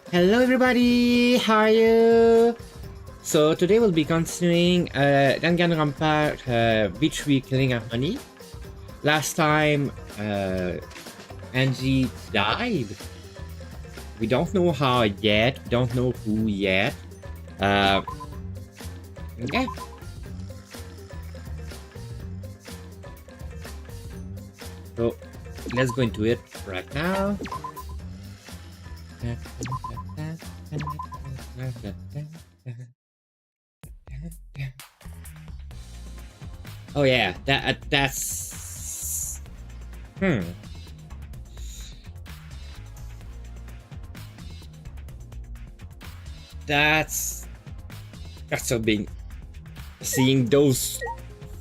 Hello everybody, how are you? So today we'll be continuing Danganronpa V3 Killing of Honey. Last time Angie died. We don't know how yet, we don't know who yet. Okay. So let's go into it right now. Oh yeah, that's that's so being seeing those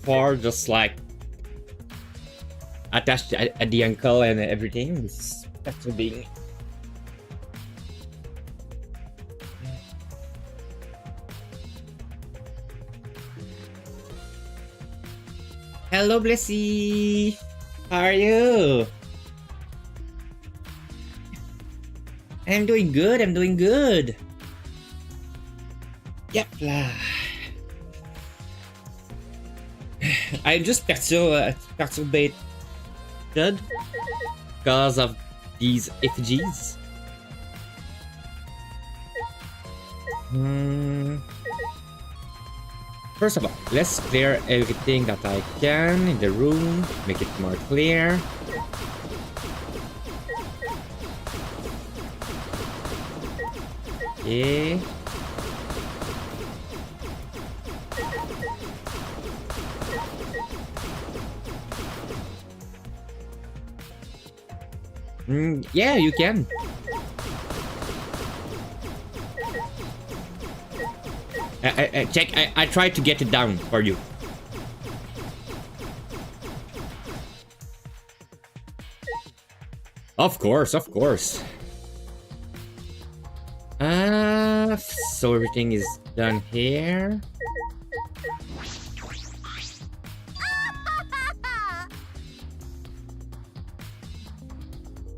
four just like attached at the ankle and everything. That's so being. Hello, Blessy. How are you? I'm doing good. I'm doing good. Yep lah. I just perturbated because of these effigies. First of all, let's clear everything that I can in the room, make it more clear. Okay. Yeah, you can. Check. I tried to get it down for you. Of course, of course. So everything is done here.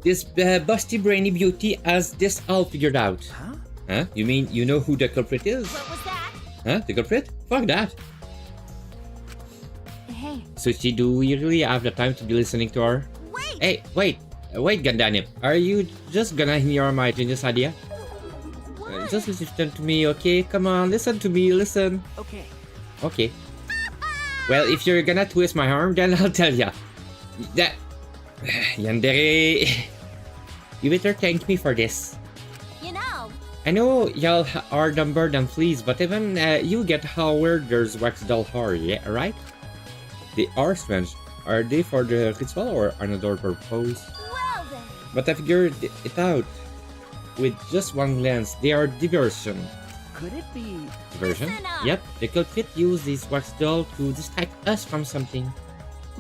This busty brainy beauty has this all figured out. Huh? You mean you know who the culprit is? What was that? Huh? The culprit? Fuck that. Hey. So do we really have the time to be listening to her? Wait! Hey, wait, goddammit. Are you just gonna ignore my genius idea? Just listen to me, okay? Come on, listen to me, listen. Okay. Okay. Well, if you're gonna twist my arm, then I'll tell ya. That... Yandere... You better thank me for this. You know... I know y'all are dumber than fleas, but even you get how weird there's wax doll horror, yeah, right? They are strange. Are they for the ritual or another purpose? Well then... But I figured it out. With just one glance, they are diversion. Could it be... Diversion? Listen up. Yep, the culprit used this wax doll to distract us from something.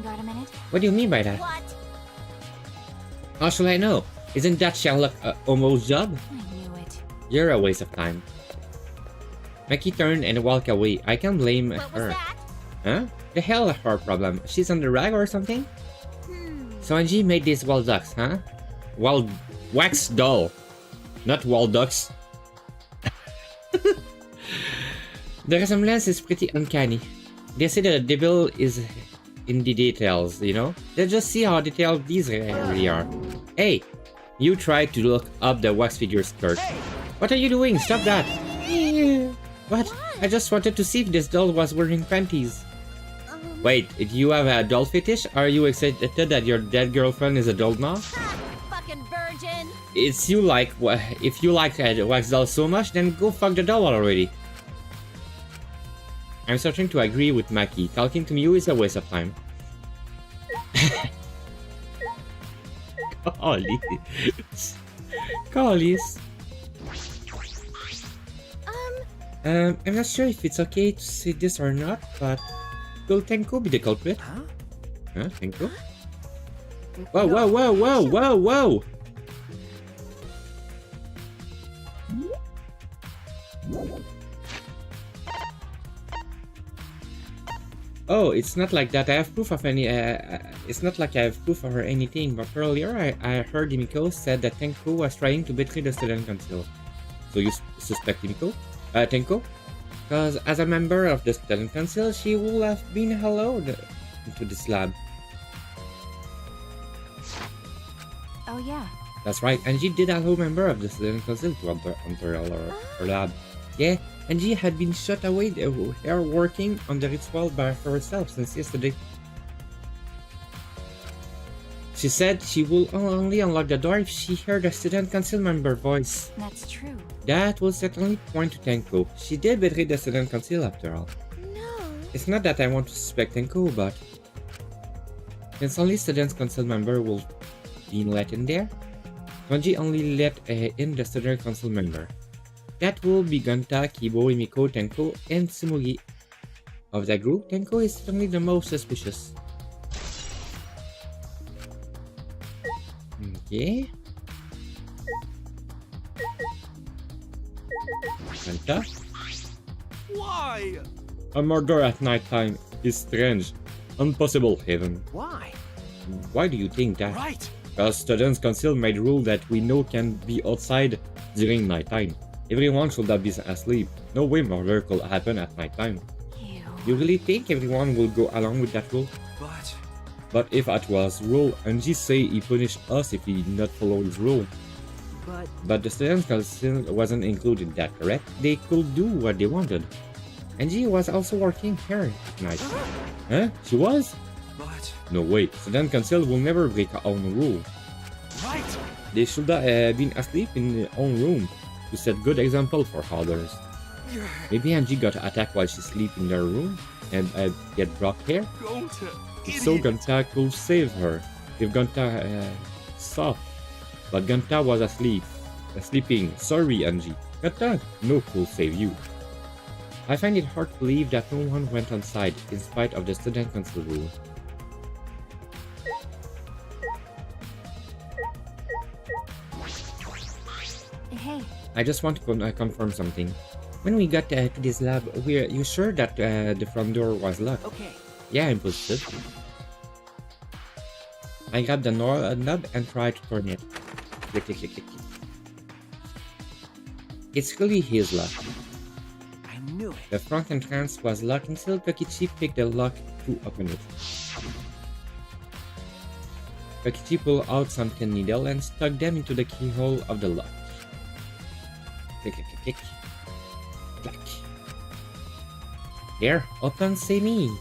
Got a minute? What do you mean by that? What? How should I know? Isn't that Sherlock Holmes' job? I knew it. You're a waste of time. Mackie turned and walked away. I can't blame What was her. that? Huh? The hell her problem? She's on the rag or something? So Angie made these wall ducks, huh? Wall... wax doll. Not wall ducks. The resemblance is pretty uncanny. They say the devil is in the details, you know? Let's just see how detailed these really are. Hey! You tried to look up the wax figure skirt. What are you doing? Stop that! What? I just wanted to see if this doll was wearing panties. Wait, do you have a doll fetish? Are you excited that your dead girlfriend is a doll now? Fucking virgin! It's you like, if you like wax doll so much, then go fuck the doll already. I'm starting to agree with Mackie. Talking to you is a waste of time. Collies. I'm not sure if it's okay to say this or not, but will Tenko be the culprit? Huh? Huh? Tenko? Whoa, whoa, whoa, whoa, whoa, whoa! Oh, it's not like that. I have proof of any. It's not like I have proof of or anything. But earlier, I heard Himiko said that Tenko was trying to betray the student council. So you suspect Himiko? Tenko? Because as a member of the student council, she will have been allowed into this lab. Oh yeah. That's right. Angie did allow member of the student council to enter her lab. Yeah, Angie had been shut away her working on the ritual by herself since yesterday. She said she will only unlock the door if she heard a student council member voice. That's true. That will certainly point to Tenko. She did betray the student council after all. No. It's not that I want to suspect Tenko, but since only student council member will be let in there, Kanji only let in the student council member. That will be Gonta, Kibo, Himiko, Tenko, and Tsumugi. Of that group, Tenko is certainly the most suspicious. Okay. Gonta? Why? A murder at nighttime is strange. Impossible, even. Why? Why do you think that? Right. Because students council made rule that we know can be outside during nighttime. Everyone should be asleep. No way murder could happen at nighttime. Ew. You really think everyone will go along with that rule? But if it was rule, Angie say he punish us if he did not follow his rule. But the students council wasn't included in that, correct? They could do what they wanted. Angie was also working here at night. Huh? She was? But No way. Student council will never break our own rule. right. They should have been asleep in their own room to set good example for others. Maybe Angie got attacked while she sleep in their room and get brought here. Go to So Gonta could save her if Gonta saw. But Gonta was sleeping. Sorry, Angie. Gonta no could save you. I find it hard to believe that no one went inside in spite of the student council rule. Hey. I just want to confirm something. When we got to this lab, you sure that the front door was locked? Okay. Yeah, I'm positive. I grabbed the knob and tried to turn it. Click, click, click, click. It's really his lock. I knew it. The front entrance was locked until Kokichi picked the lock to open it. Kokichi pulled out some tin needle and stuck them into the keyhole of the lock. Click, click, click, click. Clack. Here, open, say me.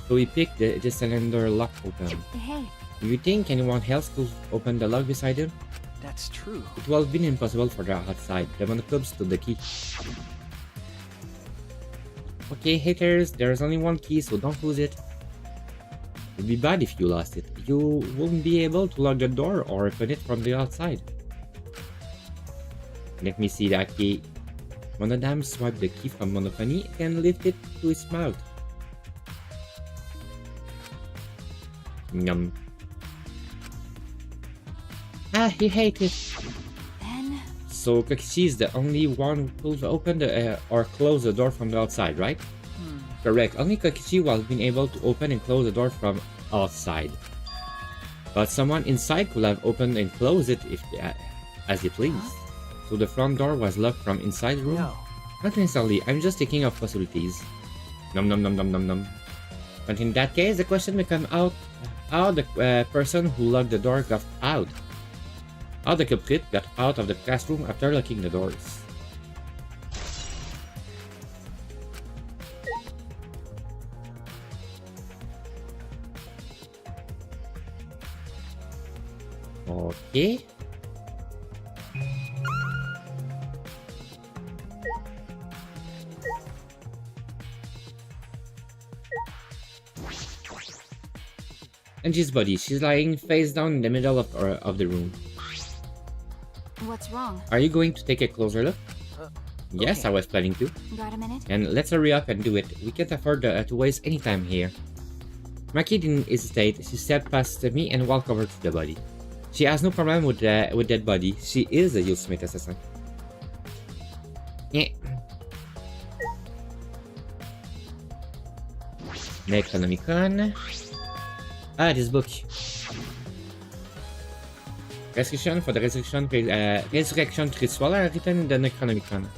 So we picked the cylinder lock open. Hey. Do you think anyone else could open the lock beside him? That's true. It would have been impossible for the outside. The monoclubs stood the key. Okay, haters, there's only one key, so don't lose it. It'd be bad if you lost it. You won't be able to lock the door or open it from the outside. Let me see that key. Monodam swiped the key from Monophony and lifted it to his mouth. Yum. Ah, he hated it. Then. So Kokichi is the only one who could open the or close the door from the outside, right? Correct. Only Kokichi was being able to open and close the door from outside. But someone inside could have opened and closed it if as they pleased. So the front door was locked from inside the room? No. Not necessarily. I'm just thinking of possibilities. Nom nom nom nom nom nom. But in that case, the question becomes how the person who locked the door got out. How the culprit got out of the classroom after locking the doors. Okay. Angie's body. She's lying face down in the middle of the room. What's wrong? Are you going to take a closer look? Yes, okay. I was planning to. Got a minute? And let's hurry up and do it. We can't afford to waste any time here. Maki didn't hesitate. She stepped past me and walked over to the body. She has no problem with that body. She is a ultimate assassin. Yeah. Necronomicon. Ah, this book. Restriction for the resurrection ritual are written in the Necronomicon.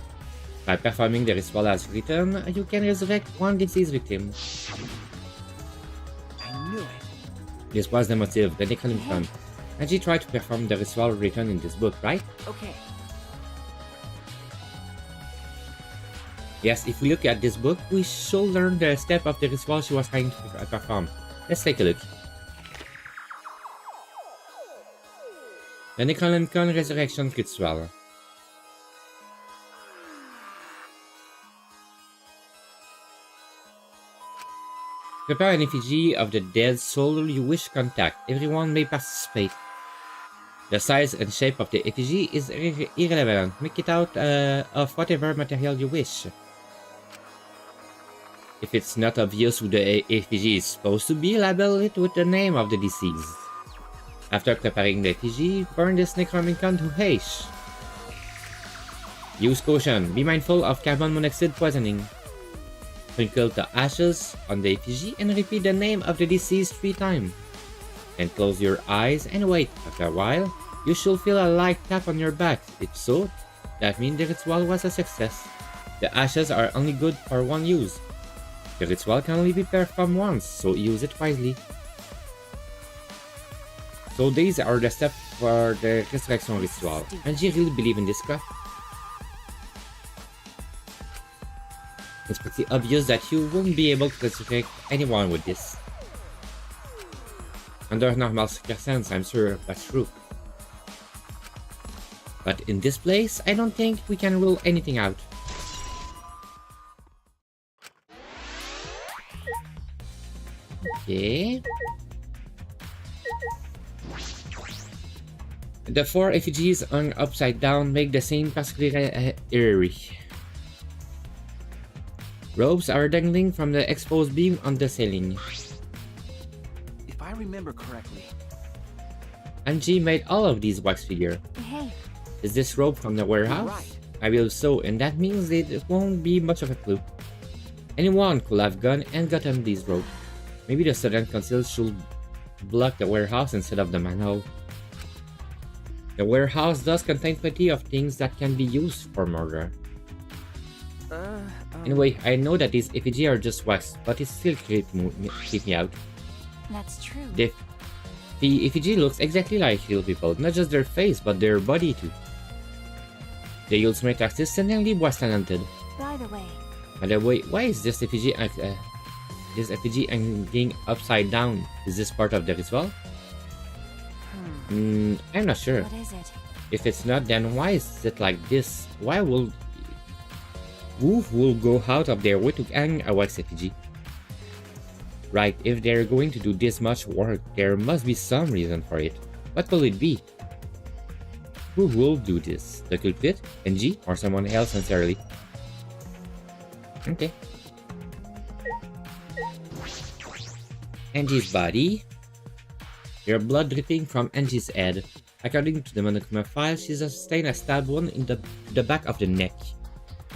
By performing the ritual as written, you can resurrect one deceased victim. I knew it. This was the motive, the Necronomicon. And she tried to perform the ritual written in this book, right? Okay. Yes, if we look at this book, we should learn the step of the ritual she was trying to perform. Let's take a look. The Necronomicon Resurrection Ritual. Prepare an effigy of the dead soul you wish to contact. Everyone may participate. The size and shape of the effigy is irrelevant. Make it out of whatever material you wish. If it's not obvious who the effigy is supposed to be, label it with the name of the deceased. After preparing the effigy, burn this Necronomicon to hash. Use caution. Be mindful of carbon monoxide poisoning. Sprinkle the ashes on the effigy and repeat the name of the deceased 3 times. And close your eyes and wait. After a while, you should feel a light tap on your back. If so, that means the ritual was a success. The ashes are only good for one use. The ritual can only be performed once, so use it wisely. So these are the steps for the resurrection ritual. And do you really believe in this crap? It's pretty obvious that you won't be able to resurrect anyone with this. Under normal circumstances, I'm sure that's true. But in this place, I don't think we can rule anything out. Okay. The 4 effigies hung upside down make the scene particularly eerie. Ropes are dangling from the exposed beam on the ceiling. If I remember correctly. Angie made all of these wax figures. Hey. Is this rope from the warehouse? Right. I believe so, and that means it won't be much of a clue. Anyone could have gone and gotten these ropes. Maybe the student council should block the warehouse instead of the manhole. The warehouse does contain plenty of things that can be used for murder. Anyway, I know that these effigies are just wax, but it still creep me out. That's true. The effigy looks exactly like real people, not just their face, but their body too. The ultimate artist certainly was talented. By the way. By the way, why is this effigy hanging upside down? Is this part of the ritual? I'm not sure. What is it? If it's not, then why is it like this? Who will go out of their way to hang a wax effigy? Right, if they're going to do this much work, there must be some reason for it. What will it be? Who will do this? The culprit, NG, or someone else entirely? Okay. Angie's body. Your blood dripping from Angie's head. According to the Monochroma file, she sustained a stab wound in the back of the neck,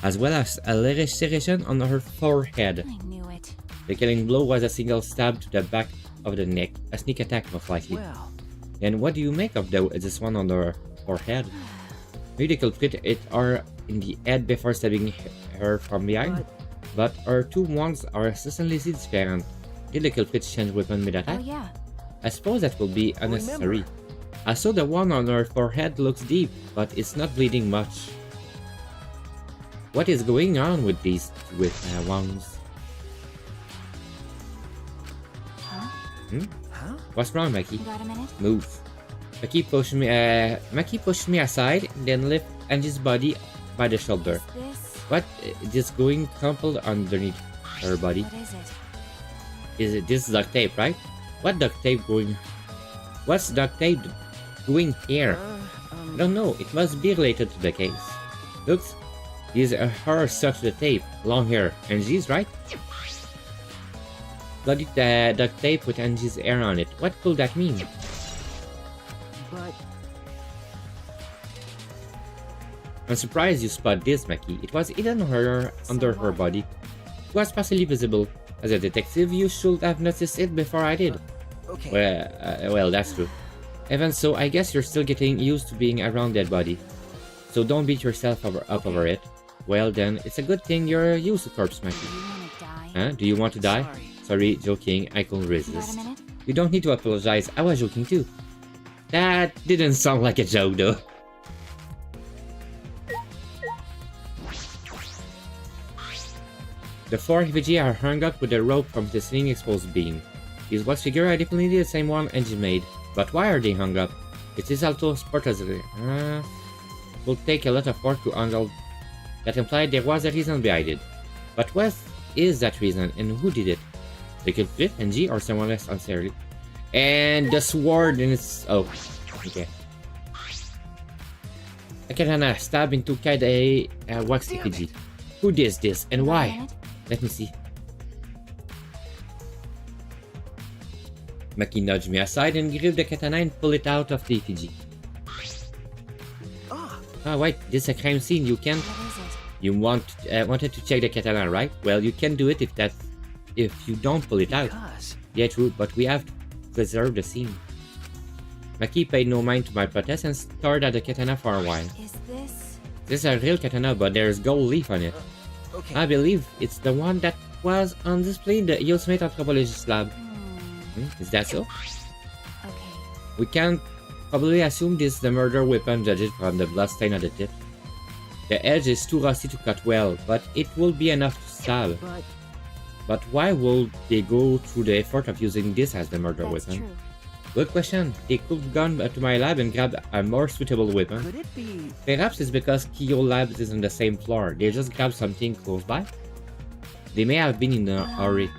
as well as a laceration on her forehead. I knew it. The killing blow was a single stab to the back of the neck, a sneak attack most likely. Well. Then what do you make of this one on her forehead? Maybe the culprit hit her in the head before stabbing her from behind, but her 2 wounds are certainly different. Did the culprit change weapon mid-attack? Oh yeah. I suppose that will be unnecessary. I saw the one on her forehead looks deep, but it's not bleeding much. What is going on with these wounds? Huh? Huh? What's wrong, Mikey? Got a minute? Move. Mikey pushed me aside, then lift Angie's body by the shoulder. This. What is going crumpled underneath her body? What is it? Is it this duct tape, right? What's duct tape doing here? I don't know. It must be related to the case. Looks, these are her stuck to the tape. Long hair. Angie's, right? Bloody duct tape with Angie's hair on it. What could that mean? But I'm surprised you spot this, Maki. It was hidden under her body. It was partially visible. As a detective, you should have noticed it before I did. Okay. Well, that's true. Even so, I guess you're still getting used to being around dead body. So don't beat yourself up over it. Well then, it's a good thing you're used to corpse Do smacking. you want to die? Huh? Do you want to die? Sorry, joking. I couldn't You got a resist. minute? You don't need to apologize. I was joking too. That didn't sound like a joke though. The 4 effigy are hung up with a rope from the swinging exposed beam. These wax figures are definitely the same one Angie made. But why are they hung up? It is also sport as it will take a lot of work to handle. That implied there was a reason behind it. But what is that reason and who did it? The culprit, Angie, or someone else entirely? And the sword in its... oh, okay. A katana stab into a wax effigy. Who did this and You got a why? minute? Let me see. Maki nudged me aside and gripped the katana and pulled it out of the effigy. Ah, Ah, wait, this is a crime scene. You can't... What is it? You wanted to check the katana, right? Well, you can do it if you don't pull it out. because. Yeah, true, but we have to preserve the scene. Maki paid no mind to my protest and stared at the katana for a while. Is this? This is a real katana, but there's gold leaf on it. Okay. I believe it's the one that was on display in the Yosemite Anthropologist lab. Is that so? Okay. We can probably assume this is the murder weapon judged from the bloodstain on the tip. The edge is too rusty to cut well, but it will be enough to stab. But But why would they go through the effort of using this as the murder That's weapon? true. Good question. They could have gone to my lab and grabbed a more suitable weapon. could it be? Perhaps it's because Kiyo Labs is on the same floor. They just grabbed something close by. They may have been in a hurry.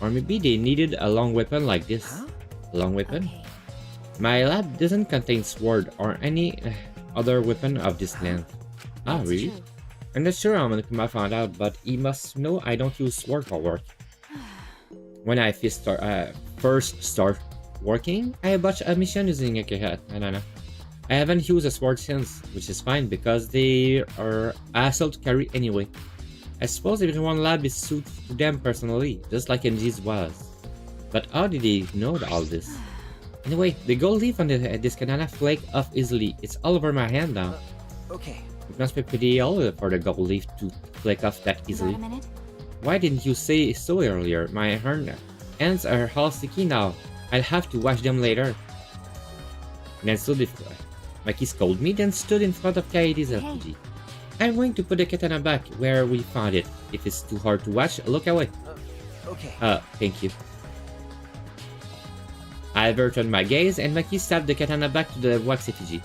Or maybe they needed a long weapon like this. Huh? A long weapon? Okay. My lab doesn't contain sword or any other weapon of this length. Ah, That's really? true. I'm not sure how Kuma found out, but he must know I don't use sword for work. When I first start working, I botched a mission using a katana. I haven't used a sword since, which is fine because they are hassle to carry anyway. I suppose everyone lab is suited to them personally, just like NG's was. But how did they know all this? Anyway, the gold leaf on this katana flake off easily. It's all over my hand now. Okay. It must be pretty old for the gold leaf to flake off that You easily. got a minute? Why didn't you say so earlier? My hands are all sticky now. I'll have to wash them later. Then stood Maki scolded me, then stood in front of Kaede's effigy. I'm going to put the katana back where we found it. If it's too hard to watch, look away. Okay. Thank you. I averted my gaze and Maki stabbed the katana back to the wax effigy.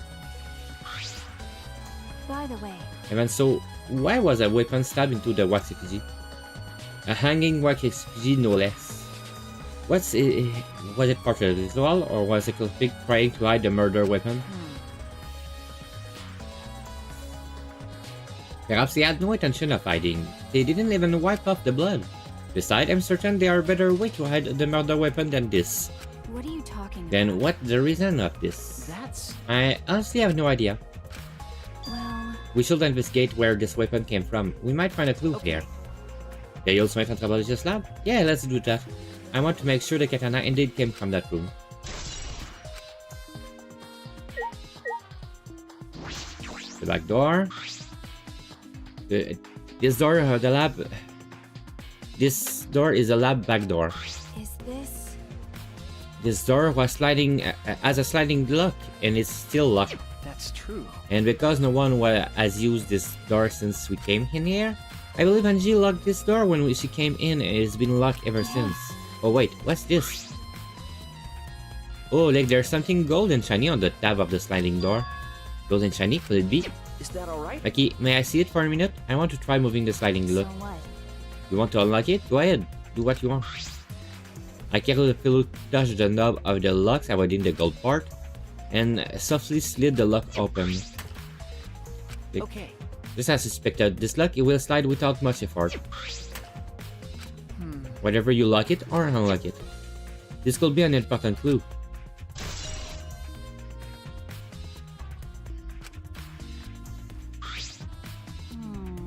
By the way, Even so, why was a weapon stabbed into the wax effigy? A hanging wax effigy, no less. Was it part of the ritual, or was the culprit trying to hide the murder weapon? Perhaps they had no intention of hiding. They didn't even wipe off the blood. Besides, I'm certain there are better ways to hide the murder weapon than this. what are you talking Then about? what's the reason of this? That's. I honestly have no idea. Well, We should investigate where this weapon came from. We might find a clue Okay. here. The Yosemite Anthropologist lab? Yeah, let's do that. I want to make sure the katana indeed came from that room. The back door. This door, the lab. This door is a lab back door. is this? This door was sliding as a sliding lock, and it's still locked. That's true. And because no one has used this door since we came in here, I believe Angie locked this door when she came in, and it's been locked ever since. Oh wait, what's this? Oh, like there's something gold and shiny on the tab of the sliding door. Gold and shiny, could it be? Is that all right? Maki, may I see it for a minute? I want to try moving the sliding So lock. what? You want to unlock it? Go ahead, do what you want. I carefully touched the knob of the lock avoiding the gold part, and softly slid the lock open. Okay. Just as suspected, this lock it will slide without much effort. Whether you lock it or unlock it. This could be an important clue.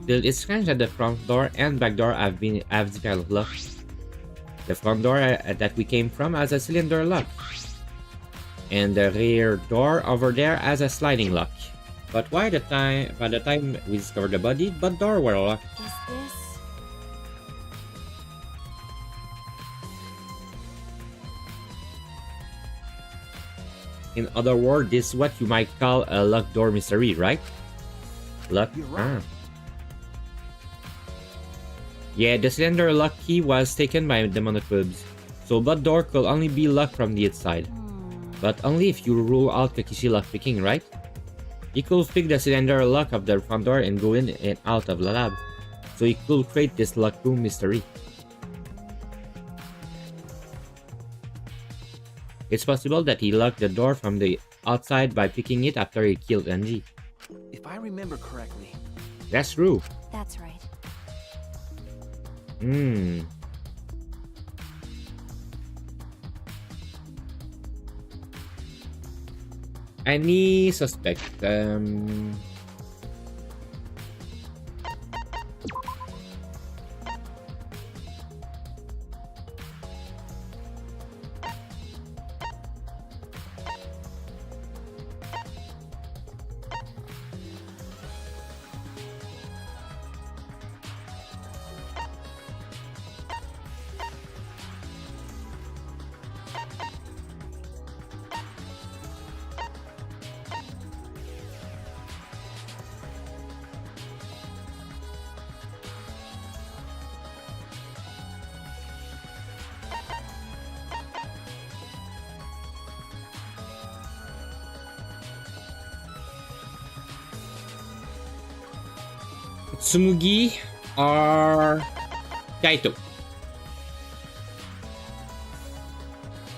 It's strange that the front door and back door have different locks. The front door that we came from has a cylinder lock. And the rear door over there has a sliding lock. But by the time we discovered the body, both doors were locked. Is this... In other words, this is what you might call a locked door mystery, right? Lock. You're right. Yeah, the cylinder lock key was taken by the monocubes, so both door could only be locked from the inside. But only if you rule out Takeshi lockpicking, right? He could pick the cylinder lock of the front door and go in and out of the lab, so he could create this locked room mystery. It's possible that he locked the door from the outside by picking it after he killed Angie. If I remember correctly. That's true. That's right. Any suspect? Tsumugi or Kaito.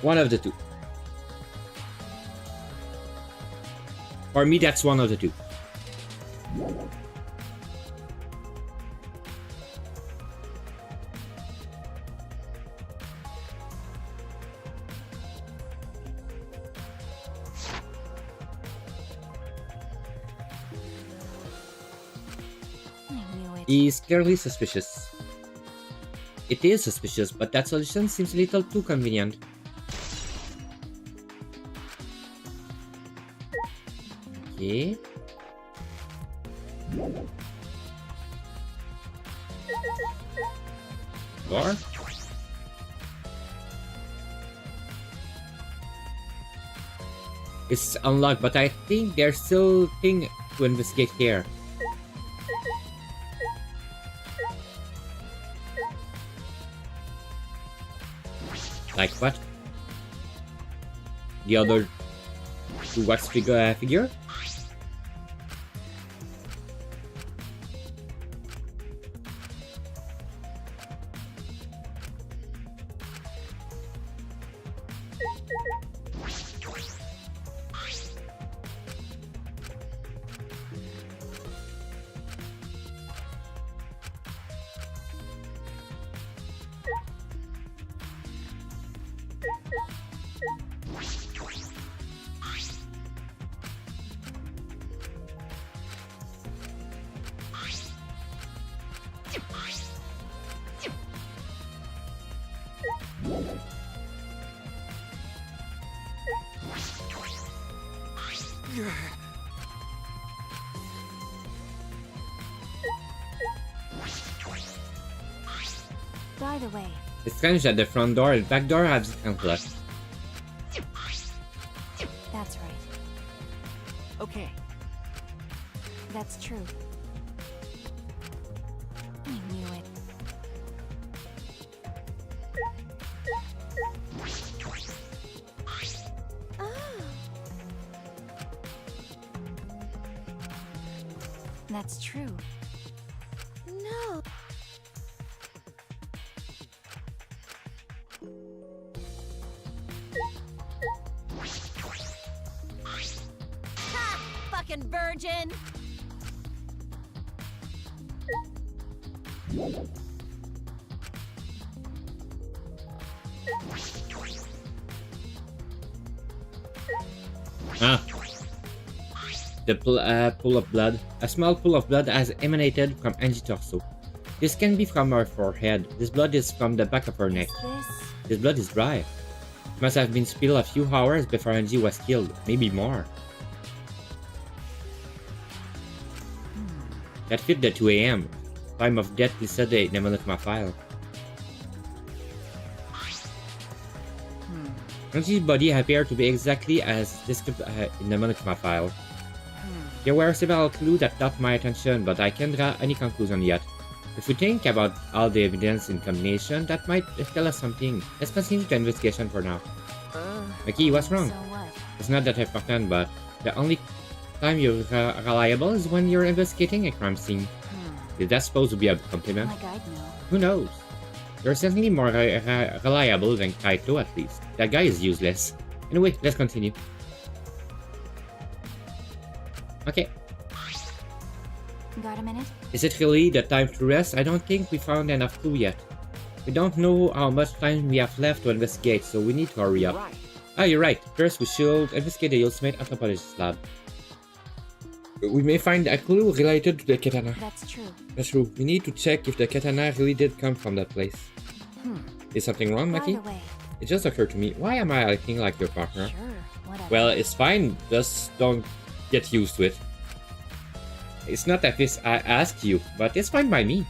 One of the two. For me, that's one of the two. Is clearly suspicious. It is suspicious, but that solution seems a little too convenient. Okay. Door? It's unlocked, but I think there's still thing to investigate here. Like what? The other two wax figure? By the way, It's strange that the front door and back door have different locks. that's right. Okay. That's true. I knew it. Oh. That's true. No. Ha! Fucking virgin! Ah. The pool of blood. A small pool of blood has emanated from Angie's torso. This can be from her forehead. This blood is from the back of her neck. This blood is dry. It must have been spilled a few hours before Angie was killed, maybe more. That fit the 2 a.m. time of death listed in the Monokuma file. Angie's body appeared to be exactly as described in the Monokuma file. There were several clues that caught my attention, but I can't draw any conclusion yet. If we think about all the evidence in combination, that might tell us something. Let's continue the investigation for now. Maki, what's wrong? So what? It's not that important, but the only time you're reliable is when you're investigating a crime scene. Is that supposed to be a compliment? My guide know. Who knows? You're certainly more reliable than Kaito, at least. That guy is useless. Anyway, let's continue. Okay. Got a minute? Is it really the time to rest? I don't think we found enough clue yet. We don't know how much time we have left to investigate, so we need to hurry up. Right. Ah, you're right. First, we should investigate the ultimate anthropologist lab. We may find a clue related to the katana. That's true. That's true. We need to check if the katana really did come from that place. Is something wrong, By Maki? the way, It just occurred to me. Why am I acting like your partner? sure, whatever. Well, it's fine. Just don't get used to it. It's not that I asked you, but it's fine by me.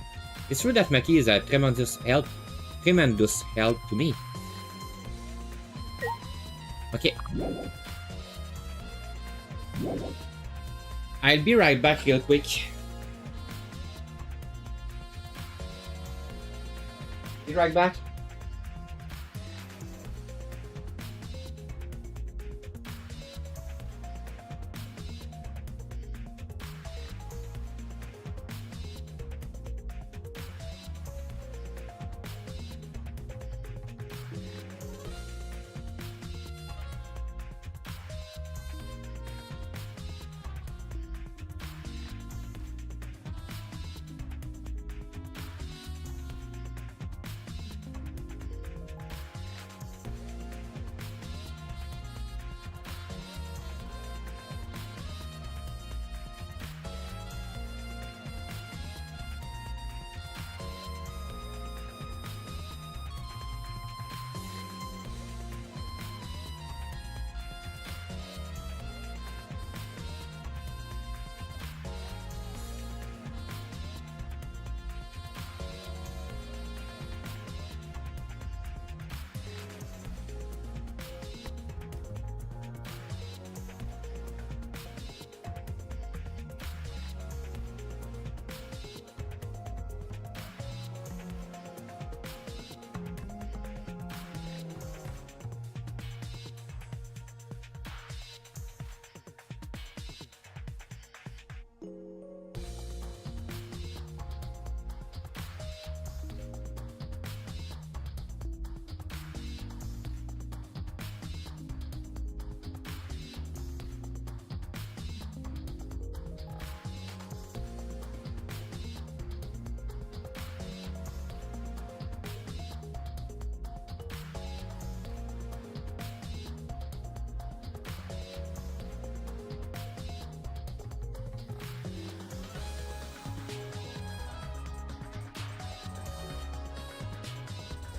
It's true that Maki is a tremendous help to me. Okay. I'll be right back real quick. Be right back.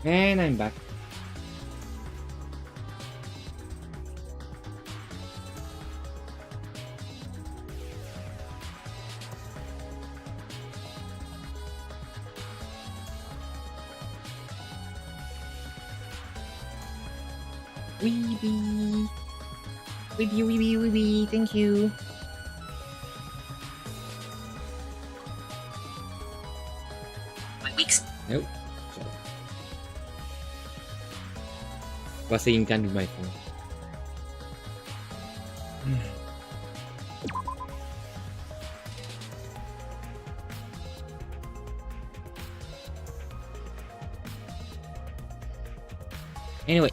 And I'm back. Weeby. Weeby, weeby, weeby. Thank you. My weeks. Nope. Kasi yung can with my phone. Anyway.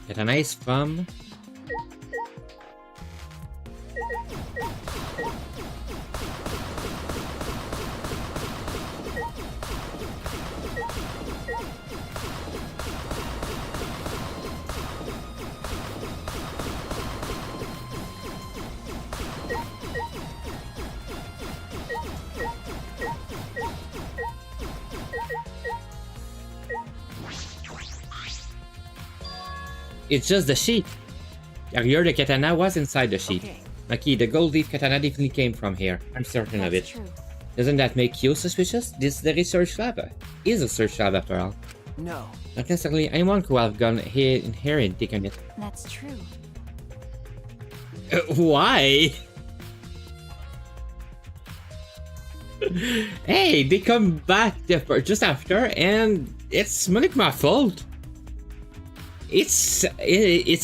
Get a nice from . It's just the sheet. Earlier, the katana was inside the sheet. Okay. Okay, the gold leaf katana definitely came from here. I'm certain of it. That's true. Doesn't that make you suspicious? This is the research lab. Is a research lab after all. No. Not necessarily anyone could have gone here in here and taken it. That's true. Why? Hey, they come back just after, and it's my fault. It's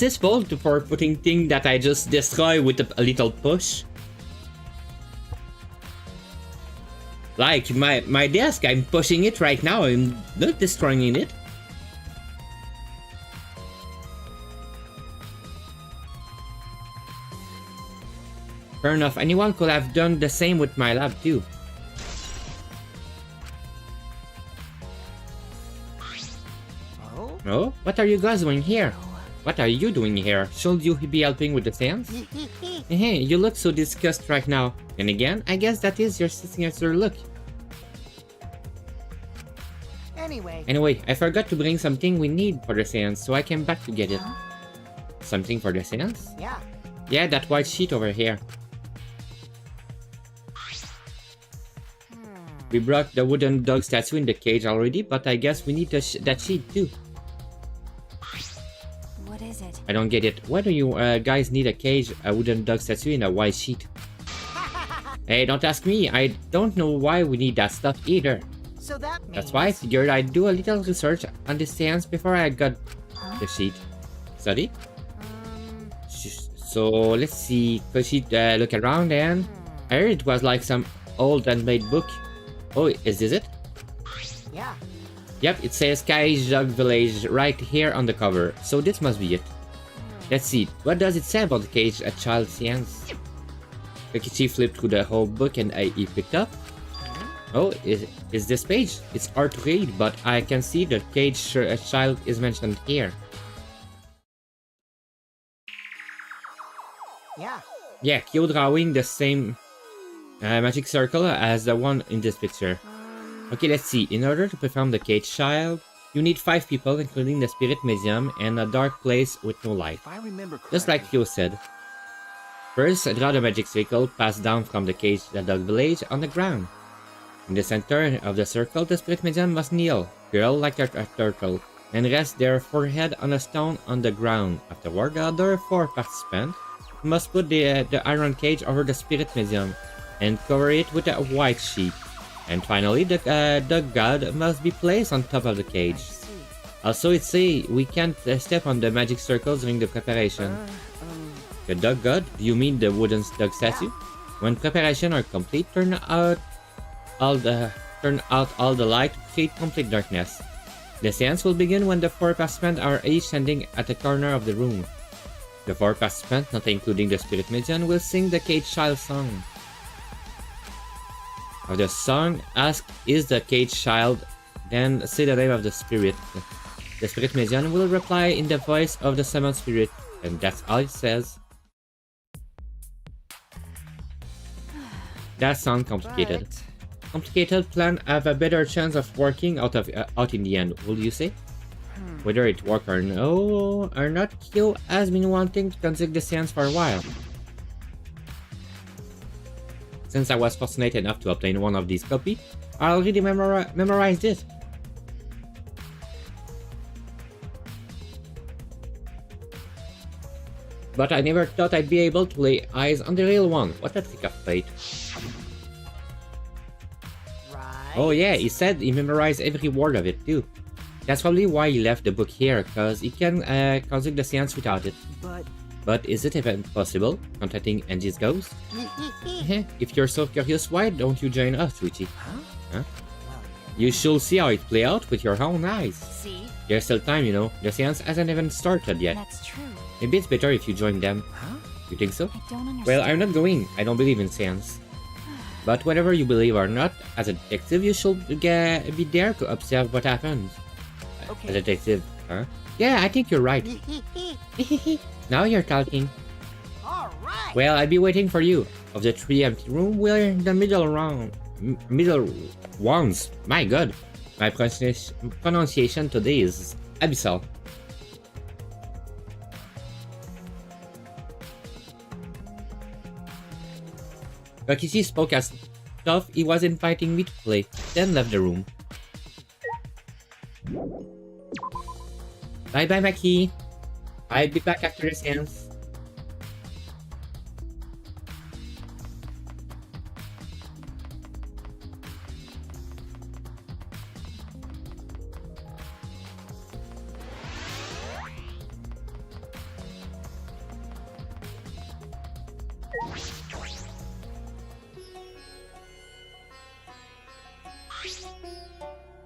his fault for putting things that I just destroy with a little push. Like my desk, I'm pushing it right now. I'm not destroying it. Fair enough. Anyone could have done the same with my lab too. Oh? Oh, what are you guys doing here? What are you doing here? Should you be helping with the science? Hey, you look so disgusted right now. And again, I guess that is your signature look. Anyway, I forgot to bring something we need for the seance, so I came back to get it. Something for the seance? Yeah. Yeah, that white sheet over here. We brought the wooden dog statue in the cage already, but I guess we need that sheet too. What is it? I don't get it. Why do you guys need a wooden dog statue in a white sheet? Hey, don't ask me. I don't know why we need that stuff either. So that means... That's why I figured I'd do a little research on this seance before I got the sheet. Study? So let's see. Could she look around and... I heard it was like some old handmade book. Oh, is this it? Yeah. Yep, it says Cage Dog Village right here on the cover. So this must be it. Let's see. What does it say about the cage a child seance? Kokichi flipped through the whole book and he picked up. Oh, is this page? It's hard to read, but I can see the cage child is mentioned here. Yeah. Yeah, Kyo drawing the same magic circle as the one in this picture. Okay, let's see. In order to perform the cage child, you need 5 people, including the spirit medium and a dark place with no light. If I remember correctly... Just like Kyo said. First, draw the magic circle passed down from the cage to the dog village on the ground. In the center of the circle, the spirit medium must kneel, curl like a turtle, and rest their forehead on a stone on the ground. Afterward, the other 4 participants must put the iron cage over the spirit medium and cover it with a white sheet. And finally, the dog god must be placed on top of the cage. Also, it says we can't step on the magic circles during the preparation. The dog god? Do you mean the wooden dog statue? When preparation are complete, turn out all the light to create complete darkness. The seance will begin when the 4 participants are each standing at the corner of the room. The 4 participants, not including the spirit medium, will sing the cage child song. Of the song, ask is the cage child, then say the name of the spirit. The spirit medium will reply in the voice of the summoned spirit, and that's all it says. That sounds complicated. Complicated plan have a better chance of working out in the end, will you say? Whether it work or no or not, Kyo has been wanting to conduct the seance for a while. Since I was fortunate enough to obtain one of these copies, I already memorized it. But I never thought I'd be able to lay eyes on the real one. What a trick of fate. Right. Oh yeah, he said he memorized every word of it too. That's probably why he left the book here, cause he can conduct the seance without it. But is it even possible, contacting Angie's ghost? If you're so curious, why don't you join us, Richie? Huh? You should see how it play out with your own eyes. See? There's still time, you know. The seance hasn't even started yet. That's true. Maybe it's better if you join them. Huh? You think so? I don't understand. Well, I'm not going. I don't believe in seance. But whether you believe or not, as a detective, you should be there to observe what happens. Okay. As a detective, huh? Yeah, I think you're right. Now you're talking. All right. Well, I'll be waiting for you. Of the 3 empty rooms, we're in the middle ones. My god. My pronunciation today is abyssal. Kokichi spoke as tough he was inviting me to play, then left the room. Bye bye, Maki. I'll be back after the seance.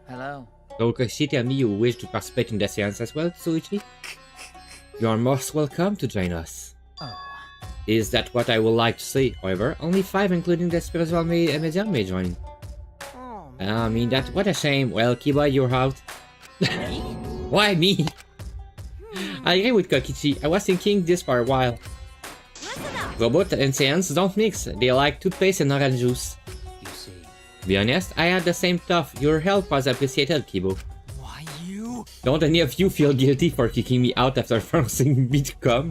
Hello. So Kokichi, tell me you wish to participate in the seance as well, Tsuichi? You are most welcome to join us. Oh. Is that what I would like to say? However, only 5 including the spiritual medium may join. Oh, I mean that, what a shame. Well, Kiba, you're out. Why me? I agree with Kokichi. I was thinking this for a while. Listen up. Robot and seance don't mix. They like toothpaste and orange juice. You see. To be honest, I had the same thought. Your help was appreciated, Kibo. Why you? Don't any of you feel guilty for kicking me out after forcing me to come?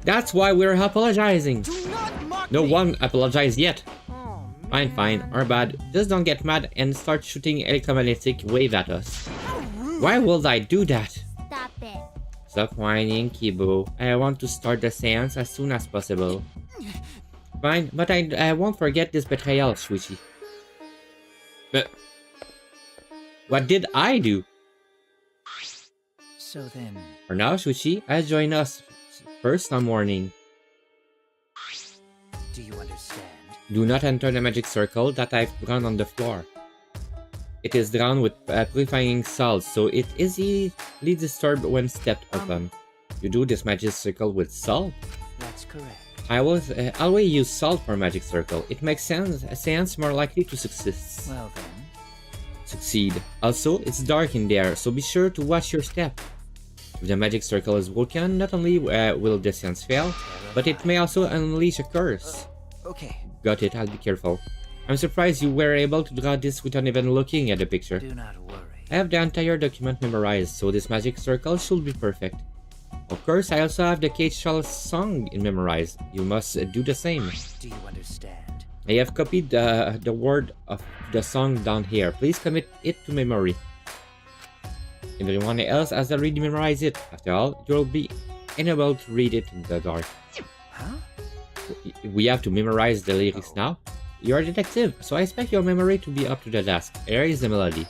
That's why we're apologizing. do not mock No me. one apologized yet. Oh, Fine, fine. Our bad. Just don't get mad and start shooting electromagnetic wave at us. how rude. Why would I do that? Stop it. Stop whining, Kibo. I want to start the seance as soon as possible. Fine, but I won't forget this betrayal, Shuichi. But what did I do? So then, For now, Shuichi, join us first on morning. do you understand? Do not enter the magic circle that I've drawn on the floor. It is drawn with purifying salt, so it is easily disturbed when stepped upon. You do this magic circle with salt? That's correct. I will always use salt for magic circle. It makes a seance more likely to Well then, succeed. Also, it's dark in there, so be sure to watch your step. If the magic circle is broken, not only will the seance fail, but it may also unleash a curse. okay. Got it, I'll be careful. I'm surprised you were able to draw this without even looking at the picture. Do not worry. I have the entire document memorized, so this magic circle should be perfect. Of course, I also have the Cage Shell song memorized. You must do the same. Do you understand? I have copied the word of the song down here. Please commit it to memory. Everyone else has already memorized it. After all, you'll be unable to read it in the dark. Huh? We have to memorize the lyrics now. You're a detective, so I expect your memory to be up to the task. Here is the melody.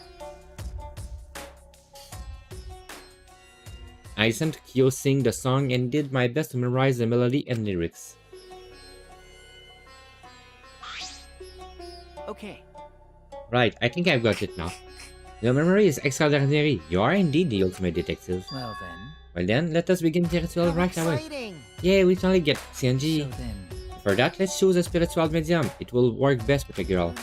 I listened to Kyo sing the song and did my best to memorize the melody and lyrics. Okay. Right, I think I've got it now. Your memory is extraordinary. You are indeed the ultimate detective. Well then. Well then, let us begin the ritual How right away. exciting. Yeah, we finally get So CNG. then, For that, let's choose a spiritual medium. It will work best with a girl.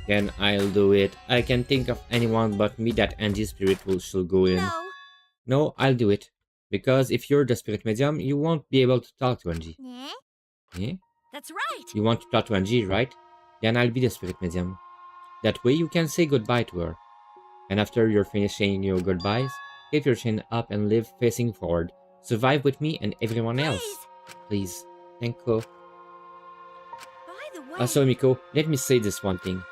Then I'll do it. I can think of anyone but me that Angie's spirit should go in. No. No, I'll do it. Because if you're the spirit medium, you won't be able to talk to Angie. Yeah? Yeah? That's right. You want to talk to Angie, right? Then I'll be the spirit medium. That way you can say goodbye to her. And after you're finishing your goodbyes, keep your chin up and live facing forward. Survive with me and everyone else. Please. Thank you. By the way. Also, Miko, let me say this one thing.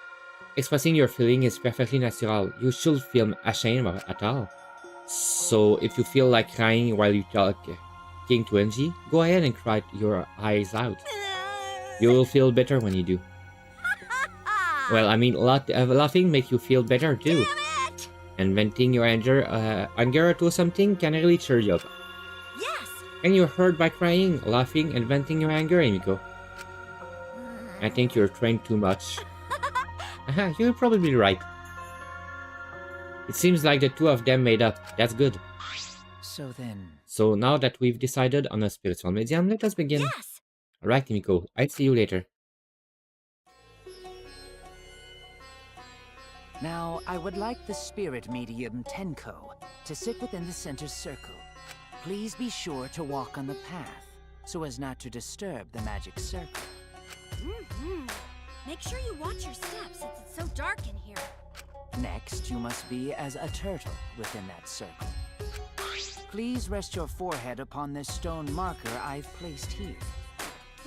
Expressing your feeling is perfectly natural. You should feel ashamed at all. So, if you feel like crying while you talking to Angie, go ahead and cry your eyes out. You will feel better when you do. Well, I mean, laughing makes you feel better too. Damn it! And venting your anger to something can really cheer you up. Yes. And you're hurt by crying, laughing, and venting your anger, Miko. I think you're trained too much. You're probably right. It seems like the two of them made up. That's good. so then. So now that we've decided on a spiritual medium, let us begin. Yes. Alright, Miko. I'll see you later. Now, I would like the spirit medium Tenko to sit within the center circle. Please be sure to walk on the path, so as not to disturb the magic circle. Mm-hmm. Make sure you watch your steps since it's so dark in here. Next, you must be as a turtle within that circle. Please rest your forehead upon this stone marker I've placed here.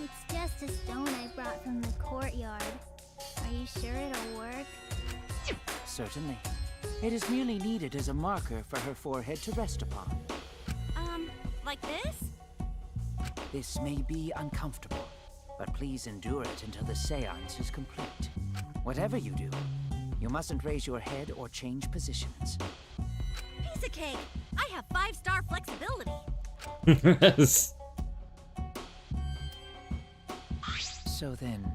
It's just just a stone I brought from the courtyard. Are you sure it'll work? Certainly. It is merely needed as a marker for her forehead to rest upon. Like this? This may be uncomfortable, but please endure it until the seance is complete. Whatever you do, you mustn't raise your head or change positions. Piece of cake! I have 5-star flexibility. So then,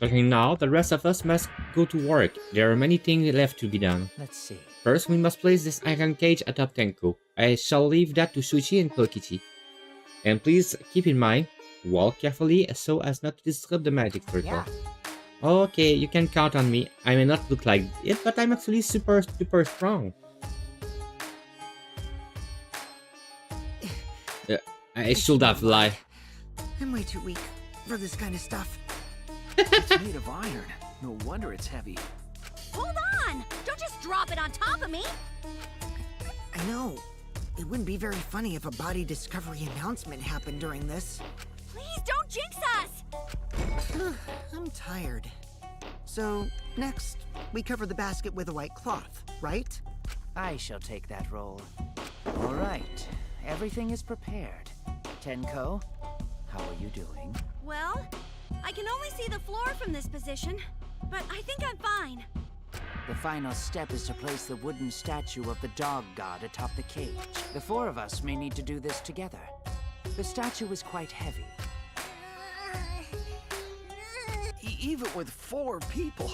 Okay, now the rest of us must go to work. There are many things left to be done. let's see. First, we must place this iron cage atop Tenko. I shall leave that to Sushi and Kokichi. And please keep in mind, walk carefully so as not to disrupt the magic circle. Yeah. Okay, you can count on me. I may not look like it, but I'm actually super strong. I should have lied. I'm way too weak for this kind of stuff. It's made of iron. No wonder it's heavy. Hold on! Don't just drop it on top of me! I know. It wouldn't be very funny if a body discovery announcement happened during this. Please don't jinx us! I'm tired. So, next, we cover the basket with a white cloth, right? I shall take that role. All right, everything is prepared. Tenko, how are you doing? Well, I can only see the floor from this position, but I think I'm fine. The final step is to place the wooden statue of the dog god atop the cage. The four of us may need to do this together. The statue is quite heavy. Even with 4 people,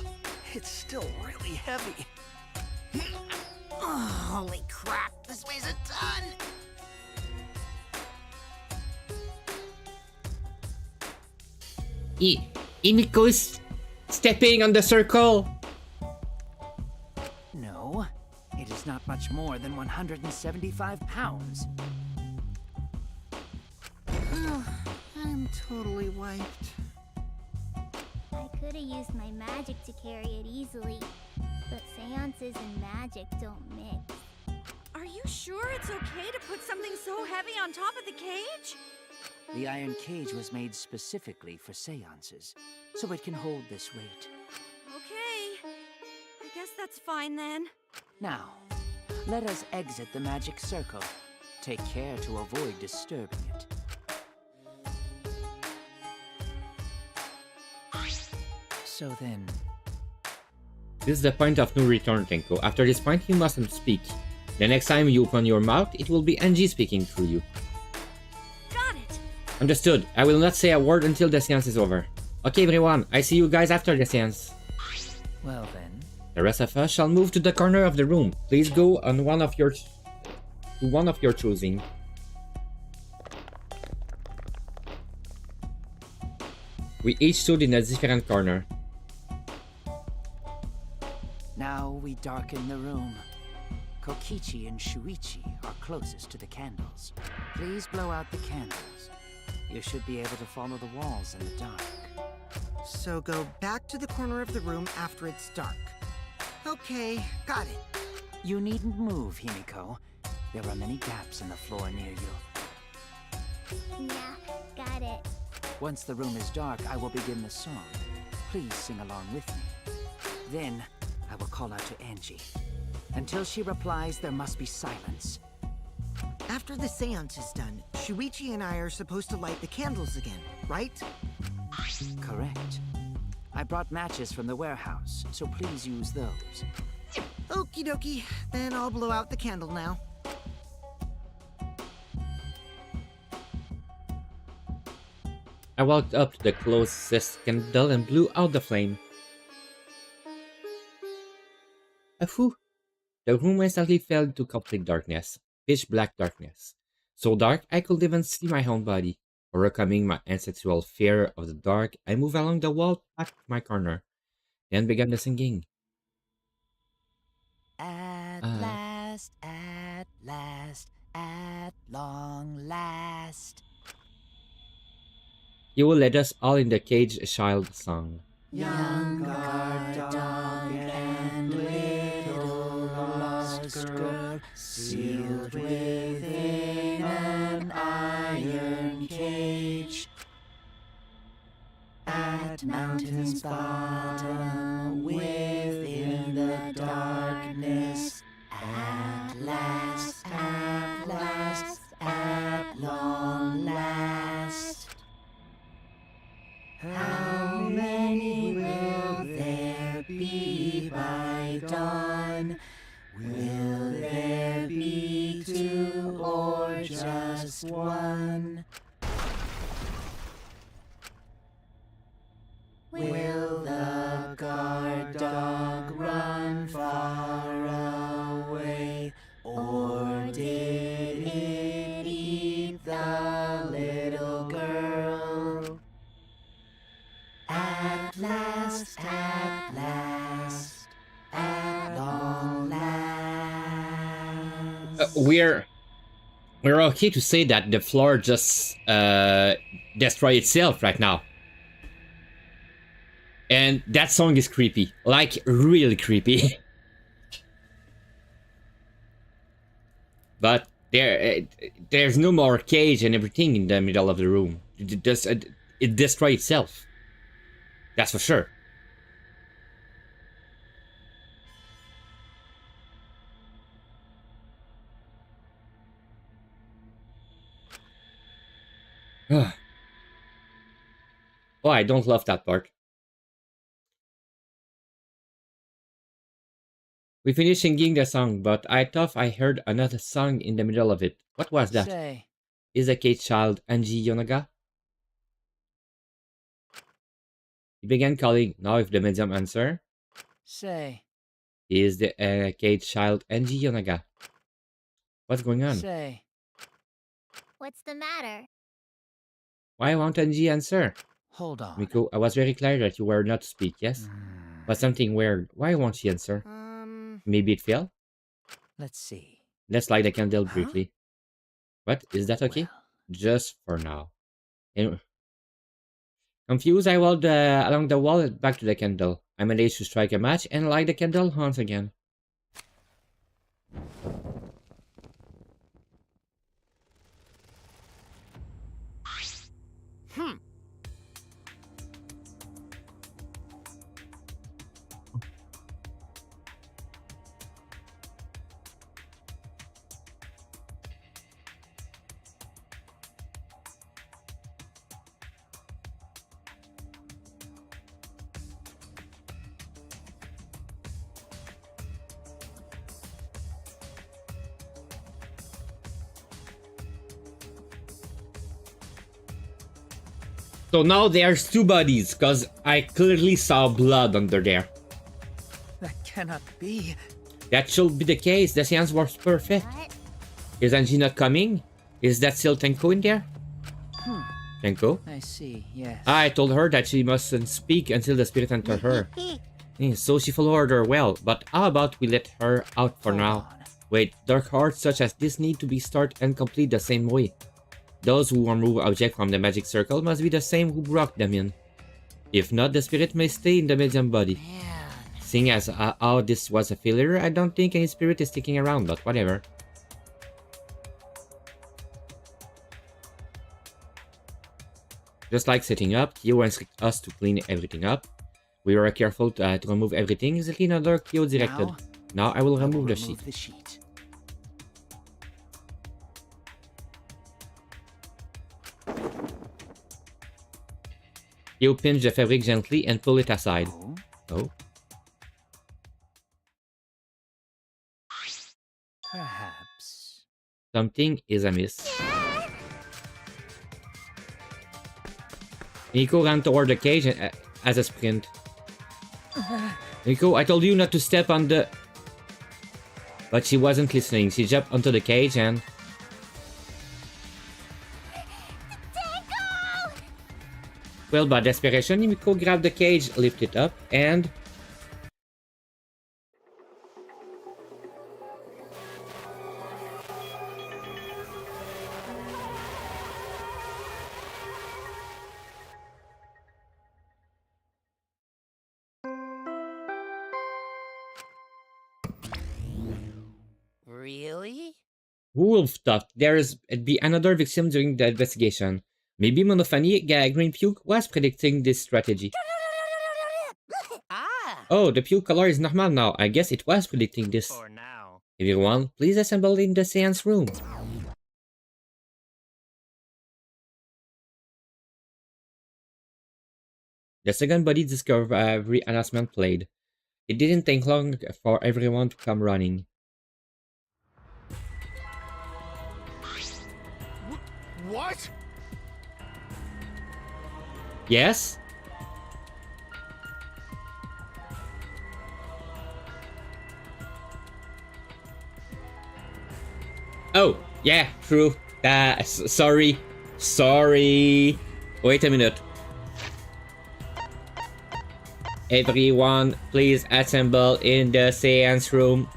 it's still really heavy. Oh, holy crap, this weighs a ton! Iniko is stepping on the circle. No, it is not much more than 175 pounds. I'm totally wiped. I could have used my magic to carry it easily, but seances and magic don't mix. Are you sure it's okay to put something so heavy on top of the cage? The iron cage was made specifically for seances, so it can hold this weight. Okay. I guess that's fine then. Now, let us exit the magic circle. Take care to avoid disturbing it. So then, This is the point of no return, Tenko. After this point, you mustn't speak. The next time you open your mouth, it will be Angie speaking through you. Got it. Understood. I will not say a word until the seance is over. Okay, everyone. I see you guys after the seance. well then, The rest of us shall move to the corner of the room. Please go on one of your choosing. We each stood in a different corner. now we darken the room. Kokichi and Shuichi are closest to the candles. Please blow out the candles. You should be able to follow the walls in the dark. So go back to the corner of the room after it's dark. Okay, got it. You needn't move, Himiko. There are many gaps in the floor near you. Yeah, got it. Once the room is dark, I will begin the song. Please sing along with me. Then, I will call out to Angie. Until she replies, there must be silence. After the seance is done, Shuichi and I are supposed to light the candles again, right? Correct. I brought matches from the warehouse, so please use those. Okie dokie, then I'll blow out the candle now. I walked up to the closest candle and blew out the flame. Phew! The room instantly fell into complete darkness, pitch black darkness. So dark I could even see my own body. Overcoming my ancestral fear of the dark, I moved along the wall back to my corner, then began the singing. At last, at long last. You will let us all in the cage, a child song. Young guard dog and little lost girl, sealed within an iron cage. At mountain's bottom, within the darkness, at last, at long last. How many will there be by dawn? Will there be two or just one? Will the guard dog run far away, or did it eat the little girl? At last, at long last. We're okay to say that the floor just destroy itself right now. And that song is creepy, like really creepy. But there's no more cage and everything in the middle of the room. It destroy itself. That's for sure. Oh, I don't love that part. We finished singing the song, but I thought I heard another song in the middle of it. What was that? Say, Is the cage child Anji Yonaga? He began calling. Now if the medium answer. say, Is the cage child Anji Yonaga? What's going on? say. What's the matter? Why won't Anji answer? Hold on. Miko, I was very clear that you were not to speak, yes? But something weird. Why won't she answer? Maybe it fell? Let's see. Let's light the candle briefly. What? Is that okay? Well. Just for now. And confused, I walked along the wall back to the candle. I managed to strike a match and light the candle once again. So now there's two bodies, cause I clearly saw blood under there. That cannot be. That should be the case. The seance was perfect. What? Is Anji not coming? Is that still Tenko in there? Tenko? I see, yes. I told her that she mustn't speak until the spirit entered her. So she followed her well, but how about we let her out for Hold now? on. Wait, dark hearts such as this need to be start and complete the same way. Those who remove objects from the magic circle must be the same who brought them in. If not, the spirit may stay in the medium body. Man. Seeing as how this was a failure, I don't think any spirit is sticking around, but whatever. Just like setting up, Kyo instructed us to clean everything up. We were careful to remove everything exactly in order Kyo directed. Now I will remove the sheet. You pinch the fabric gently and pull it aside. Oh. Perhaps. Something is amiss. Nico ran toward the cage as a sprint. Nico, I told you not to step on the... But she wasn't listening. She jumped onto the cage and... Well, by desperation, Nico grabbed the cage, lifted it up, and... Really? Who would have thought there'd be another victim during the investigation? Maybe Monophony Green Puke was predicting this strategy. Ah! Oh, the puke color is normal now. I guess it was predicting this. For now. Everyone, please assemble in the seance room. The second body discovery announcement played. It didn't take long for everyone to come running. What? Yes? Oh, yeah, true. Sorry. Sorry. Wait a minute. Everyone, please assemble in the seance room.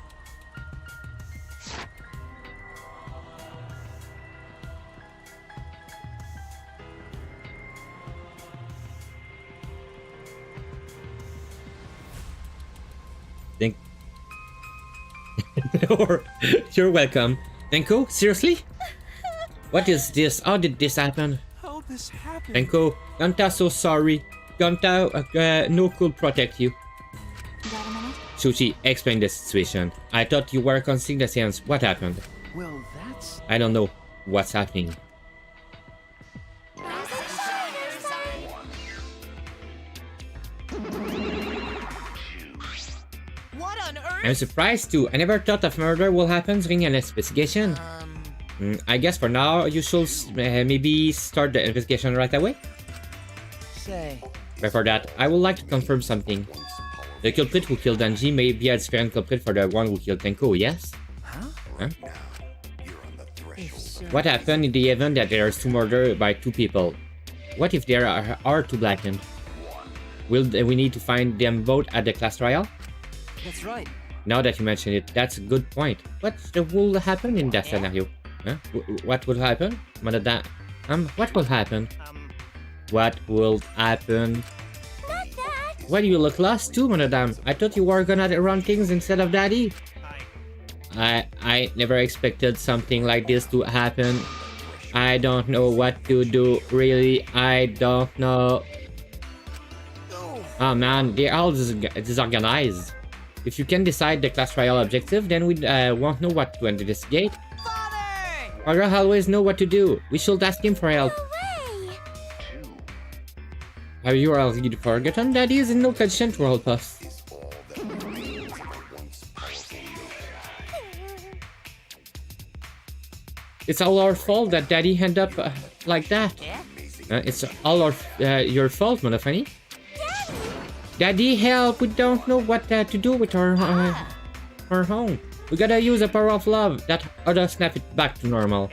Think. You're welcome. Denko, seriously? What is this? How did this happen? How this happened? Denko, Ganta so sorry. Ganta, no could protect you. Got a minute? Sushi, explain the situation. I thought you were concealing the seance. What happened? Well, that's... I don't know what's happening. What on earth? I'm surprised too. I never thought of murder will happen during an investigation. I guess for now you should maybe start the investigation right away. Say. Before that, I would like to confirm something. The culprit who killed Anji may be a different culprit for the one who killed Tenko, yes? Huh? What happened in the event that there is two murders by two people? What if there are two blackened? Will we need to find them both at the class trial? That's right. Now that you mention it, that's a good point. What will happen in that scenario? Huh? What will happen? What will happen? What will happen? Not that! Why do you look lost too, madame? I thought you were gonna run things instead of daddy. I never expected something like this to happen. I don't know what to do, really. I don't know. Oh man, they're all disorganized. If you can decide the class trial objective, then we won't know what to investigate. Father always know what to do. We should ask him for help. Hooray! Have you already forgotten? Daddy is in no condition to help us. It's all our fault that Daddy ended up like that. It's all your fault, Monophony. Daddy, help! We don't know what to do with our home. We gotta use the power of love. That oughta snap it back to normal.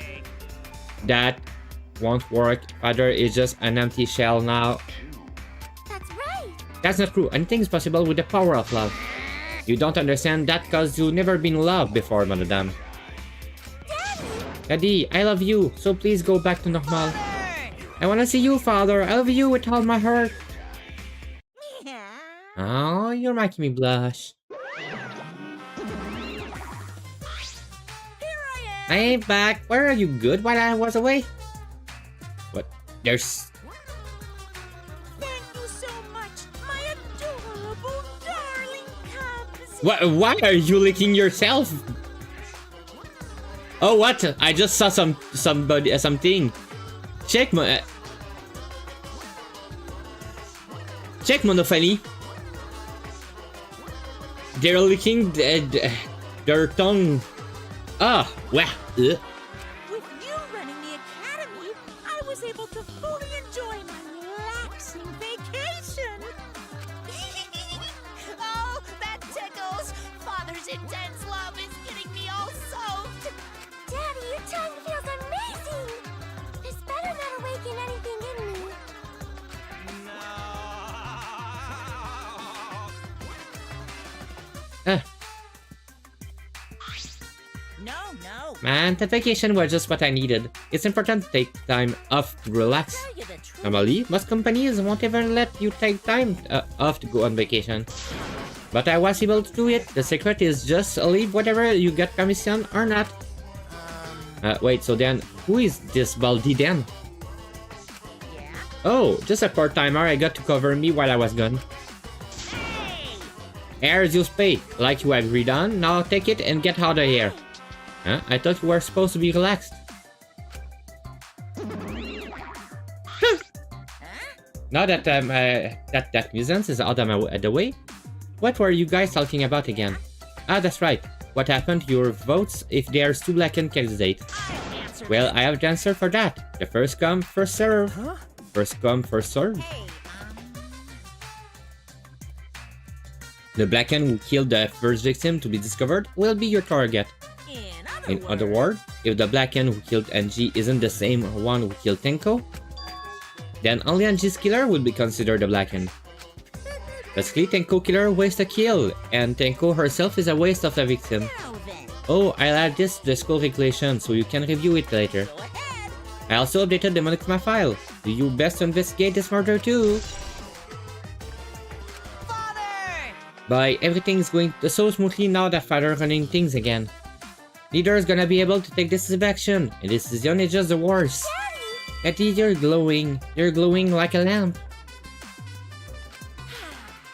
That won't work. Father is just an empty shell now. That's right! That's not true. Anything's possible with the power of love. You don't understand that cause you've never been loved before, madame. Daddy, I love you, so please go back to normal. I wanna see you, father. I love you with all my heart. Oh, you're making me blush. I ain't back. Where are you? Good while I was away? What? There's... Thank you so much, my adorable darling cubs. Why are you licking yourself? Oh, what? I just saw somebody something. Check check Monophony. They're licking their tongue. Ah, well. With you running the academy, I was able to fully enjoy my relaxing vacation. Oh, that tickles! Father's intense love is getting me all soaked. Daddy, your tongue feels amazing! This better not awaken anything in me. No. Man, that vacation was just what I needed. It's important to take time off to relax. Tell you the truth. Normally, most companies won't even let you take time off to go on vacation. But I was able to do it. The secret is just leave whatever you get permission or not. Wait, so then, who is this Baldi then? Oh, just a part-timer I got to cover me while I was gone. Here's your pay, like you agreed on. Now take it and get out of here. Huh? I thought you were supposed to be relaxed. Now that that nuisance is out of the way, what were you guys talking about again? Ah, that's right. What happened to your votes if there's 2 blackened candidates? Well, I have the answer for that. The first come, first serve. Huh? First come, first serve. The blackened who killed the first victim to be discovered will be your target. In other words, if the blackened who killed NG isn't the same one who killed Tenko, then only NG's killer will be considered a blackened. Basically, Tenko killer wastes a kill, and Tenko herself is a waste of the victim. Oh, I'll add this to the school regulation so you can review it later. I also updated the Monokuma file. Do you best investigate this murder too? But everything's going so smoothly now that Father running things again. Leader's gonna be able to take decisive action, and this decision is just the worst. Daddy, you're glowing. You're glowing like a lamp.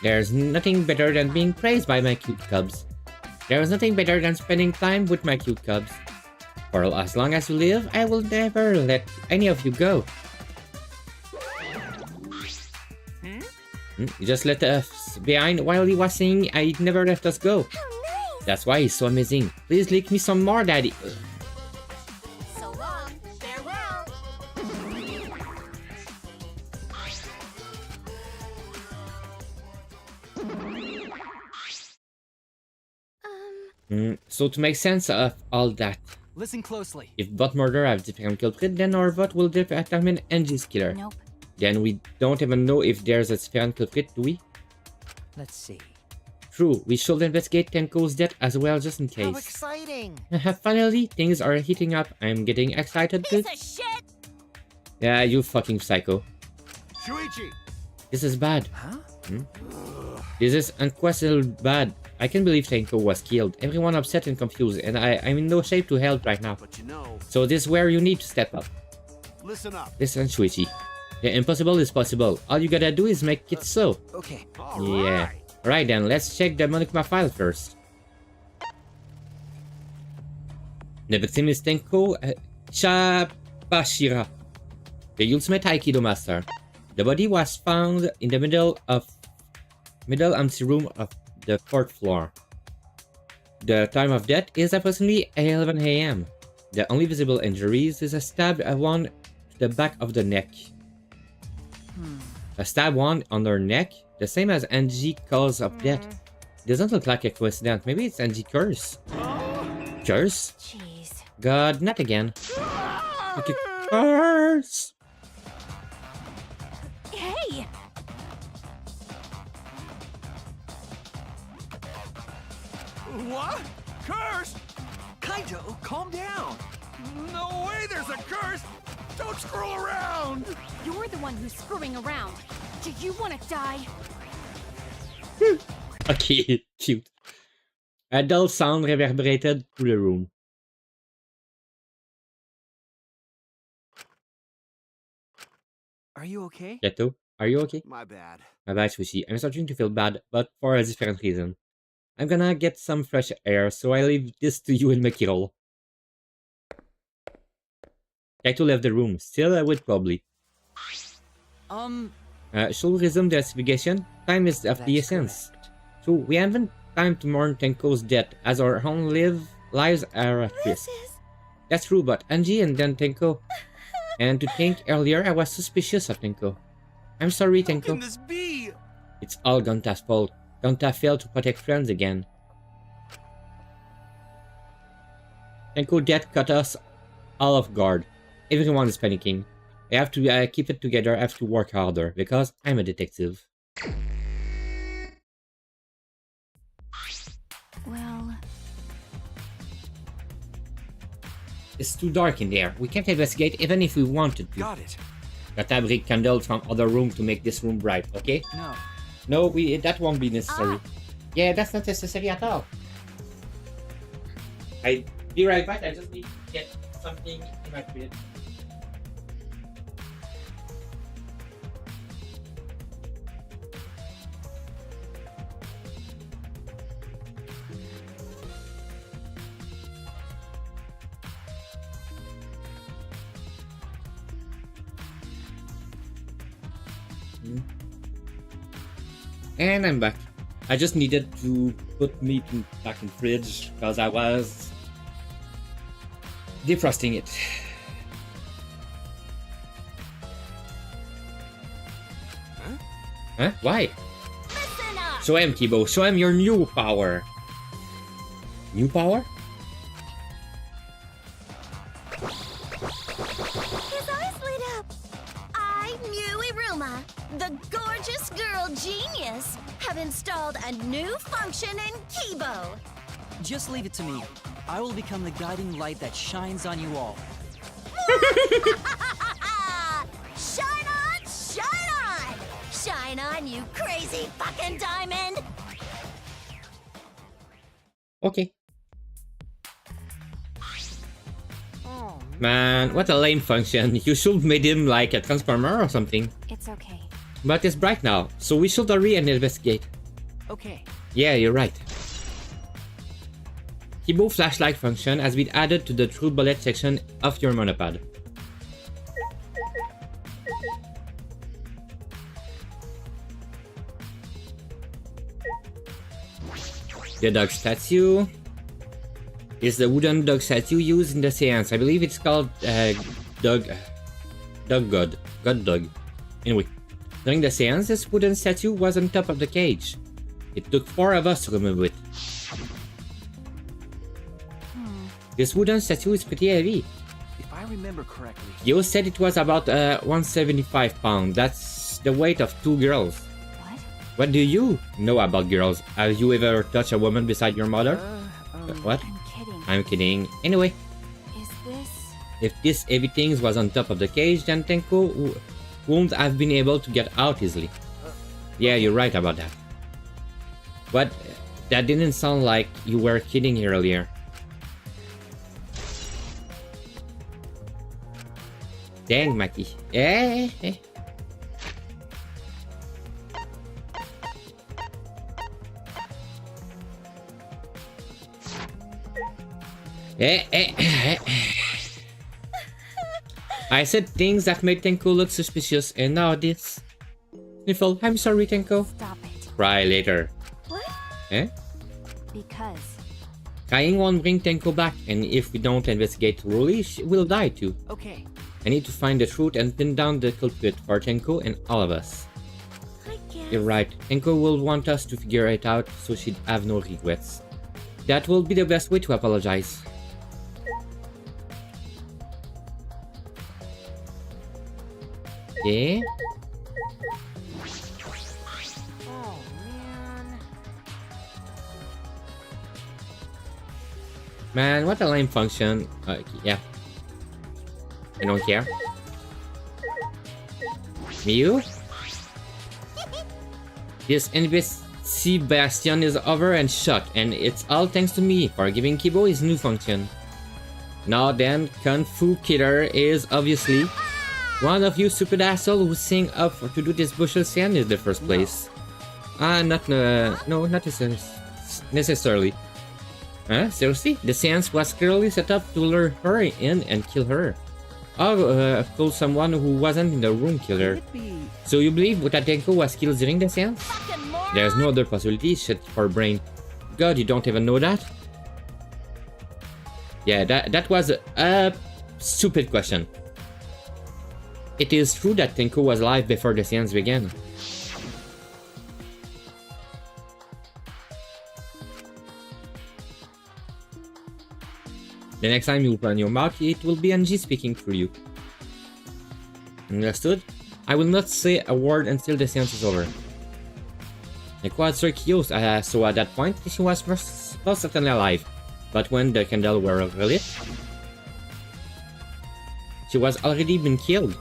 There's nothing better than being praised by my cute cubs. There's nothing better than spending time with my cute cubs. For as long as you live, I will never let any of you go. You just left us behind while he was saying I never left us go. That's why he's so amazing. Please lick me some more, Daddy. So long. Farewell. So to make sense of all that, Listen closely. if both murder have different culprit, then our vote will determine NG's killer. Nope. Then we don't even know if there's a different culprit, do we? Let's see. True, we should investigate Tenko's death as well just in How case. exciting! Finally, things are heating up. I'm getting excited too. Piece of shit. Yeah, you fucking psycho. Shuichi! This is bad. Huh? This is unquestionably bad. I can't believe Tenko was killed. Everyone upset and confused, and I'm in no shape to help right now. But you know, So this is where you need to step up. listen up. Listen, Shuichi. The impossible is possible. All you gotta do is make it so. Okay. Yeah. Alright then, let's check the Monokuma file first. The victim is Tenko Shabashira, the ultimate Aikido master. The body was found in the middle empty room of the 4th floor. The time of death is approximately 11 AM. The only visible injuries is a stab wound to the back of the neck. A stab wound on her neck, the same as NG cause of death. Doesn't look like a coincidence. Maybe it's NG curse. Curse? Jeez. God, not again. Okay, curse! Hey. What? Curse? Kaito, calm down. No way there's a curse! Don't screw around! You're the one who's screwing around. Do you want to die? Okay, cute. A dull sound reverberated through the room. Are you okay? Geto, are you okay? My bad. My bad, Sushi. I'm starting to feel bad, but for a different reason. I'm gonna get some fresh air, so I leave this to you and Makiro. Kaito left the room, still with probably. Shall we resume the investigation? Time is of the essence. Correct. So we haven't time to mourn Tenko's death, as our own lives are at risk. That's true, but Angie and then Tenko. And to think earlier I was suspicious of Tenko. I'm sorry, How can Tenko. this be? It's all Gonta's fault. Gonta failed to protect friends again. Tenko death caught us all off guard. Everyone is panicking. I have to keep it together, I have to work harder, because I'm a detective. Well, It's too dark in there. We can't investigate even if we wanted to. Got it. Gotta bring candles from other room to make this room bright, okay? No. No, that won't be necessary. Yeah, that's not necessary at all. I'll be right back. I just need to get something in my fridge. And I'm back. I just needed to put meat back in fridge because I was defrosting it. Huh? Why? Listen up! Show him, Kibo. Show him your new power. New power? His eyes lit up. I, Iruma, the gorgeous girl genius, have installed a new function in Kibo. Just leave it to me. I will become the guiding light that shines on you all. Shine on, shine on! Shine on, you crazy fucking diamond! Okay. Man, what a lame function. You should have made him like a transformer or something. It's okay. But it's bright now, so we should hurry and investigate. Okay. Yeah, you're right. Kibo flashlight function has been added to the true bullet section of your monopod. The dog statue is the wooden dog statue used in the seance. I believe it's called God Dog. Anyway, during the seance, this wooden statue was on top of the cage. It took 4 of us to remove it. This wooden statue is pretty heavy. If I remember correctly, You said it was about 175 pounds. That's the weight of 2 girls. What? What do you know about girls? Have you ever touched a woman beside your mother? What? I'm kidding. I'm kidding. Anyway, Is this... if this heavy thing was on top of the cage, then Tenko wouldn't have been able to get out easily. Yeah, you're right about that. But that didn't sound like you were kidding earlier. Dang, Maki. Eh. I said things that made Tenko look suspicious, and now this. Sniffle, I'm sorry, Tenko. Stop it. Cry later. What? Eh? Because... Crying won't bring Tenko back, and if we don't investigate thoroughly, she will die too. Okay. I need to find the truth and pin down the culprit for Tenko and all of us. I guess. You're right, Tenko will want us to figure it out so she'd have no regrets. That will be the best way to apologize. Yeah? Oh, man. Man, what a lame function. Yeah. I don't care. Miu? This NBC bastion is over and shut, and it's all thanks to me for giving Kibo his new function. Now then, Kung Fu Killer is obviously one of you stupid assholes who sing up to do this bushel seance in the first place. No, not necessarily. Huh? Seriously? The seance was clearly set up to lure her in and kill her. Or kill someone who wasn't in the room kill her. So you believe Watatenko was killed during the seance? Fucking moron! There's no other possibility, shit for brain. God, you don't even know that? Yeah, that was a stupid question. It is true that Tenko was alive before the seance began. The next time you open your mouth, it will be Angie speaking through you. Understood? I will not say a word until the seance is over. The quads were cute, so at that point, she was most certainly alive. But when the candle were lit, she was already been killed.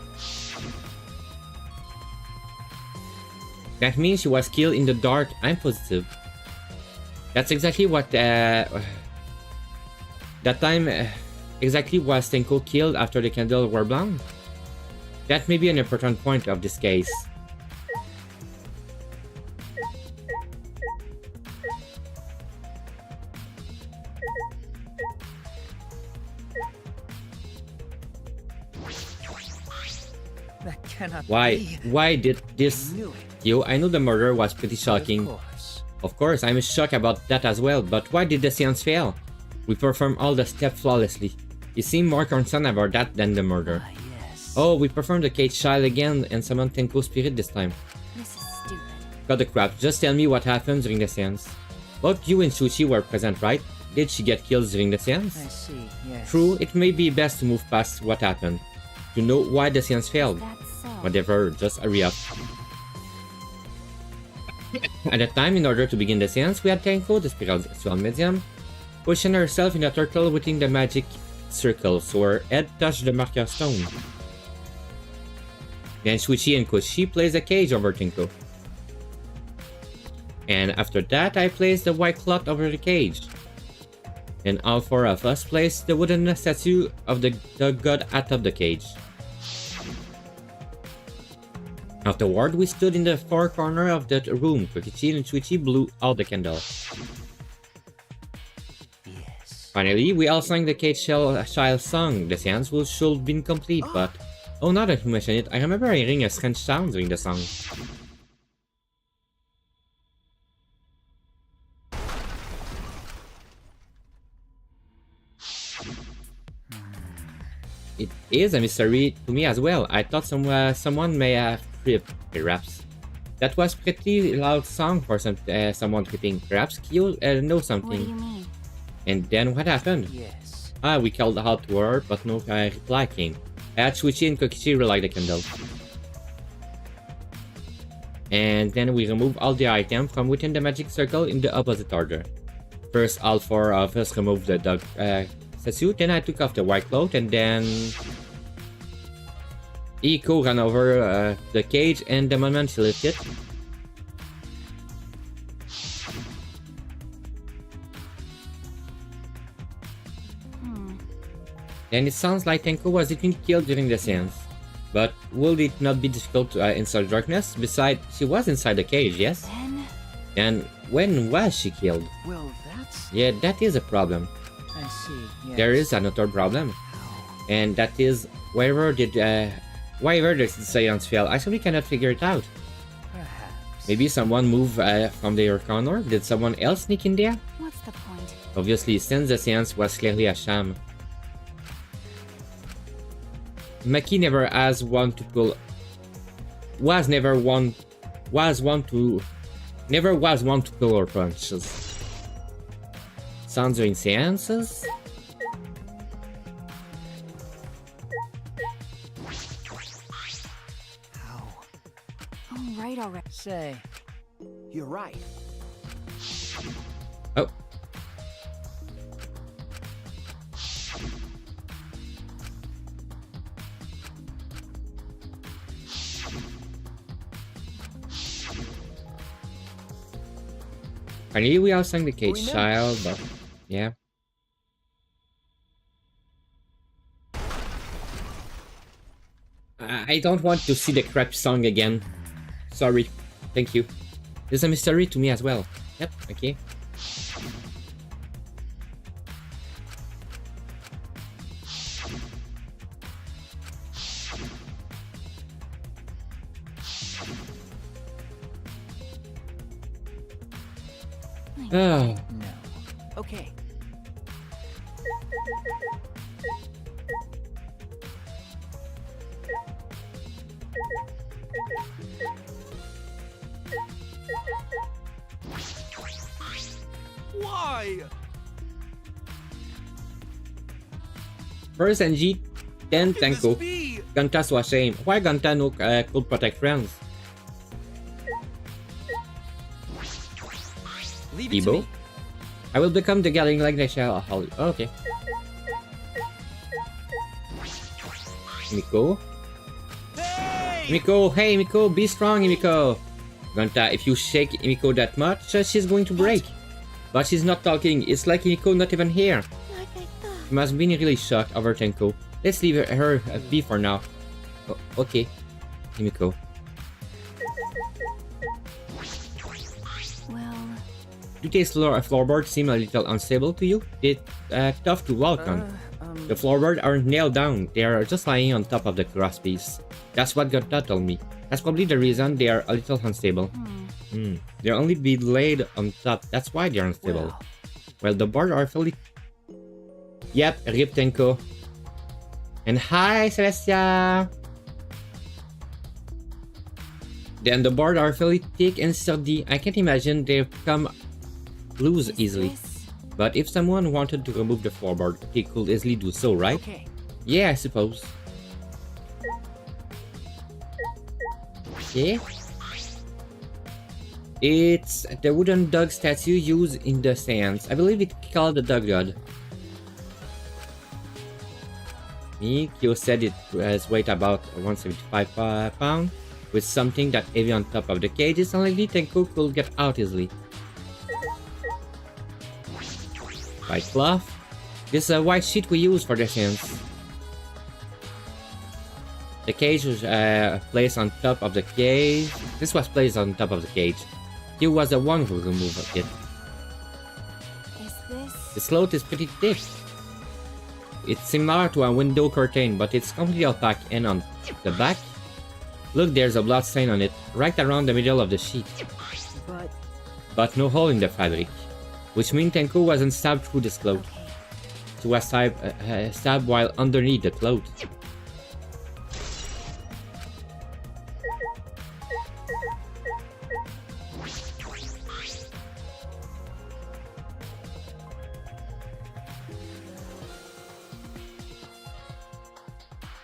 That means she was killed in the dark. I'm positive. That's exactly what that time exactly was Tenko killed after the candle were blown. That may be an important point of this case. That cannot Why? be. Why did this? I knew it. Yo, I know the murder was pretty shocking. Of course. Of course, I'm shocked about that as well, but why did the seance fail? We performed all the steps flawlessly. You seem more concerned about that than the murder. Ah, yes. Oh, we performed the cage child again and summoned Tenko's spirit this time. This is stupid. Cut the crap, just tell me what happened during the seance. Both you and Shuchi were present, right? Did she get killed during the seance? I see, yes. True, it may be best to move past what happened. To know why the seance failed. That's so. Whatever, just hurry up. At the time, in order to begin the seance, we had Tenko, the spiritual medium, pushing herself in a turtle within the magic circle, so her head touched the marker stone. Then Shuichi and Koshi placed a cage over Tenko. And after that, I placed the white cloth over the cage. And all four of us placed the wooden statue of the god atop the cage. Afterward, we stood in the far corner of the room. Kokichi and Shuichi blew out the candle. Yes. Finally, we all sang the cage child song. The seance should have been complete, but... Oh, now that you mention it, I remember hearing a strange sound during the song. It is a mystery to me as well. I thought someone may have tripped, perhaps. That was pretty loud song for someone tripping. Perhaps Kyo knows something. What do you mean? And then what happened? Yes. We called out to her, but no reply came. Shuichi and Kokichi relight the candle. And then we removed all the items from within the magic circle in the opposite order. First, all four of us removed the dog statue, then I took off the white cloth, and then... Iko ran over the cage, and the moment she lifted it, then it sounds like Tenko was definitely killed during the seance. But would it not be difficult to inside darkness? Besides, she was inside the cage, yes? Then? And when was she killed? Well, that's... Yeah, that is a problem. I see, yes. There is another problem. And that is, wherever did the seance fail? I simply cannot figure it out. Perhaps. Maybe someone moved from their corner? Did someone else sneak in there? What's the point? Obviously, since the seance was clearly a sham. Maki never has one to pull. Never was one to pull her punches. Sounds during seances? How? Oh, right already. Say. You're right. Oh. Finally, we all sang the cage child, but yeah. I don't want to see the crap song again. Sorry. Thank you. There's a mystery to me as well. Yep, okay. Oh. No. Okay. Why? First NG, then Can this Tenko. be? Ganta was shame. Why Ganta no could protect friends? Leave it to Ibo? me. I will become the gathering like the shell. Oh, okay. Miko? Hey! Miko, hey Miko, be strong Miko! Ganta, if you shake Miko that much, she's going to break. But she's not talking, it's like Miko not even here. Like I thought. She must be really shocked over Tenko. Let's leave her be for now. Oh, okay. Miko. Well, Do these floorboards seem a little unstable to you? It's tough to walk on. The floorboards aren't nailed down, they are just lying on top of the cross piece. That's what Gotta told me. That's probably the reason they are a little unstable. They'll only be laid on top, that's why they're unstable. Well, the boards are fully... Yep, Rip Tenko. And hi, Celestia! Then the boards are fairly thick and sturdy. I can't imagine they come loose easily. But if someone wanted to remove the floorboard, they could easily do so, right? Okay. Yeah, I suppose. Okay. It's the wooden dog statue used in the sands. I believe it's called the dog god. Kyo said it has weight about 175 pounds. With something that heavy on top of the cage, it's unlikely Tenko could get out easily. White cloth. This is a white sheet we use for the sands. The cage was placed on top of the cage. This was placed on top of the cage. Kyo was the one who removed it. Is this... The slope is pretty thick. It's similar to a window curtain, but it's completely opaque, and on the back, look, there's a blood stain on it, right around the middle of the sheet. But no hole in the fabric, which means Tenko wasn't stabbed through this cloth. She was stabbed while underneath the cloth.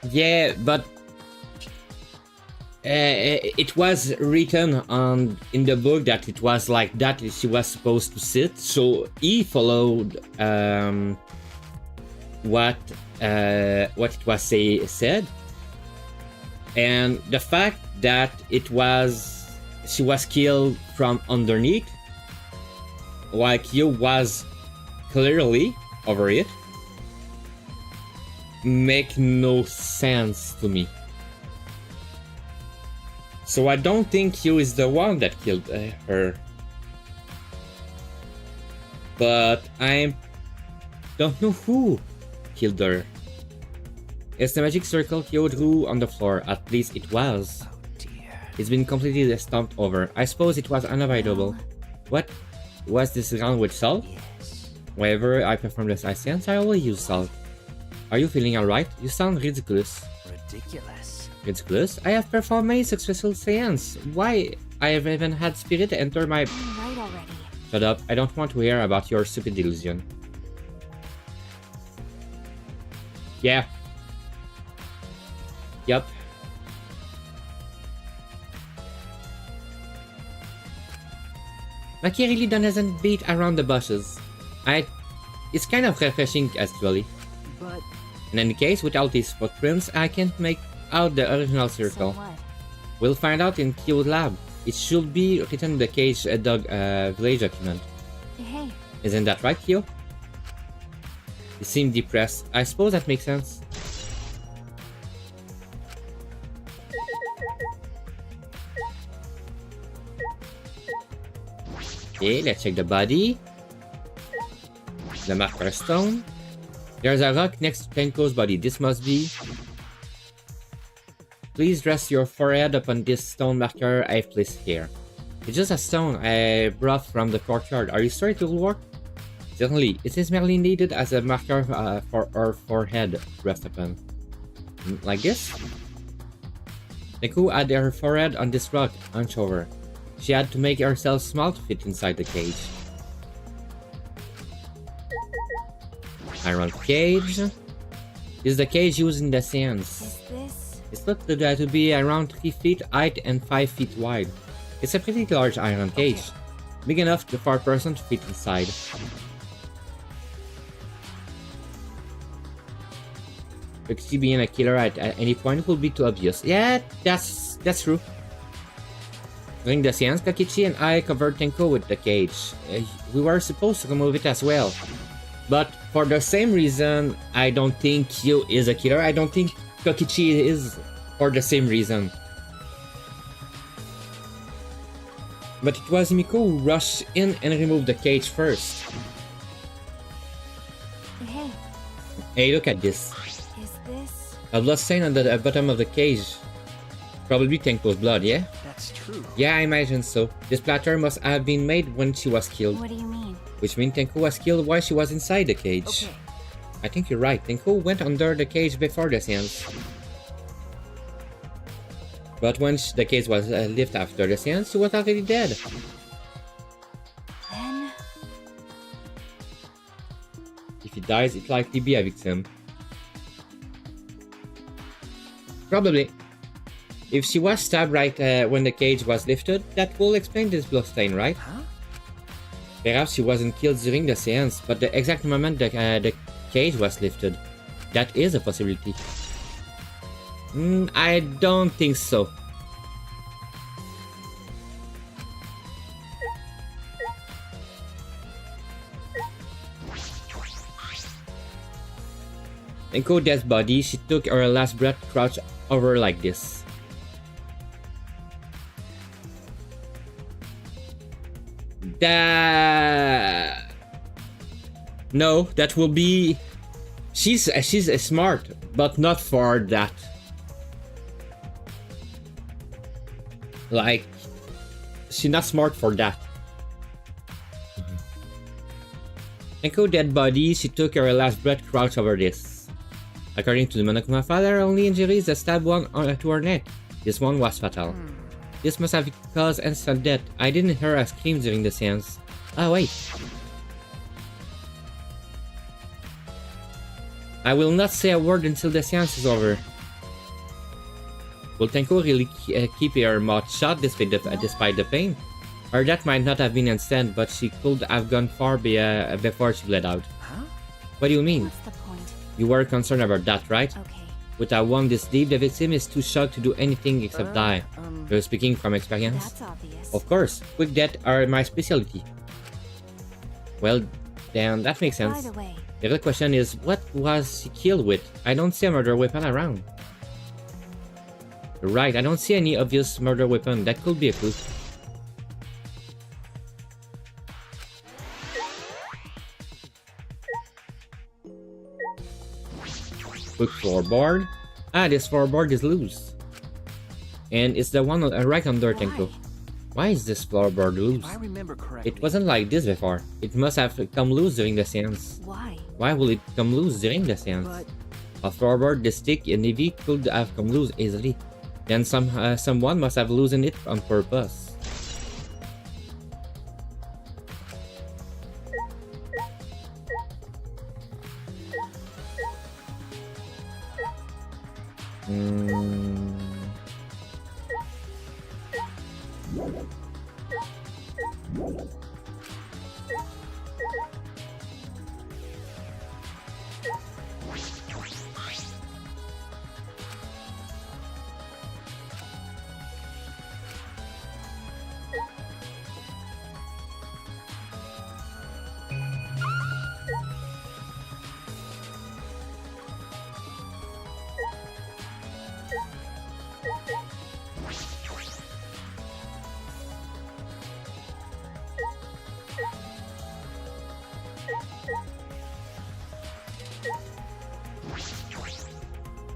Yeah, but it was written in the book that it was like that she was supposed to sit, so he followed what it was said, and the fact that she was killed from underneath, while Kyo was clearly over it, make no sense to me. So I don't think Kyo is the one that killed her. But I don't know who killed her. It's the magic circle Kyo drew on the floor, at least it was. Oh dear. It's been completely stomped over. I suppose it was unavoidable. What? Was this round with salt? Yes. Whenever I perform this science, I always use salt. Are you feeling alright? You sound ridiculous. Ridiculous. Ridiculous? I have performed many successful seance. Why? I have even had spirit enter my... Right already. Shut up. I don't want to hear about your stupid delusion. Yeah. Yup. Maki really doesn't beat around the bushes. It's kind of refreshing actually. But In any case, without these footprints, I can't make out the original circle. So what? We'll find out in Kyo's lab. It should be written in the Cage Dog village document. Hey, Isn't that right, Kyo? You seem depressed. I suppose that makes sense. Okay, let's check the body. The marker stone. There's a rock next to Tenko's body. This must be... Please rest your forehead upon this stone marker I've placed here. It's just a stone I brought from the courtyard. Are you sure it will work? Certainly. It is merely needed as a marker for our forehead to rest upon. Like this? Tenko had her forehead on this rock, hunched over. She had to make herself small to fit inside the cage. Iron cage. This is the cage used in the sands. is this? It's thought to be around 3 feet height and 5 feet wide. It's a pretty large iron cage, big enough for a person to fit inside. Kokichi being a killer at any point will be too obvious. Yeah, that's true. During the seance, Kokichi and I covered Tenko with the cage. We were supposed to remove it as well. But for the same reason, I don't think Kyo is a killer. I don't think Kokichi is for the same reason. But it was Miko who rushed in and removed the cage first. Hey, Hey, look at this. Is this? A blood stain on the bottom of the cage. Probably Tenko's blood, yeah? That's true. Yeah, I imagine so. This platter must have been made when she was killed. What do you mean? Which means Tenko was killed while she was inside the cage. Okay. I think you're right. Tenko went under the cage before the seance. But when the cage was lifted after the seance, she was already dead. Then If he dies, it likely be a victim. Probably. If she was stabbed right when the cage was lifted, that will explain this bloodstain, right? Huh? Perhaps she wasn't killed during the seance, but the exact moment the cage was lifted. That is a possibility. I don't think so. In Koda's body, she took her last breath crouched over like this. No, that will be... She's smart, but not for that. Like, she's not smart for that. Enko dead body, she took her last breath crouched over this. According to the Monokuma father, only injury is the stab one to her neck. This one was fatal. This must have caused instant death. I didn't hear a scream during the seance. Ah, wait. I will not say a word until the seance is over. Will Tenko really keep her mouth shut despite the pain? Or that might not have been instant, but she could have gone far before she bled out. Huh? What do you mean? what's the point? You were concerned about that, right? Okay. With a wound this deep, the victim is too shocked to do anything except die. You're speaking from experience? That's obvious. Of course, quick death are my specialty. Well, then that makes By sense. the way, The real question is, what was she killed with? I don't see a murder weapon around. You're right, I don't see any obvious murder weapon. That could be a clue. Quick floorboard. Ah, this floorboard is loose. And it's the one right under Tenko. Why is this floorboard loose? If I remember correctly, It wasn't like this before. It must have come loose during the seance. why? Why will it come loose during the seance? but A floorboard this thick and heavy could have come loose easily. Then someone must have loosened it on purpose.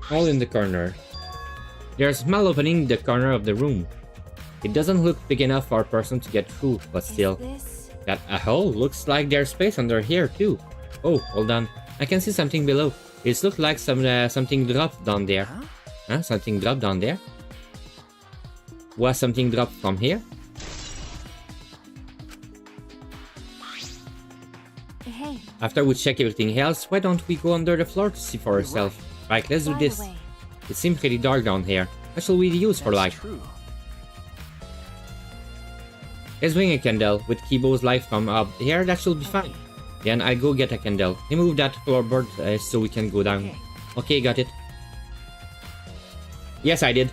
All in the corner. There's a small opening in the corner of the room. It doesn't look big enough for a person to get through, but still. Is this? That a hole looks like there's space under here too. Oh, hold on. I can see something below. It looks like something dropped down there. Huh? Something dropped down there? Was something dropped from here? Hey, After we check everything else, why don't we go under the floor to see for ourselves? Right, let's do by the this. way, It seems pretty dark down here. What shall we use for light? that's true. Let's bring a candle. With Kibo's light from up here, that should be fine. Then I'll go get a candle. Remove that floorboard so we can go down. Okay, got it. Yes, I did.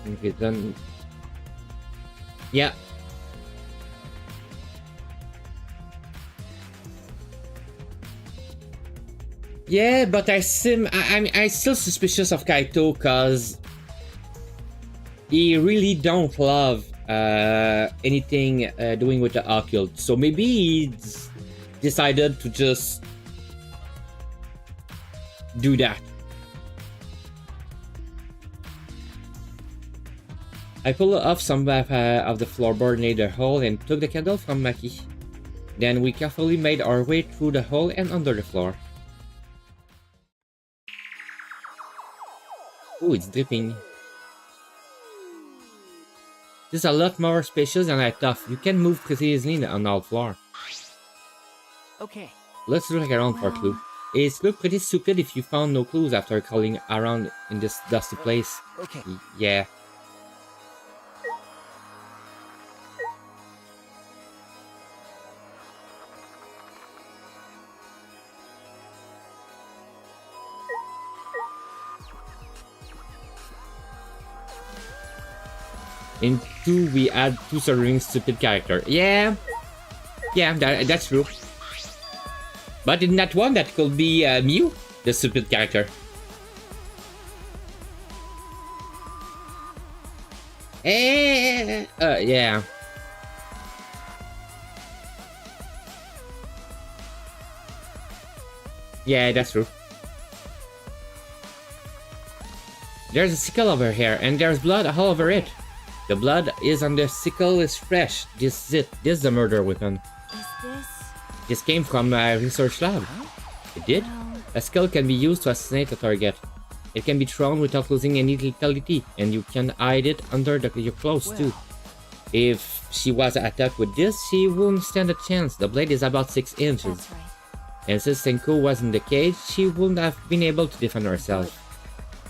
Okay, then... Yeah. Yeah, but I'm still suspicious of Kaito because he really don't love anything doing with the occult. So maybe decided to just do that. I pulled off some of the floorboard near the hole and took the candle from Maki. Then we carefully made our way through the hole and under the floor. Ooh, it's dripping. This is a lot more spacious than I thought. You can move pretty easily on all floor. Okay. Let's look around for a clue. It looked pretty stupid if you found no clues after crawling around in this dusty place. Okay. Yeah. In 2, we add 2 serving stupid character. Yeah, that's true. But in that one, that could be Mew, the stupid character. Yeah. Yeah, that's true. There's a sickle over here, and there's blood all over it. The blood is on the sickle is fresh. This is it. This is the murder weapon. Is this? This came from a research lab. It did? A sickle can be used to assassinate a target. It can be thrown without losing any lethality, and you can hide it under your clothes too. If she was attacked with this, she wouldn't stand a chance. The blade is about 6 inches. That's right. And since Tenko was in the cage, she wouldn't have been able to defend herself.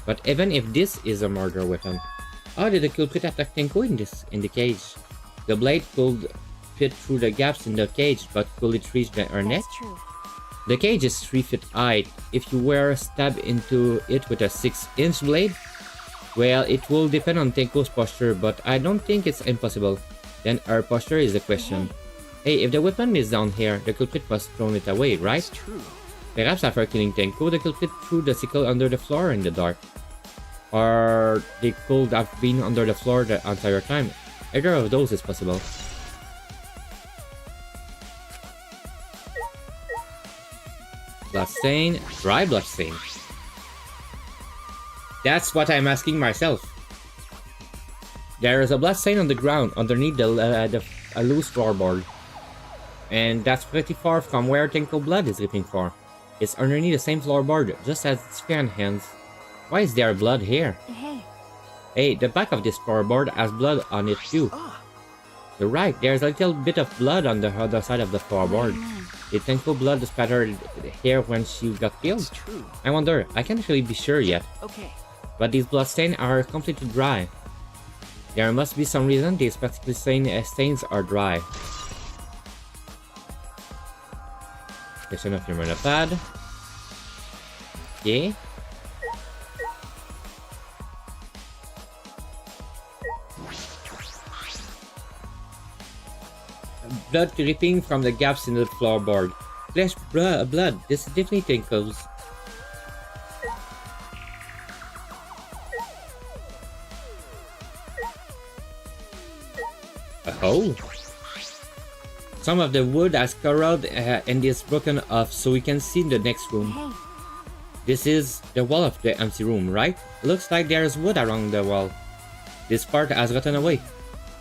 But even if this is a murder weapon, how did the culprit attack Tenko in the cage? The blade could fit through the gaps in the cage, but could it reach her neck? That's true. The cage is 3 feet high. If you were stabbed into it with a 6-inch blade, well, it will depend on Tenko's posture, but I don't think it's impossible. Then her posture is the question. Hey, if the weapon is down here, the culprit must have thrown it away, right? It's true. Perhaps after killing Tenko, the culprit threw the sickle under the floor in the dark. Or they could have been under the floor the entire time. Either of those is possible. Bloodstain, dry bloodstain. That's what I'm asking myself. There is a bloodstain on the ground underneath the loose floorboard. And that's pretty far from where Tenko blood is dripping for. It's underneath the same floorboard, just as its fan hands. Why is there blood here? Hey. Hey, the back of this floorboard has blood on it too. Ah, You're right, there's a little bit of blood on the other side of the floorboard. Did Tenko blood splattered here when she got killed? it's true. I wonder, I can't really be sure yet. Okay. But these bloodstains are completely dry. There must be some reason these particular stains are dry. Section of your mana pad. Okay. Blood dripping from the gaps in the floorboard. Flesh blood. This is definitely Tenko's. A hole? Some of the wood has corroded and is broken off, so we can see the next room. Hey. This is the wall of the empty room, right? Looks like there's wood around the wall. This part has rotten away.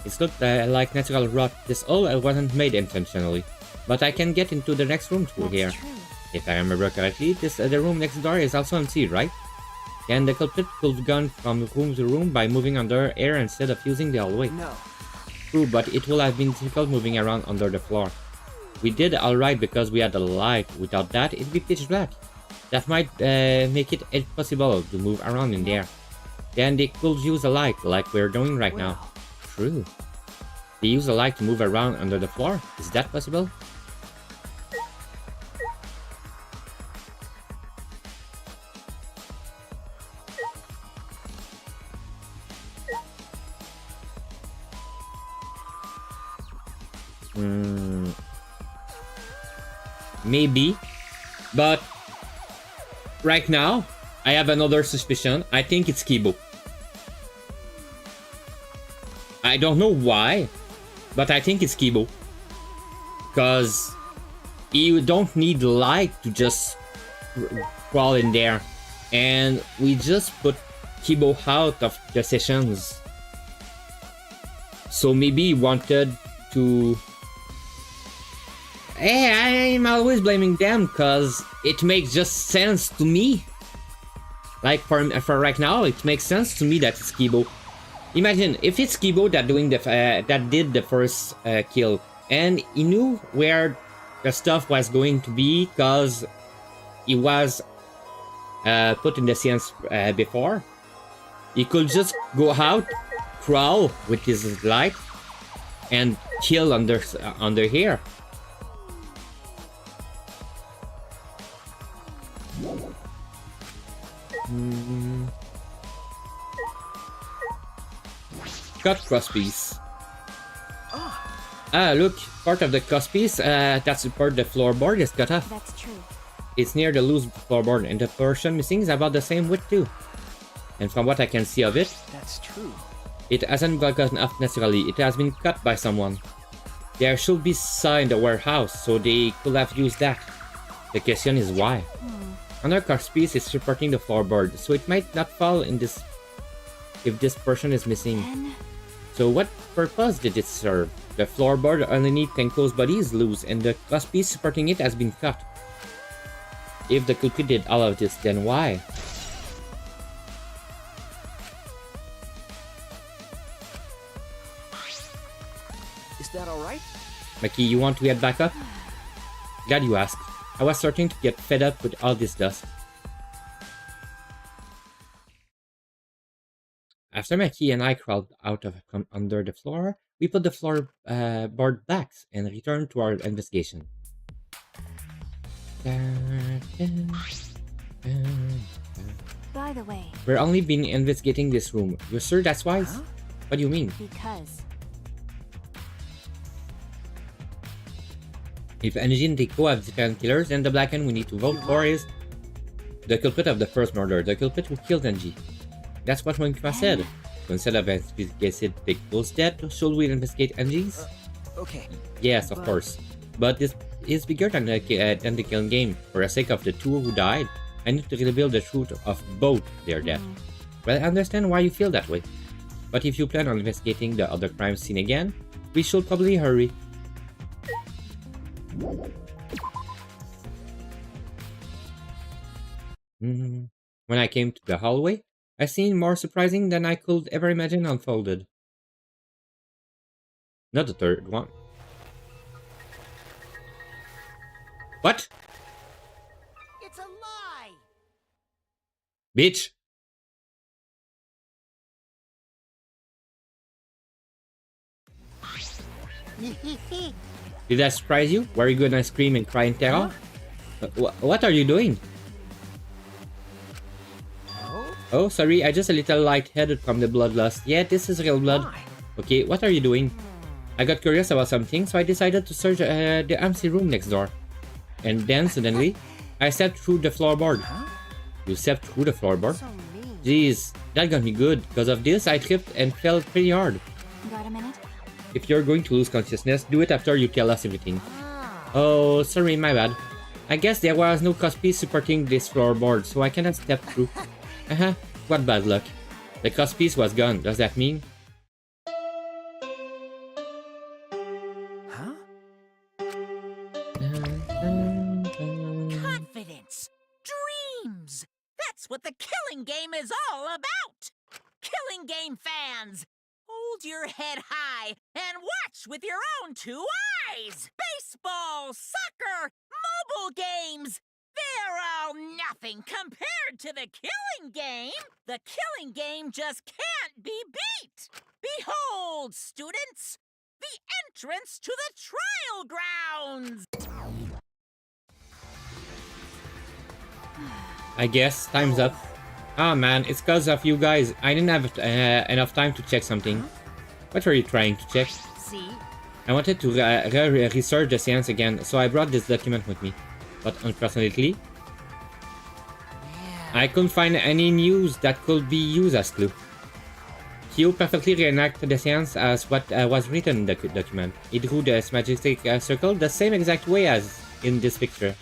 It looked like natural rot. This all wasn't made intentionally. But I can get into the next room through here. True. If I remember correctly, the room next door is also empty, right? And the culprit could have gone from room to room by moving under air instead of using the hallway. No. True, but it will have been difficult moving around under the floor. We did alright because we had a light. Without that, it'd be pitch black. That might make it impossible to move around in there. Then they could use a light, like we're doing right now. True. They use a light to move around under the floor? Is that possible? Maybe. But right now, I have another suspicion. I think it's Kibo. I don't know why, but I think it's Kibo. Because You don't need light to just crawl in there. And we just put Kibo out of the sessions. So maybe he wanted to... Hey, I'm always blaming them because it makes just sense to me. Like for right now, it makes sense to me that it's Kibo. Imagine if it's Kibo that did the first kill, and he knew where the stuff was going to be because he was put in the scenes before. He could just go out, crawl with his light, and kill under here. Cut crosspiece. Ah, look, part of the crosspiece that supports the floorboard is cut off. That's true. It's near the loose floorboard, and the portion missing is about the same width too. And from what I can see of it, That's true. it hasn't gotten off naturally. It has been cut by someone. There should be saw in the warehouse, so they could have used that. The question is why. Another crosspiece is supporting the floorboard, so it might not fall in this if this portion is missing. Then So what purpose did it serve? The floorboard underneath Tenko's body is loose, and the crosspiece supporting it has been cut. If the culprit did all of this, then why? Is that all right? Maki, you want to get back up? Glad you asked. I was starting to get fed up with all this dust. After Maki and I crawled out from under the floor, we put the floorboard back and returned to our investigation. by the way, We're only been investigating this room. You're sure that's wise? Huh? What do you mean? because If Angie and Deiko have different killers, then the black one we need to vote for is the culprit of the first murder, the culprit who killed Angie. That's what Monkima said. So instead of investigating Deiko's death, should we investigate Angie's? Okay. Yes, of course. But this is bigger than the killing game. For the sake of the two who died, I need to reveal the truth of both their death. Well, I understand why you feel that way. But if you plan on investigating the other crime scene again, we should probably hurry. When I came to the hallway, I seen more surprising than I could ever imagine unfolded. Not the third one. What? It's a lie! Bitch! Did that surprise you? Were you gonna scream and cry in terror? What are you doing? Oh, sorry, I just a little lightheaded from the bloodlust. Yeah, this is real blood. Why? Okay, what are you doing? I got curious about something, so I decided to search the empty room next door. And then, suddenly, I stepped through the floorboard. You stepped through the floorboard? So mean. Jeez, that got me good. Because of this, I tripped and fell pretty hard. got a minute? If you're going to lose consciousness, do it after you tell us everything. Ah. Oh, sorry, my bad. I guess there was no crosspiece supporting this floorboard, so I cannot step through. What bad luck. The crosspiece was gone, does that mean? Huh? Confidence! Dreams! That's what the killing game is all about! Killing game fans! Hold your head high and watch with your own two eyes! Baseball, soccer, mobile games! They're all nothing compared to the killing game! The killing game just can't be beat! Behold, students! The entrance to the trial grounds! I guess, time's up. Ah man, it's cause of you guys. I didn't have enough time to check something. What were you trying to check? See? I wanted to research the science again, so I brought this document with me. But unfortunately, I couldn't find any news that could be used as clue. Kyo perfectly reenacted the science as what was written in the document. He drew the majestic circle the same exact way as in this picture.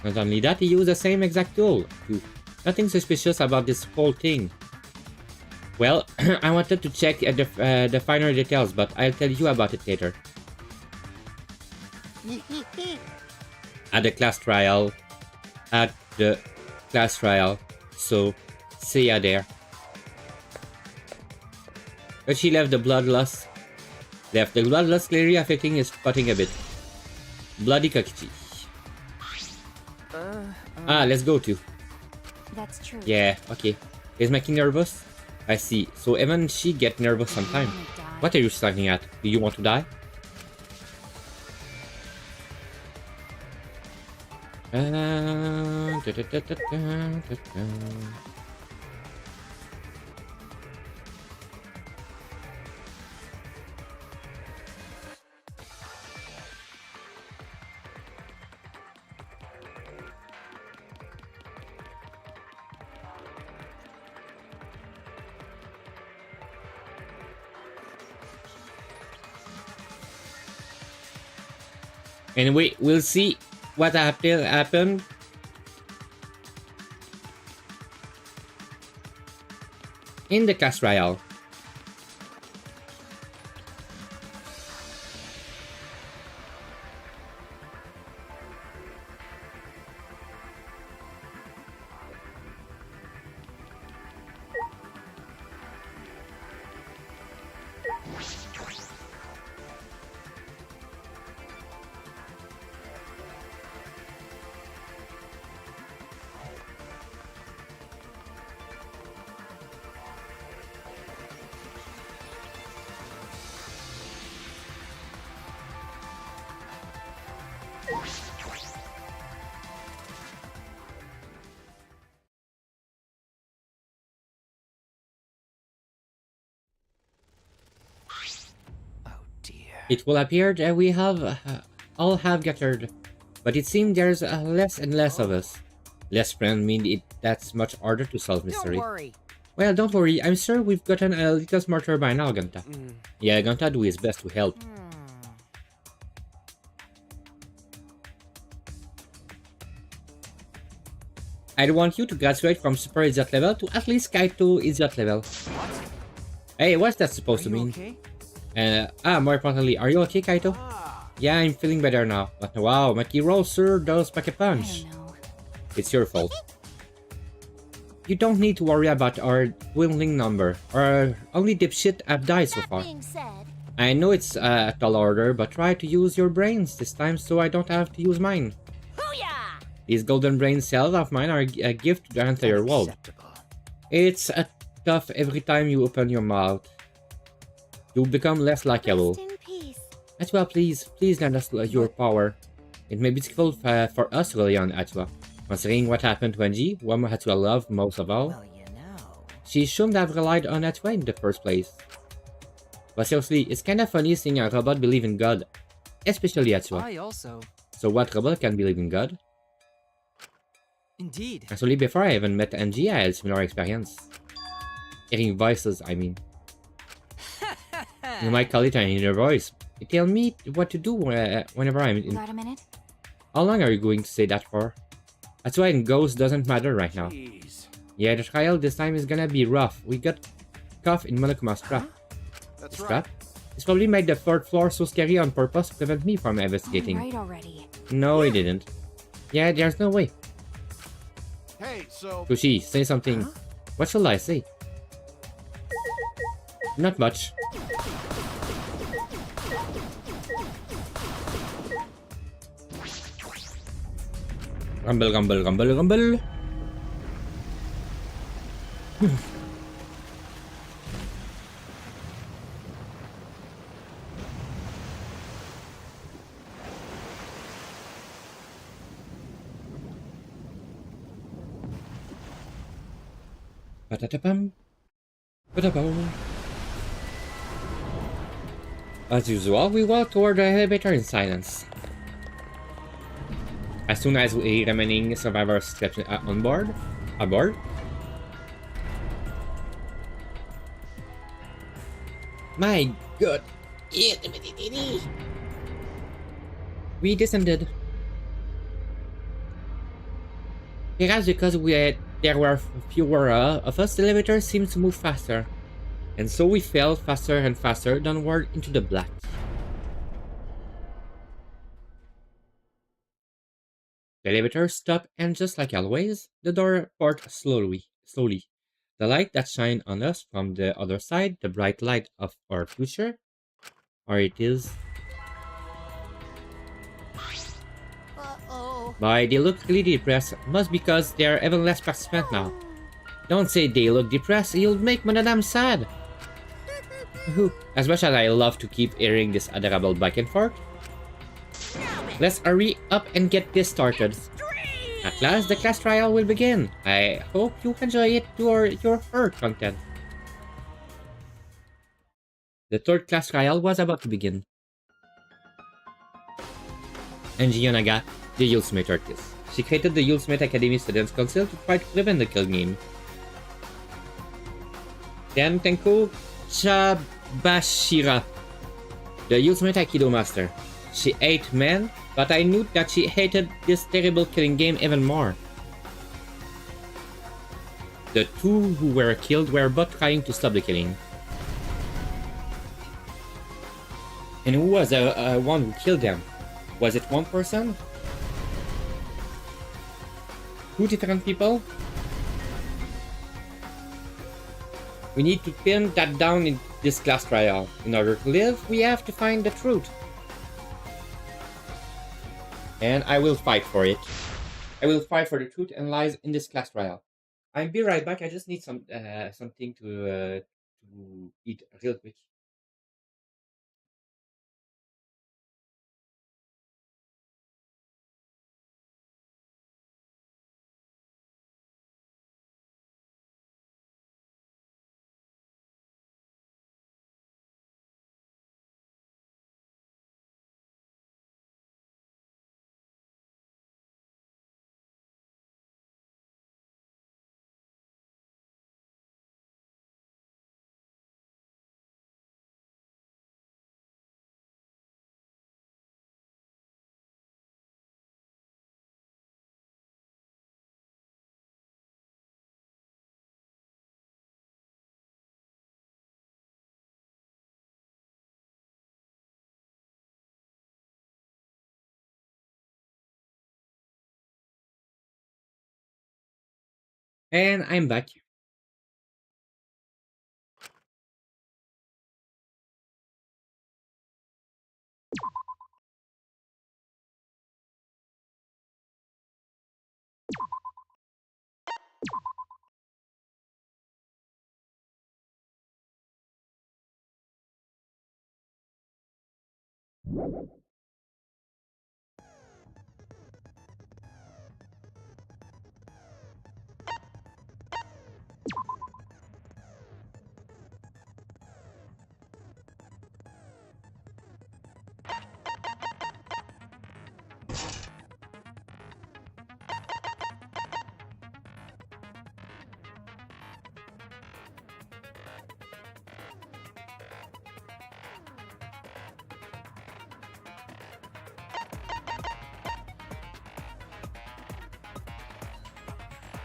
Not only that, he used the same exact tool too. Nothing suspicious about this whole thing. Well, I wanted to check the finer details, but I'll tell you about it later. At the class trial. So, see ya there. But she left the bloodlust. Clearly affecting his spotting a bit. Bloody Kokichi. Let's go to. That's true. Yeah, okay. Is making nervous? I see. So even she get nervous sometimes. What are you starting at? Do you want to die? Anyway, we'll see what happened. In the class trial. It will appear that we have all have gathered, but it seems there's less and less of us. Less friends mean that's much harder to solve mystery. Don't worry. Well, don't worry. I'm sure we've gotten a little smarter by now, Gonta. Yeah, Gonta do his best to help. I want you to graduate from super idiot level to at least Kaito idiot level. Hey, what's that supposed to mean? Okay? More importantly, are you okay, Kaito? Yeah, I'm feeling better now. But wow, Makiro sure does pack a punch. It's your fault. You don't need to worry about our dwindling number. Our only dipshit have died so far. I know it's a tall order, but try to use your brains this time so I don't have to use mine. These golden brain cells of mine are a gift to the entire world. It's tough every time you open your mouth. You become less likable. Atua, please lend us your power. It may be difficult for us to rely on Atua. Considering what happened to Angie, whom Atua loved most of all, she shouldn't have relied on Atua in the first place. But seriously, it's kinda funny seeing a robot believe in God. Especially Atua. I also. So what robot can believe in God? Indeed. Actually, before I even met Angie, I had a similar experience. Hearing voices, I mean. You might call it an inner voice. It tells me what to do whenever I'm in. Got a minute? How long are you going to say that for? That's why in Ghost doesn't matter right now. Yeah, the trial this time is gonna be rough. We got cuffed in Monokuma's trap. That's Trap? It's probably made the 4th floor so scary on purpose to prevent me from investigating. Right already. No, it didn't. Yeah, there's no way. Hey, so Kushi, say something. What shall I say? Not much. Rumble, rumble, rumble, rumble. Ba-da-da-bum. Ba-da-bum. As usual, we walk toward the elevator in silence. As soon as a remaining survivor steps aboard. My god! We descended. Perhaps because there were fewer of us, the elevator seemed to move faster. And so we fell faster and faster downward into the black. The elevator stopped, and just like always, the door opened slowly. The light that shined on us from the other side, the bright light of our future, or it is. Uh-oh. Boy, they look really depressed. Must because they're even less participant now. Don't say they look depressed, you'll make Madame sad. As much as I love to keep hearing this adorable back and forth, let's hurry up and get this started. At last, the class trial will begin. I hope you enjoy it to your third content. The third class trial was about to begin. Angie Yonaga, the Ultimate Artist. She created the Ultimate Academy Students Council to try to prevent the killing game. Then Tenko Chabashira, the Ultimate Aikido Master. She ate men, but I knew that she hated this terrible killing game even more. The two who were killed were both trying to stop the killing. And who was the one who killed them? Was it one person? Two different people? We need to pin that down in this class trial. In order to live, we have to find the truth. And I will fight for it. I will fight for the truth and lies in this class trial. I'll be right back. I just need something to eat real quick. And I'm back.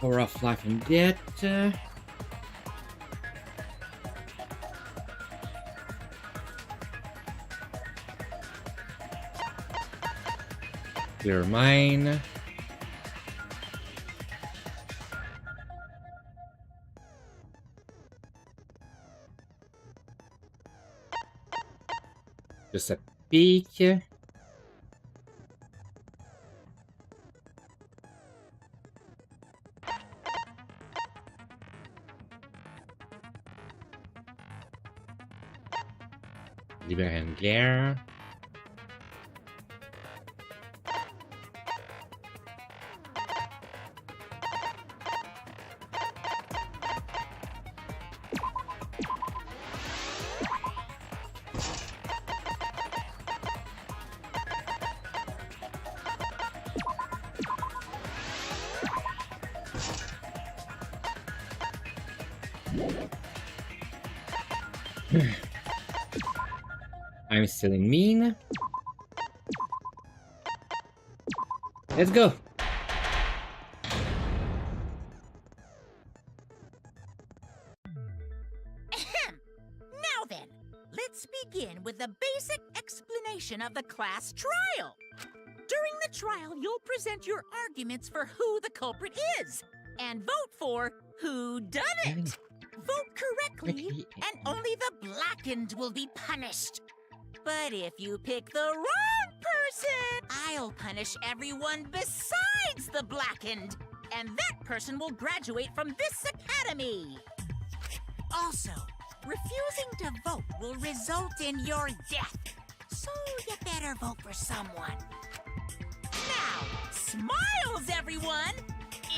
Power of life and death. Clear mine. Just a peek. Liber and glare. I'm still in mean. Let's go. Let's begin with the basic explanation of the class trial. During the trial, you'll present your arguments for who the culprit is and vote for who done it. Vote correctly, and only the blackened will be punished. But if you pick the wrong person, I'll punish everyone besides the blackened, and that person will graduate from this academy. Also, refusing to vote will result in your death, so you better vote for someone. Now, smiles, everyone!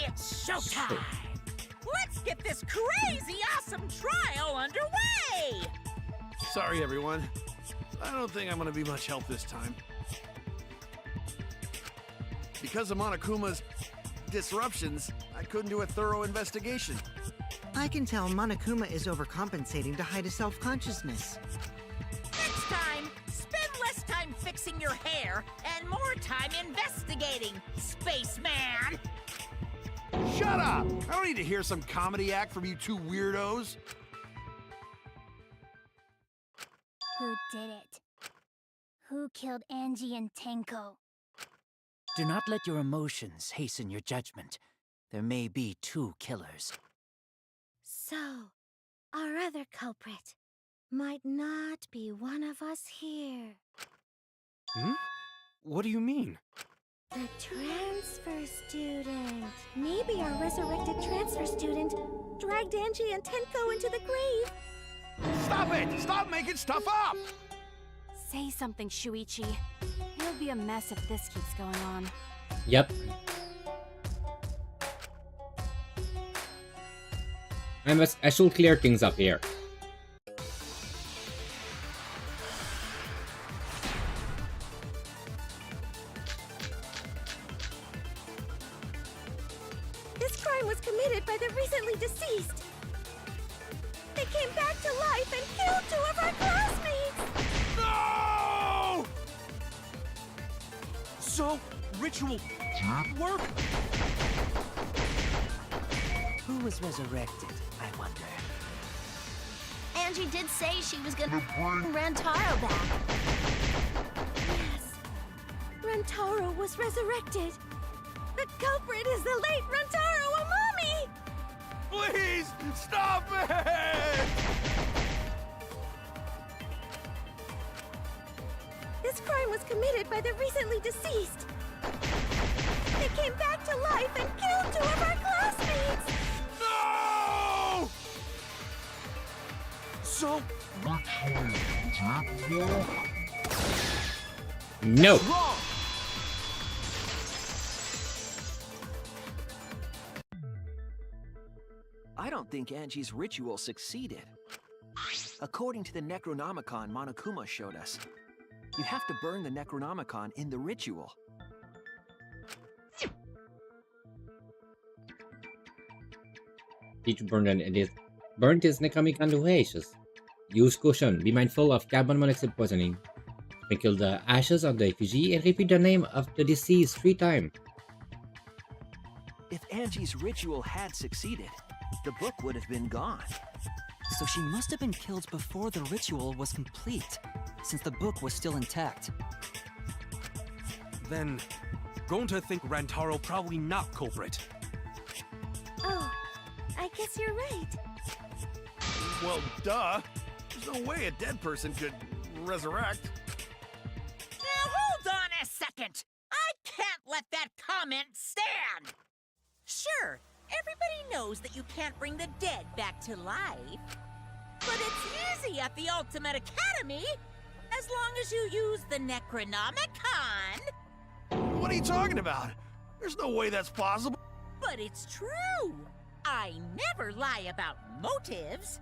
It's showtime! Let's get this crazy awesome trial underway! Sorry, everyone. I don't think I'm gonna be much help this time. Because of Monokuma's disruptions, I couldn't do a thorough investigation. I can tell Monokuma is overcompensating to hide his self-consciousness. Next time, spend less time fixing your hair and more time investigating, spaceman! Shut up! I don't need to hear some comedy act from you two weirdos. Who did it? Who killed Angie and Tenko? Do not let your emotions hasten your judgment. There may be two killers. So, our other culprit might not be one of us here. Hmm? What do you mean? The transfer student. Maybe our resurrected transfer student dragged Angie and Tenko into the grave. Stop it! Stop making stuff up! Say something, Shuichi. It'll be a mess if this keeps going on. Yep. I should clear things up here. This crime was committed by the recently deceased. They came back to life and killed 2 of our classmates! No! So, ritual did work? Who was resurrected, I wonder? Angie did say she was gonna bring Rantaro back. Yes. Rantaro was resurrected. The culprit is the late Rantaro Amami! Please, stop it! This crime was committed by the recently deceased. They came back to life and killed 2 of our classmates! No! So, ritual did work? No. Wrong! I don't think Angie's ritual succeeded. According to the Necronomicon Monokuma showed us, you have to burn the Necronomicon in the ritual. Each burn burnt his Necronomicon to ashes. Use caution. Be mindful of carbon monoxide poisoning. Sprinkle the ashes on the effigy and repeat the name of the deceased 3 times. If Angie's ritual had succeeded, the book would have been gone. So she must have been killed before the ritual was complete, since the book was still intact. Then, going to think Rantaro probably not culprit. Oh, I guess you're right. Well, duh. There's no way a dead person could resurrect. Now hold on a second! I can't let that comment stand! Sure, everybody knows that you can't bring the dead back to life. But it's easy at the Ultimate Academy, as long as you use the Necronomicon. What are you talking about? There's no way that's possible. But it's true. I never lie about motives.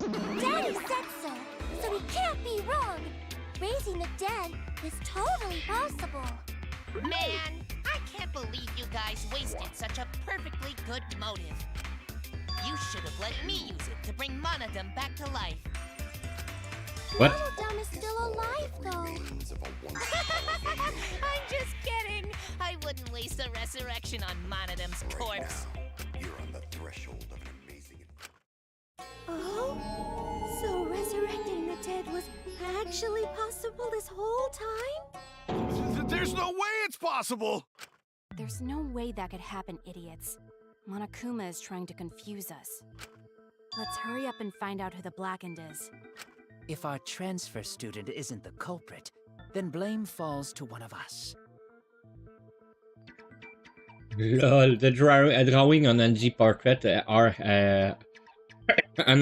Daddy said so he can't be wrong. Raising the dead is totally possible. Man, I can't believe you guys wasted such a perfectly good motive. You should have let me use it to bring Monodum back to life. What? Monodum is still alive, though. I'm just kidding. I wouldn't waste a resurrection on Monodum's corpse. You're on the threshold of an amazing... Oh? So resurrecting the dead it was actually possible this whole time? There's no way it's possible! There's no way that could happen, idiots. Monokuma is trying to confuse us. Let's hurry up and find out who the Blackened is. If our transfer student isn't the culprit, then blame falls to one of us. Lol, the drawing on Angie portrait are an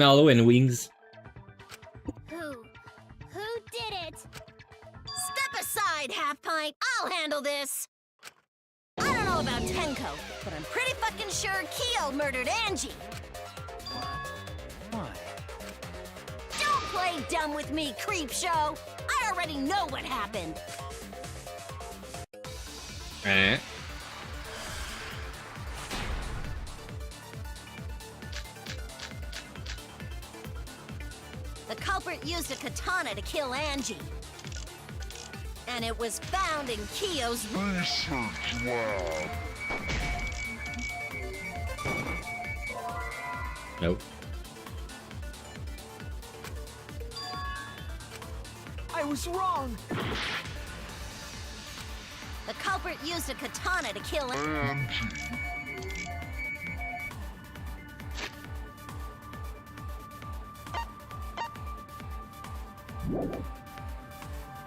hollow and wings. Who did it? Step aside, Half Pint. I'll handle this. I don't know about Tenko, but I'm pretty fucking sure Kyo murdered Angie. Why? Don't play dumb with me, creep show. I already know what happened. The culprit used a katana to kill Angie. And it was found in Kyo's research lab. Nope. I was wrong! The culprit used a katana to kill Angie.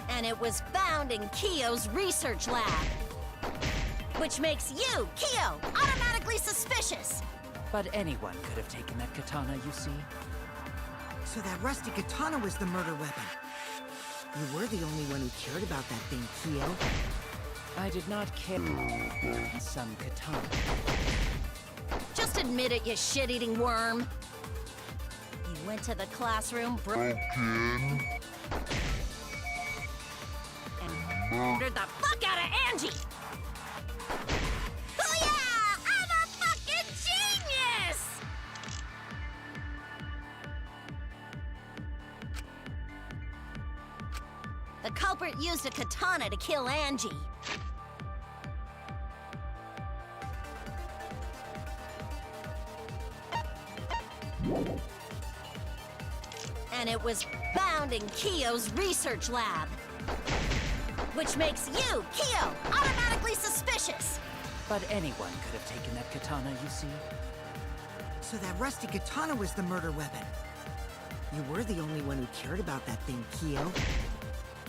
And it was found in Kyo's research lab. Which makes you, Kyo, automatically suspicious. But anyone could have taken that katana, you see. So that rusty katana was the murder weapon. You were the only one who cared about that thing, Kyo. I did not care about some katana. Just admit it, you shit-eating worm. You went to the classroom, broke in, and murdered the fuck out of Angie! Oh yeah! I'm a fucking genius! The culprit used a katana to kill Angie. And it was found in Kyo's research lab. Which makes you, Kyo, automatically suspicious. But anyone could have taken that katana, you see. So that rusty katana was the murder weapon. You were the only one who cared about that thing, Kyo.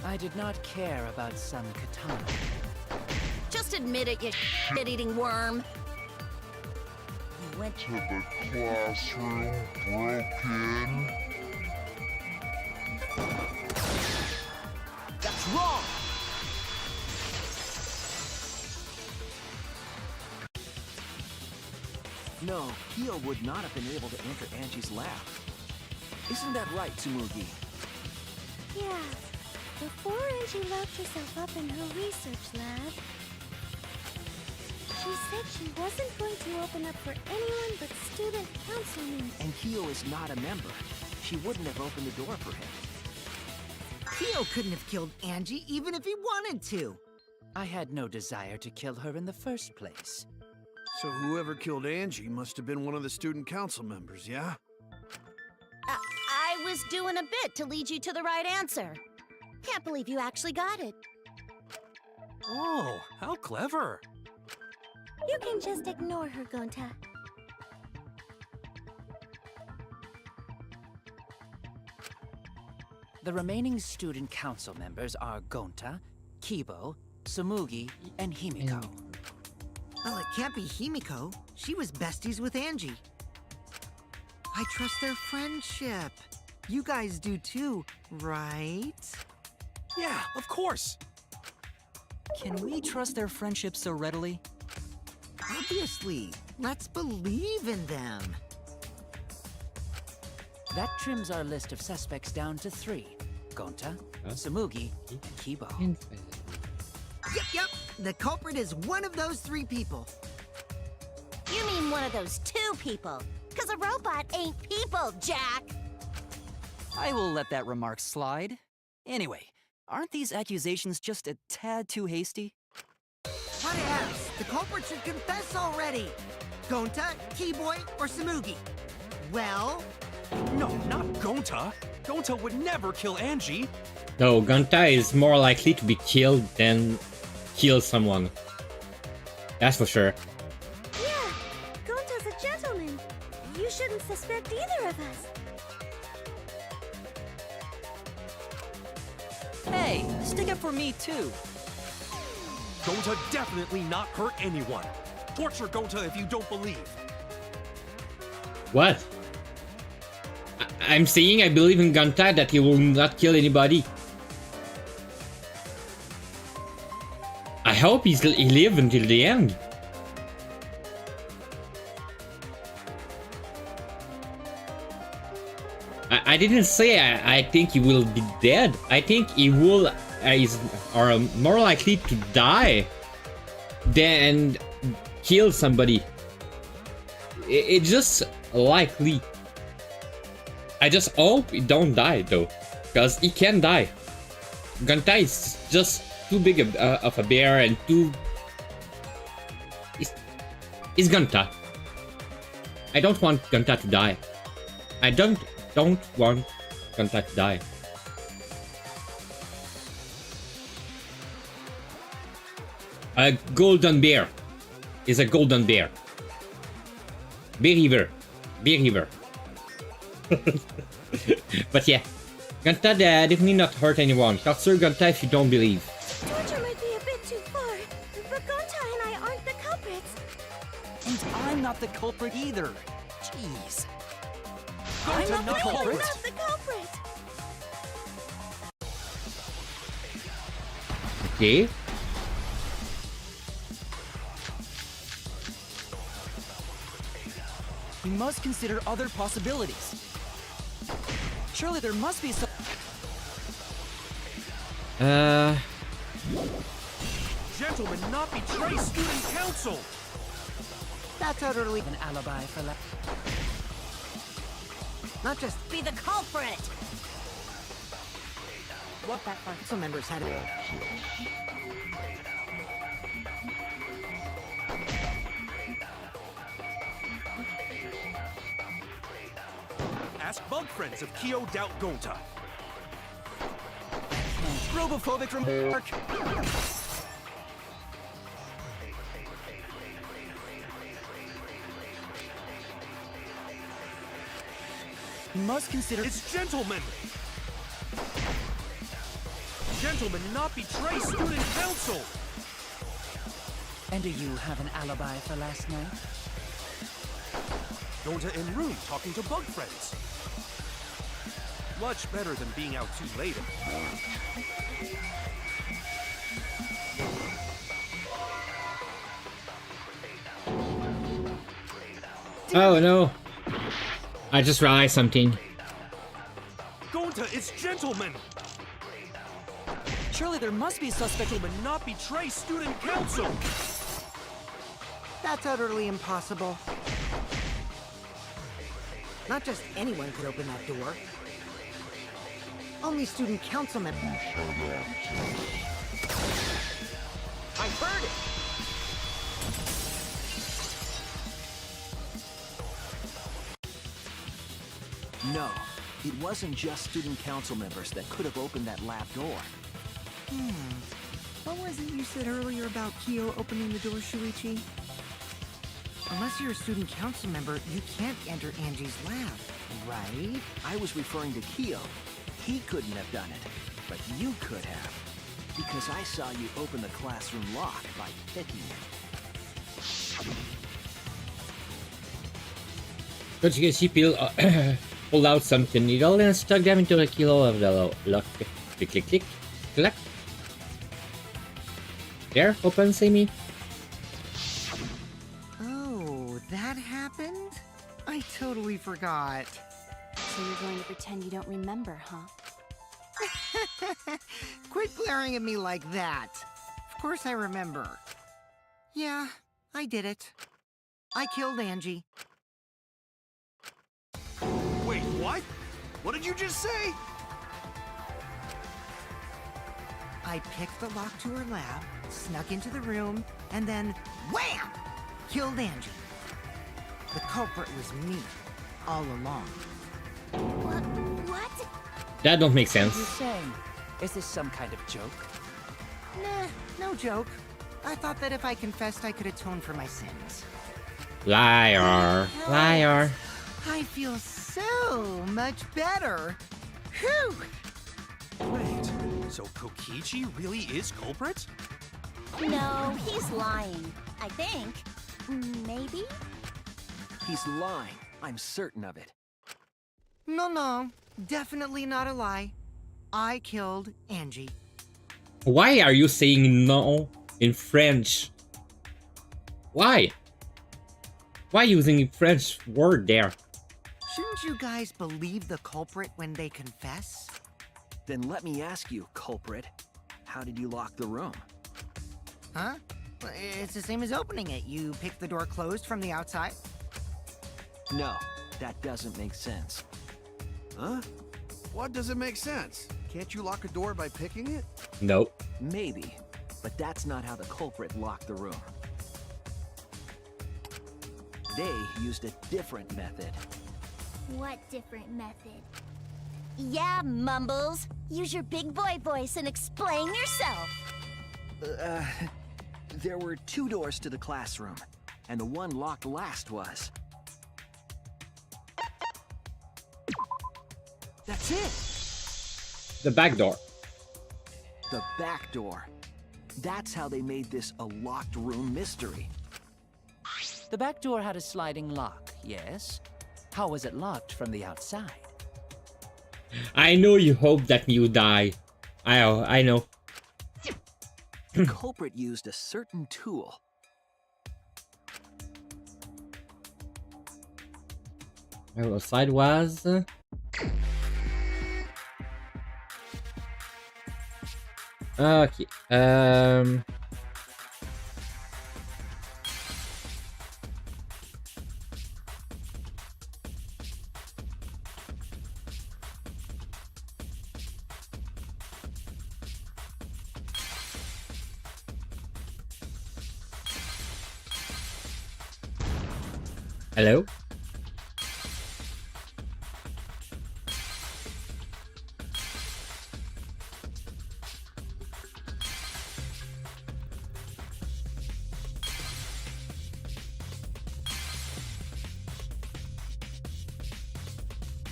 I did not care about some katana. Just admit it, you shit-eating worm. You went to the classroom, broke in. That's wrong! No, Kyo would not have been able to enter Angie's lab. Isn't that right, Tsumugi? Yeah. Before Angie locked herself up in her research lab, she said she wasn't going to open up for anyone but student councilmen. And Kyo is not a member. She wouldn't have opened the door for him. Kyo couldn't have killed Angie even if he wanted to. I had no desire to kill her in the first place. So whoever killed Angie must have been one of the student council members, yeah? I was doing a bit to lead you to the right answer. Can't believe you actually got it. Oh, how clever. You can just ignore her, Gonta. The remaining student council members are Gonta, Kibo, Tsumugi, and Himiko. Well, it can't be Himiko. She was besties with Angie. I trust their friendship. You guys do too, right? Yeah, of course. Can we trust their friendship so readily? Obviously. Let's believe in them. That trims our list of suspects down to 3. Gonta, Tsumugi, and Kibo. Yep. The culprit is one of those 3 people. You mean one of those 2 people? Because a robot ain't people, Jack! I will let that remark slide. Anyway, aren't these accusations just a tad too hasty? What else? The culprit should confess already. Gonta, Keyboy, or Tsumugi? Well... No, not Gonta. Gonta would never kill Angie. No, Gonta is more likely to be killed than kill someone. That's for sure. Yeah, Gonta's a gentleman. You shouldn't suspect either of us. Hey, stick up for me too. Gonta definitely not hurt anyone. Torture Gonta if you don't believe. What? I'm saying I believe in Gonta that he will not kill anybody. I hope he live until the end. I didn't say I think he will be dead. I think he will are more likely to die than kill somebody. It's just likely. I just hope he don't die though, because he can die. Gonta is just too big of a bear and too. It's Gonta. I don't want Gonta to die. I don't want Gonta to die. A golden bear is a golden bear. Bear Bear. But yeah, Gonta definitely not hurt anyone. Torture Gonta if you don't believe. Torture might be a bit too far, but Gonta and I aren't the culprits. And I'm not the culprit either. Jeez. I'm not the culprit. We're not the culprit. Okay. We must consider other possibilities. Surely there must be some. Gentlemen, not betray student council. That's utterly An alibi for not just Be the culprit! what that council members had. Ask bug friends if Kyo doubt Gonta. Robophobic remark. We must consider. It's gentlemen. Gentlemen, not betray student council. And do you have an alibi for last night? Gonta in room talking to bug friends. Much better than being out too late. Oh no. I just realized something. Gonta, it's gentlemen. Surely there must be suspect. Gentlemen, not betray student council. That's utterly impossible. Not just anyone could open that door. Only student council members. I heard it! No, it wasn't just student council members that could have opened that lab door. What was it you said earlier about Kyo opening the door, Shuichi? Unless you're a student council member, you can't enter Angie's lab, right? I was referring to Kyo. He couldn't have done it, but you could have. Because I saw you open the classroom lock by picking it. Don't you see people pull out some needle and stuck them into a kilo of the lock. Click, click, click, click. There, open, see me. Oh, that happened? I totally forgot. So you're going to pretend you don't remember, huh? Quit glaring at me like that. Of course I remember. Yeah, I did it. I killed Angie. Wait, what? What did you just say? I picked the lock to her lab, snuck into the room, and then wham! Killed Angie. The culprit was me, all along. What? That don't make What are you sense. saying? Is this some kind of joke? Nah, no joke. I thought that if I confessed, I could atone for my sins. Liar. Liar. I feel so much better. Whew! Wait, so Kokichi really is culprit? No, he's lying. I think. Maybe? He's lying. I'm certain of it. No, definitely not a lie. I killed Angie. Why are you saying no in French? Why? Why using French word there? Shouldn't you guys believe the culprit when they confess? Then let me ask you, culprit. How did you lock the room? Huh? It's the same as opening it. You pick the door closed from the outside? No, that doesn't make sense. Huh? What doesn't make sense? Can't you lock a door by picking it? Nope. Maybe, but that's not how the culprit locked the room. They used a different method. What different method? Yeah, Mumbles. Use your big boy voice and explain yourself. There were 2 doors to the classroom, and the one locked last was... That's it! The back door. The back door. That's how they made this a locked room mystery. The back door had a sliding lock, yes? How was it locked from the outside? I know you hope that you die. I know. The culprit used a certain tool. Outside was... Okay. Hello?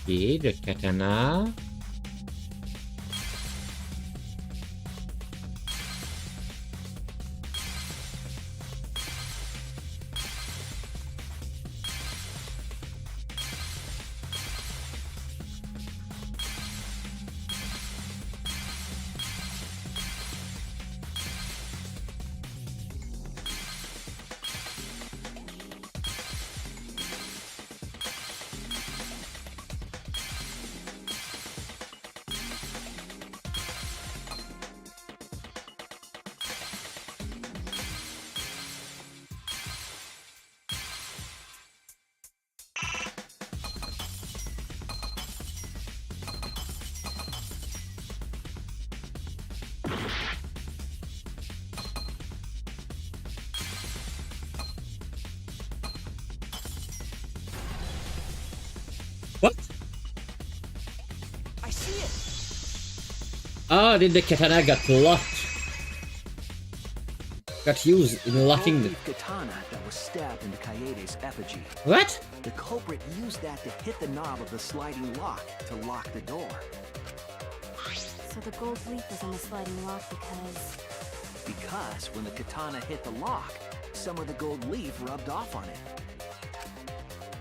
Okay, the katana. What? I see it. Oh, then the katana got locked. Got used in locking the... katana that was stabbed into Kaede's effigy. What? The culprit used that to hit the knob of the sliding lock to lock the door. So the gold leaf was on the sliding lock because... Because when the katana hit the lock, some of the gold leaf rubbed off on it.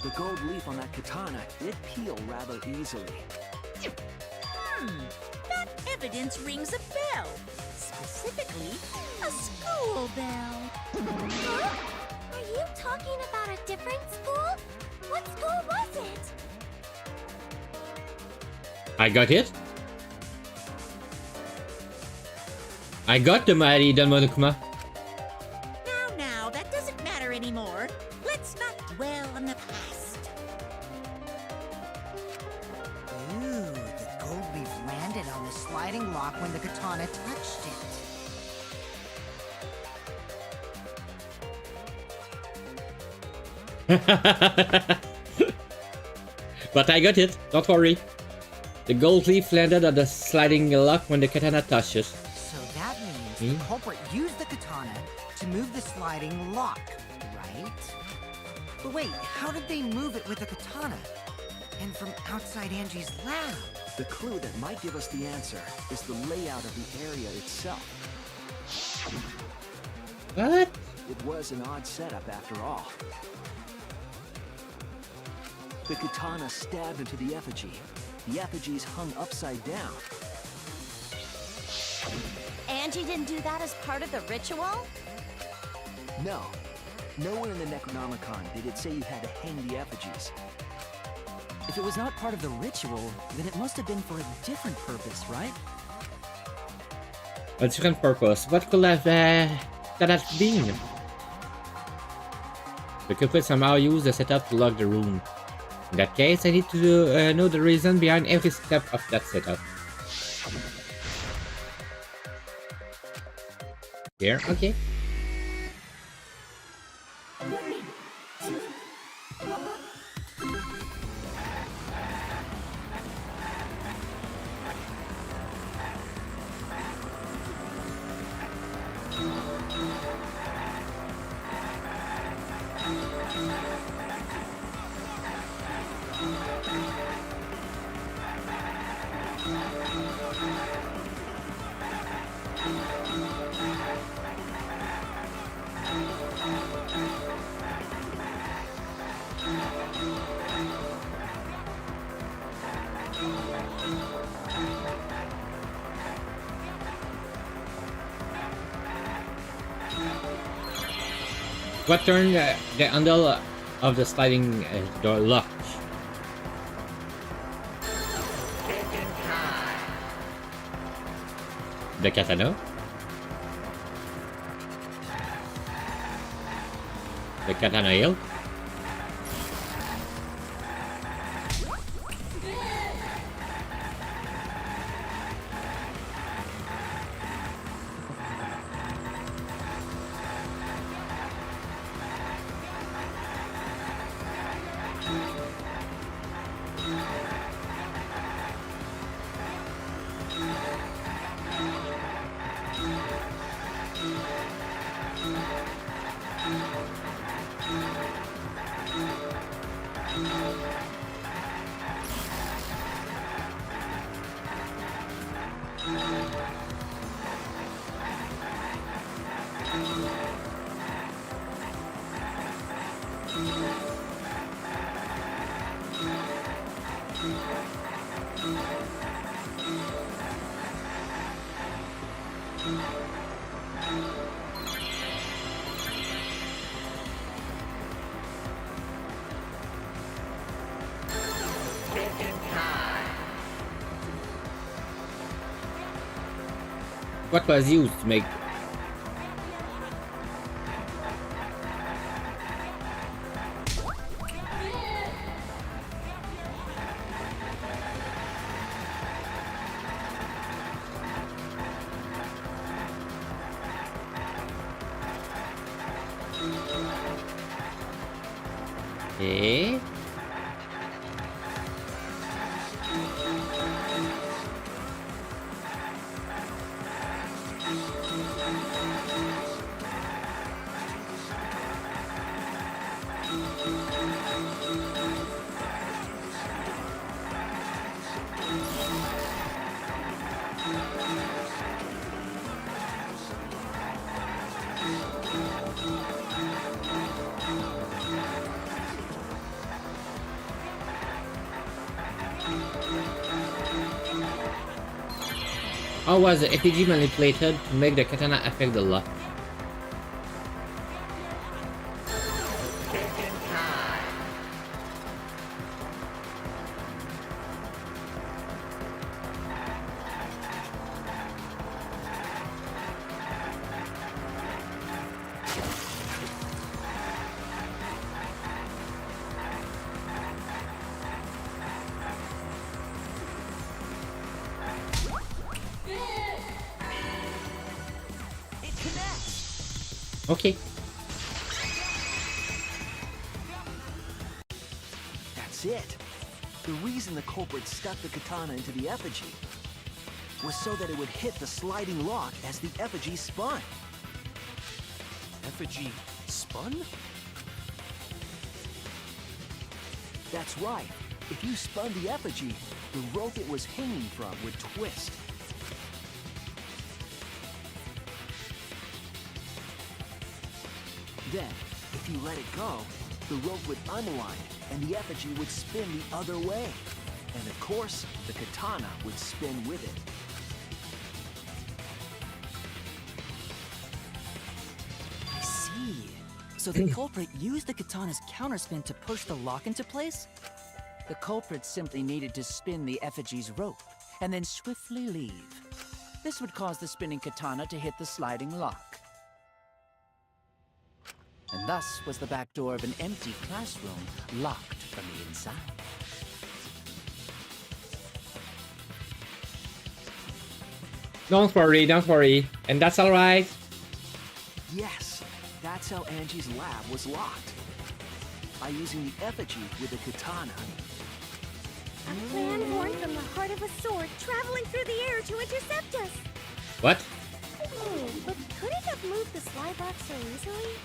The gold leaf on that katana did peel rather easily. That evidence rings a bell. Specifically, a school bell. Huh? Are you talking about a different school? What school was it? I got it. I got the mighty Danganronpa. Now, that doesn't matter anymore. Let's not dwell on the past. Ooh, the gold leaf landed on the sliding lock when the katana touched it. But I got it. Don't worry. The gold leaf landed on the sliding lock when the katana touches. So that means the culprit used the katana to move the sliding lock, right? But wait, how did they move it with the katana? And from outside Angie's lab? The clue that might give us the answer is the layout of the area itself. What? It was an odd setup after all. The katana stabbed into the effigy. The effigy's hung upside down. Angie didn't do that as part of the ritual? No. Nowhere in the Necronomicon did it say you had to hang the effigies. If it was not part of the ritual, then it must have been for a different purpose, right? A different purpose. What could have that have been? The culprit somehow used the setup to lock the room. In that case, I need to know the reason behind every step of that setup. Here, okay. What turned the handle of the sliding door lock? The katana? The katana hilt? What was used to make? Okay. How was the effigy manipulated to make the katana affect the lock? Okay. That's it. The reason the culprit stuck the katana into the effigy was so that it would hit the sliding lock as the effigy spun. Effigy spun? That's right. If you spun the effigy, the rope it was hanging from would twist. Then, if you let it go, the rope would unwind and the effigy would spin the other way. And of course, the katana would spin with it. I see. So the culprit used the katana's counterspin to push the lock into place? The culprit simply needed to spin the effigy's rope and then swiftly leave. This would cause the spinning katana to hit the sliding lock. And thus was the back door of an empty classroom locked from the inside. Don't worry, don't worry. And that's alright. Yes, that's how Angie's lab was locked. By using the effigy with the katana. A plan born from the heart of a sword traveling through the air to intercept us. What? Oh, but could it have moved the slide lock so easily?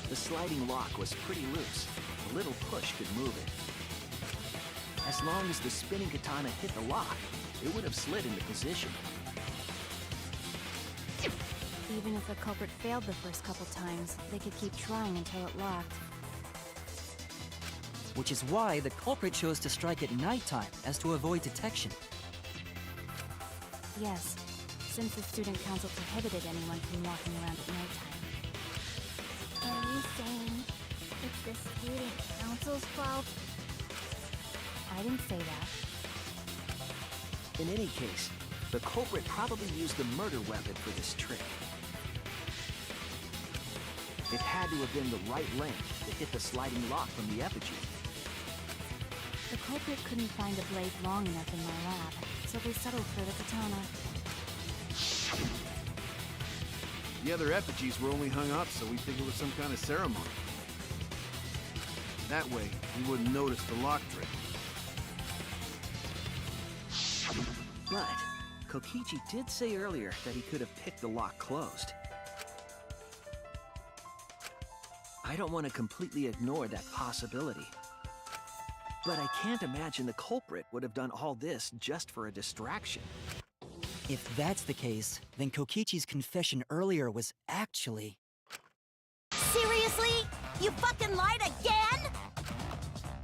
The sliding lock was pretty loose. A little push could move it. As long as the spinning katana hit the lock, it would have slid into position. Even if the culprit failed the first couple times, they could keep trying until it locked. Which is why the culprit chose to strike at nighttime as to avoid detection. Yes, since the student council prohibited anyone from walking around at nighttime. Are you saying it's the student council's fault? I didn't say that. In any case, the culprit probably used the murder weapon for this trick. It had to have been the right length to hit the sliding lock from the effigy. The culprit couldn't find a blade long enough in my lab, so they settled for the katana. The other effigies were only hung up so we think it was some kind of ceremony. That way, we wouldn't notice the lock trick. But Kokichi did say earlier that he could have picked the lock closed. I don't want to completely ignore that possibility. But I can't imagine the culprit would have done all this just for a distraction. If that's the case, then Kokichi's confession earlier was actually... Seriously? You fucking lied again?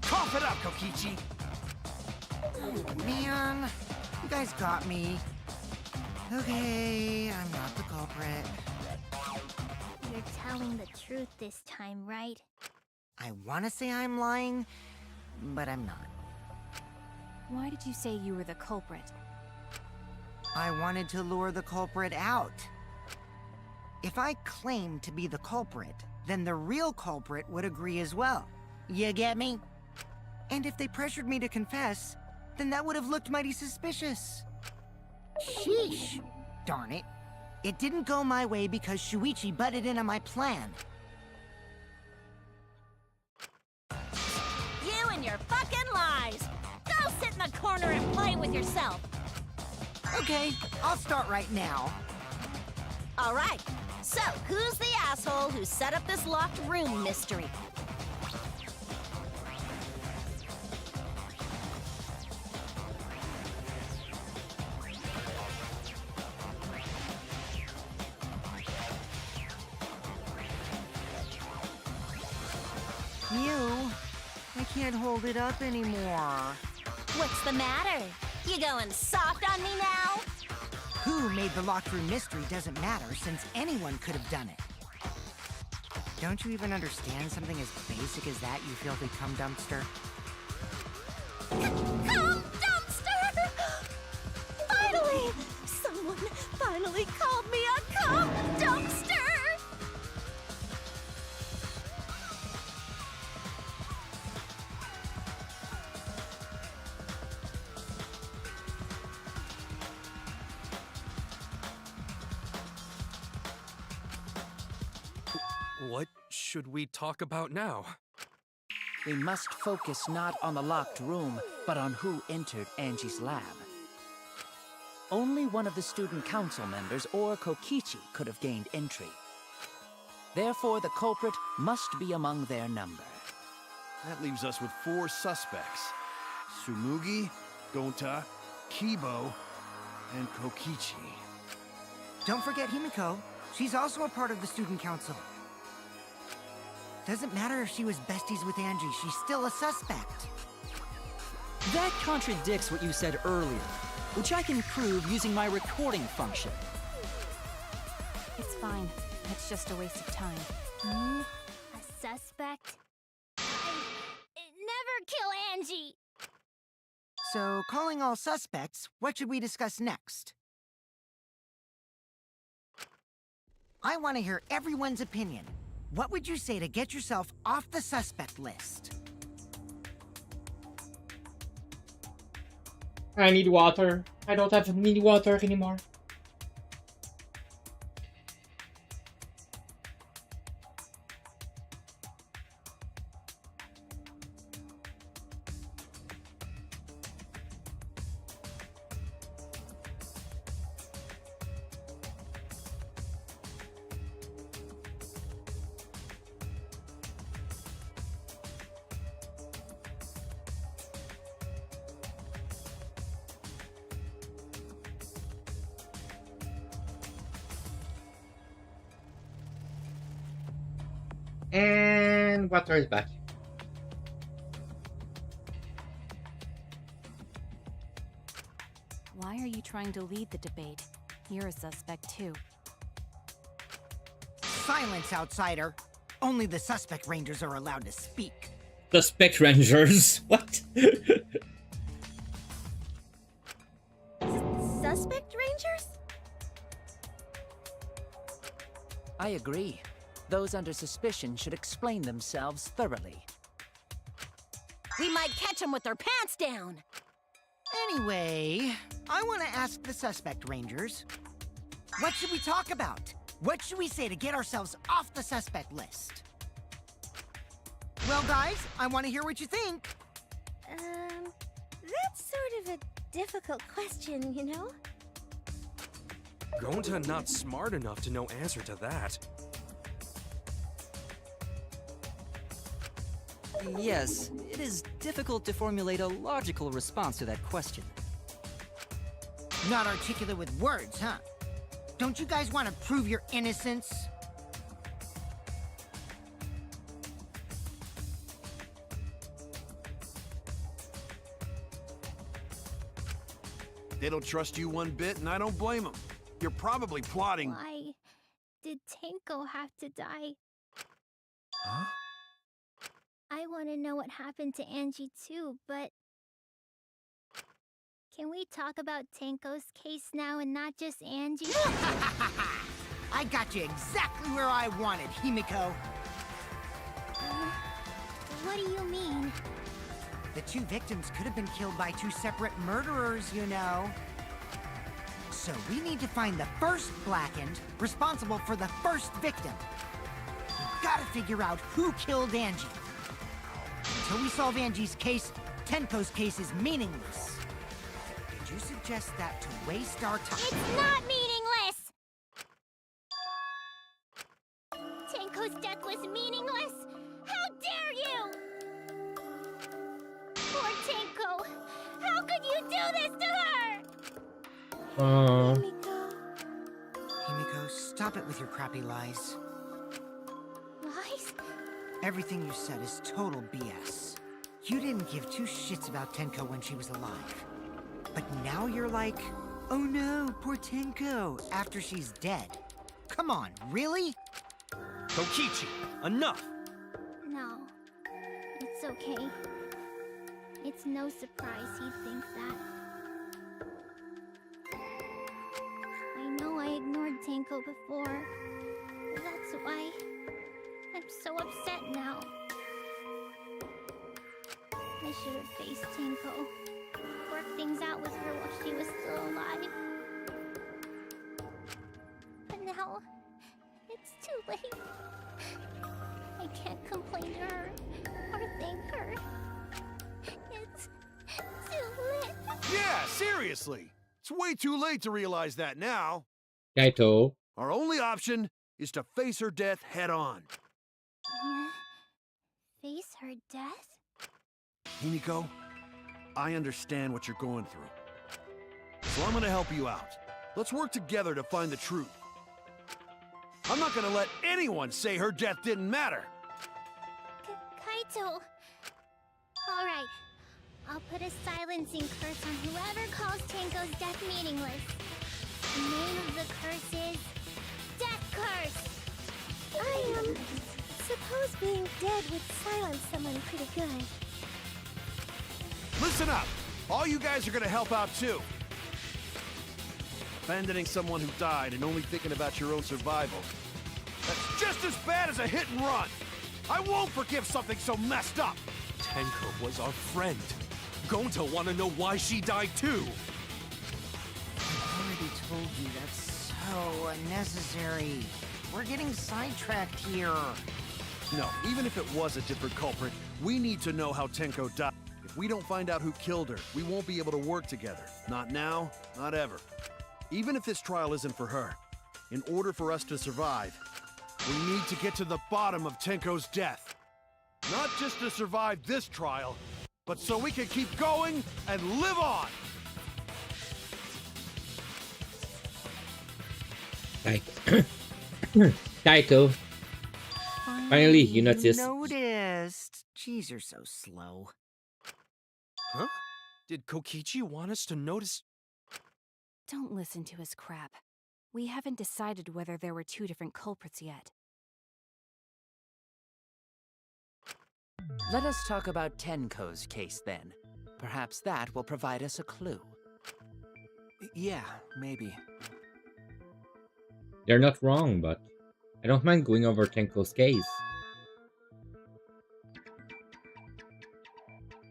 Cough it up, Kokichi! Oh, man. You guys got me. Okay, I'm not the culprit. You're telling the truth this time, right? I want to say I'm lying, but I'm not. Why did you say you were the culprit? I wanted to lure the culprit out. If I claimed to be the culprit, then the real culprit would agree as well. You get me? And if they pressured me to confess, then that would have looked mighty suspicious. Sheesh. Darn it. It didn't go my way because Shuichi butted in on my plan. You and your fucking lies! Go sit in the corner and play with yourself! Okay, I'll start right now. Alright, so who's the asshole who set up this locked room mystery? Mew, I can't hold it up anymore. What's the matter? You going soft on me now? Who made the locked room mystery doesn't matter since anyone could have done it. Don't you even understand something as basic as that, you filthy cum dumpster? Cum dumpster! Finally! Someone finally called me a cum dumpster! What should we talk about now? We must focus not on the locked room, but on who entered Angie's lab. Only one of the student council members or Kokichi could have gained entry. Therefore, the culprit must be among their number. That leaves us with 4 suspects. Tsumugi, Gonta, Kibo, and Kokichi. Don't forget Himiko. She's also a part of the student council. Doesn't matter if she was besties with Angie, she's still a suspect. That contradicts what you said earlier, which I can prove using my recording function. It's fine. It's just a waste of time. A suspect? Never kill Angie! So, calling all suspects, what should we discuss next? I want to hear everyone's opinion. What would you say to get yourself off the suspect list? I need water. I don't have any water anymore. And water is back. Why are you trying to lead the debate? You're a suspect too. Silence, outsider! Only the suspect rangers are allowed to speak. Suspect rangers? What? Suspect rangers? I agree. Those under suspicion should explain themselves thoroughly. We might catch them with their pants down! Anyway, I want to ask the suspect rangers. What should we talk about? What should we say to get ourselves off the suspect list? Well, guys, I want to hear what you think. That's sort of a difficult question, you know? Gonta not smart enough to know answer to that. Yes, it is difficult to formulate a logical response to that question. Not articulate with words, huh? Don't you guys want to prove your innocence? They don't trust you one bit, and I don't blame them. You're probably plotting... Why did Tenko have to die? Huh? I want to know what happened to Angie too, but... Can we talk about Tenko's case now and not just Angie? I got you exactly where I wanted, Himiko. What do you mean? The 2 victims could have been killed by 2 separate murderers, you know. So we need to find the first Blackened responsible for the first victim. We've got to figure out who killed Angie. Until we solve Angie's case, Tenko's case is meaningless. Did you suggest that to waste our time? It's not meaningless! Tenko's death was meaningless? How dare you! Poor Tenko! How could you do this to her? Himiko, stop it with your crappy lies. Lies? Everything you said is total BS. You didn't give 2 shits about Tenko when she was alive. But now you're like, oh no, poor Tenko, after she's dead. Come on, really? Kokichi, enough! No. It's okay. It's no surprise he thinks that. I know I ignored Tenko before. That's why I'm so upset now. I should have faced Tenko. Worked things out with her while she was still alive. But now, it's too late. I can't complain to her or thank her. Seriously, it's way too late to realize that now. Kaito. Our only option is to face her death head on. Face her death? Himiko, I understand what you're going through. So I'm gonna help you out. Let's work together to find the truth. I'm not gonna let anyone say her death didn't matter. Kaito. Alright. I'll put a silencing curse on whoever calls Tenko's death meaningless. The name of the curse is... Death Curse! I suppose being dead would silence someone pretty good. Listen up! All you guys are gonna help out too. Abandoning someone who died and only thinking about your own survival. That's just as bad as a hit and run! I won't forgive something so messed up! Tenko was our friend. Gonta wanna know why she died too. I already told you that's so unnecessary. We're getting sidetracked here. No, even if it was a different culprit, we need to know how Tenko died. If we don't find out who killed her, we won't be able to work together. Not now, not ever. Even if this trial isn't for her, in order for us to survive, we need to get to the bottom of Tenko's death. Not just to survive this trial, but so we can keep going and live on! Kaito. Finally, you noticed. Noticed. Jeez, you're so slow. Huh? Did Kokichi want us to notice? Don't listen to his crap. We haven't decided whether there were two different culprits yet. Let us talk about Tenko's case then. Perhaps that will provide us a clue. Yeah, maybe. They're not wrong, but I don't mind going over Tenko's case.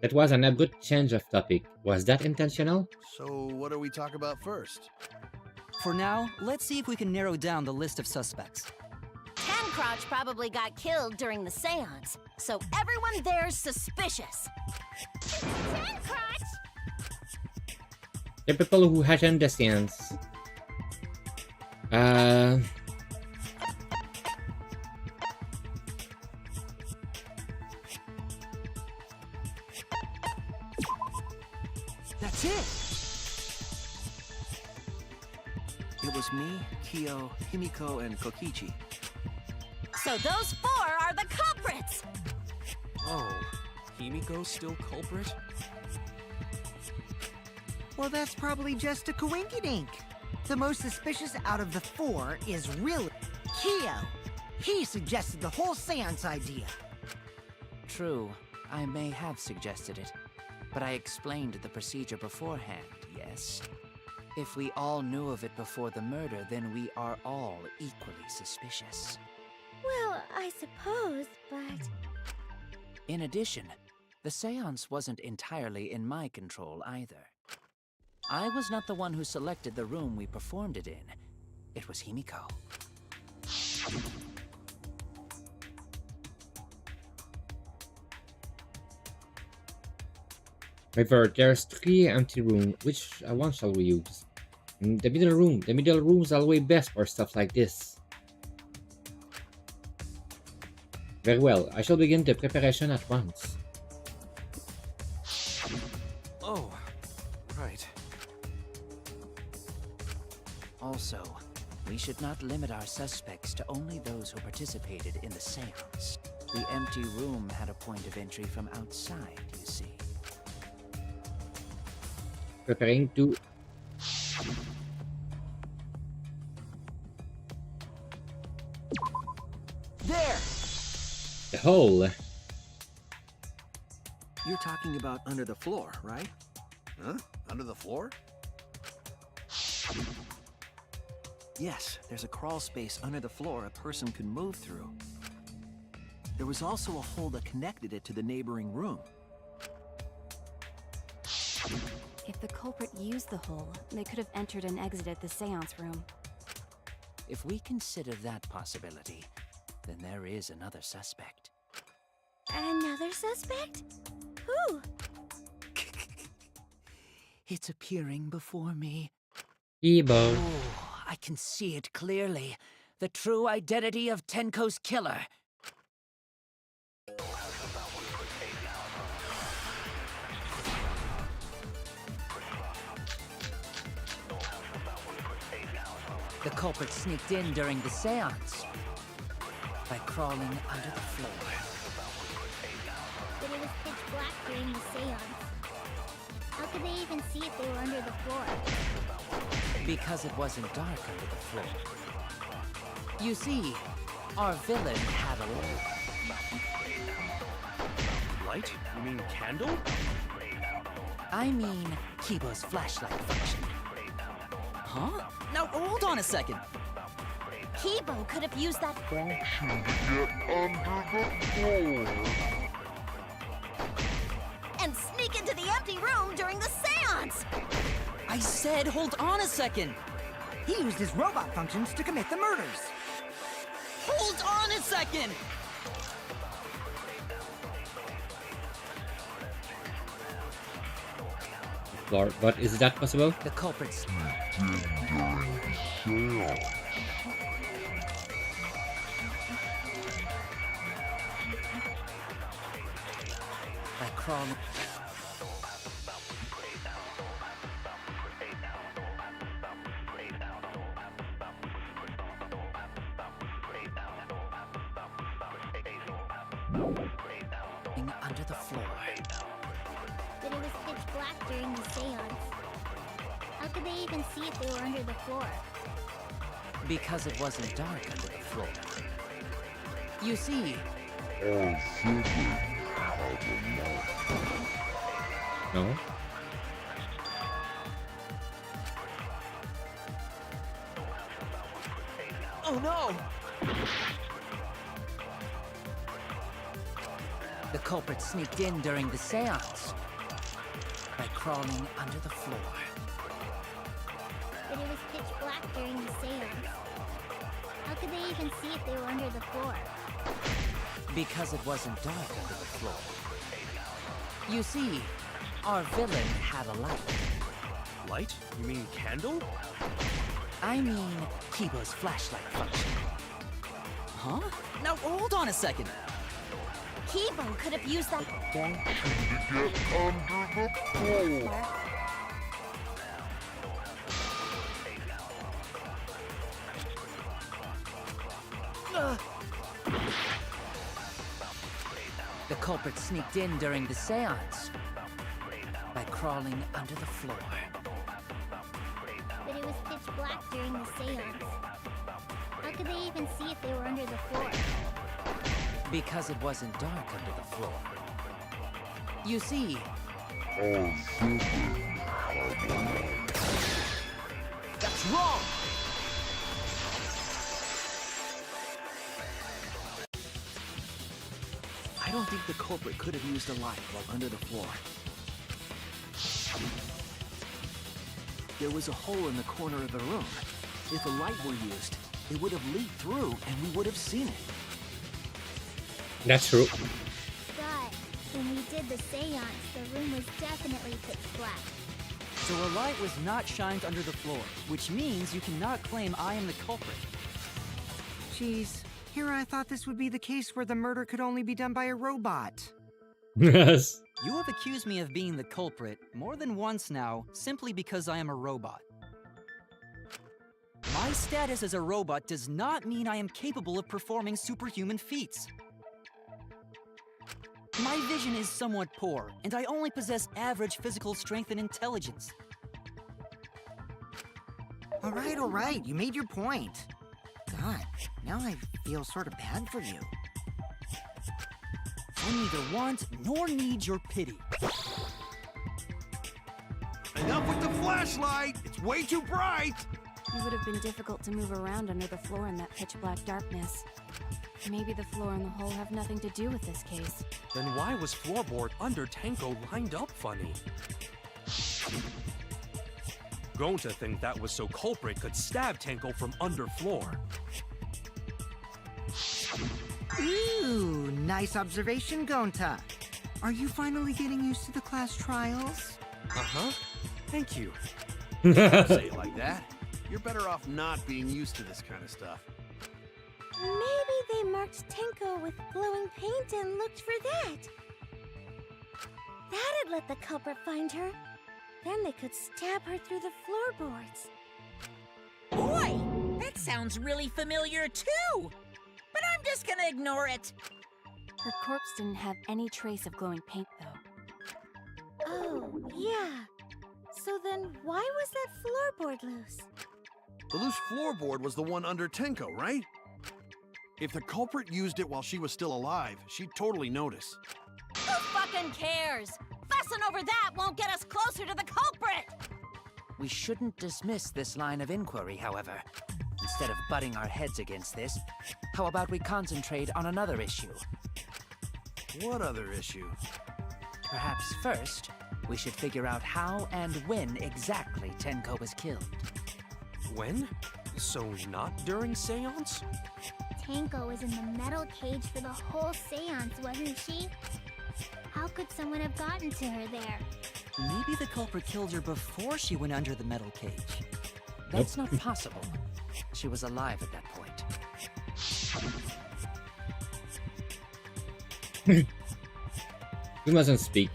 That was an abrupt change of topic. Was that intentional? So, what do we talk about first? For now, let's see if we can narrow down the list of suspects. Tancrotch probably got killed during the seance, so everyone there's suspicious. Tancrotch! The people who attend the seance. That's it! It was me, Kyo, Himiko, and Kokichi. So those four are the culprits! Oh, Himiko's still culprit? Well, that's probably just a coinkydink. The most suspicious out of the four is really Kyo. He suggested the whole seance idea. True, I may have suggested it, but I explained the procedure beforehand, yes? If we all knew of it before the murder, then we are all equally suspicious. Well, I suppose, but... In addition, the seance wasn't entirely in my control either. I was not the one who selected the room we performed it in. It was Himiko. However, there's 3 empty rooms. Which one shall we use? The middle room. The middle room is always best for stuff like this. Very well. I shall begin the preparation at once. Oh, right. Also, we should not limit our suspects to only those who participated in the seance. The empty room had a point of entry from outside, you see. Preparing to... There! The hole. You're talking about under the floor, right? Huh? Under the floor? Yes, there's a crawl space under the floor a person can move through. There was also a hole that connected it to the neighboring room. If the culprit used the hole, they could have entered and exited the seance room. If we consider that possibility, then there is another suspect. Another suspect? Who? It's appearing before me. Ebo. Oh, I can see it clearly. The true identity of Tenko's killer. The culprit sneaked in during the seance by crawling under the floor. But it was pitch black during the seance. How could they even see if they were under the floor? Because it wasn't dark under the floor. You see, our villain had a Light? You mean candle? I mean, Kibo's flashlight function. Huh? Now hold on a second. Kibo could have used that function to get under the floor and sneak into the empty room during the seance. I said hold on a second. He used his robot functions to commit the murders. Hold on a second. Lord, but is that possible? The culprits. By crawling. Under the floor. But it was pitch black during the seance. How could they even see if they were under the floor? Because it wasn't dark under the floor. You see, No. Oh no! the culprit sneaked in during the seance by crawling under the floor. But it was pitch black during the seance. How could they even see if they were under the floor? Because it wasn't dark under the floor. You see, our villain had a light. Light? You mean candle? I mean, Kibo's flashlight function. Huh? Now hold on a second. Kibo could have used that function to get under the floor. The culprit sneaked in during the seance by crawling under the floor. But it was pitch black during the seance. How could they even see if they were under the floor? Because it wasn't dark under the floor. You see, that's wrong! I don't think the culprit could have used a light while under the floor. There was a hole in the corner of the room. If a light were used, it would have leaked through and we would have seen it. That's true. But when we did the seance, the room was definitely pitch black. So a light was not shined under the floor, which means you cannot claim I am the culprit. Jeez, here I thought this would be the case where the murder could only be done by a robot. Yes. You have accused me of being the culprit more than once now, simply because I am a robot. My status as a robot does not mean I am capable of performing superhuman feats. My vision is somewhat poor, and I only possess average physical strength and intelligence. All right, you made your point. God, now I feel sort of bad for you. I neither want nor need your pity. Enough with the flashlight! It's way too bright! It would have been difficult to move around under the floor in that pitch-black darkness. Maybe the floor and the hole have nothing to do with this case. Then why was floorboard under Tenko lined up funny? Going to think that was so culprit could stab Tenko from under floor. Ooh, nice observation, Gonta. Are you finally getting used to the class trials? Uh-huh. Thank you. Don't say it like that. You're better off not being used to this kind of stuff. Maybe they marked Tenko with glowing paint and looked for that. That'd let the culprit find her. Then they could stab her through the floorboards. Boy, that sounds really familiar too. But I'm just gonna ignore it. Her corpse didn't have any trace of glowing paint, though. Oh, yeah. So then why was that floorboard loose? The loose floorboard was the one under Tenko, right? If the culprit used it while she was still alive, she'd totally notice. Who fucking cares? Fussing over that won't get us closer to the culprit! We shouldn't dismiss this line of inquiry, however. Instead of butting our heads against this, how about we concentrate on another issue? What other issue? Perhaps first, we should figure out how and when exactly Tenko was killed. When? So not during seance? Tenko was in the metal cage for the whole seance, wasn't she? How could someone have gotten to her there? Maybe the culprit killed her before she went under the metal cage. That's not possible. She was alive at that point. You mustn't speak.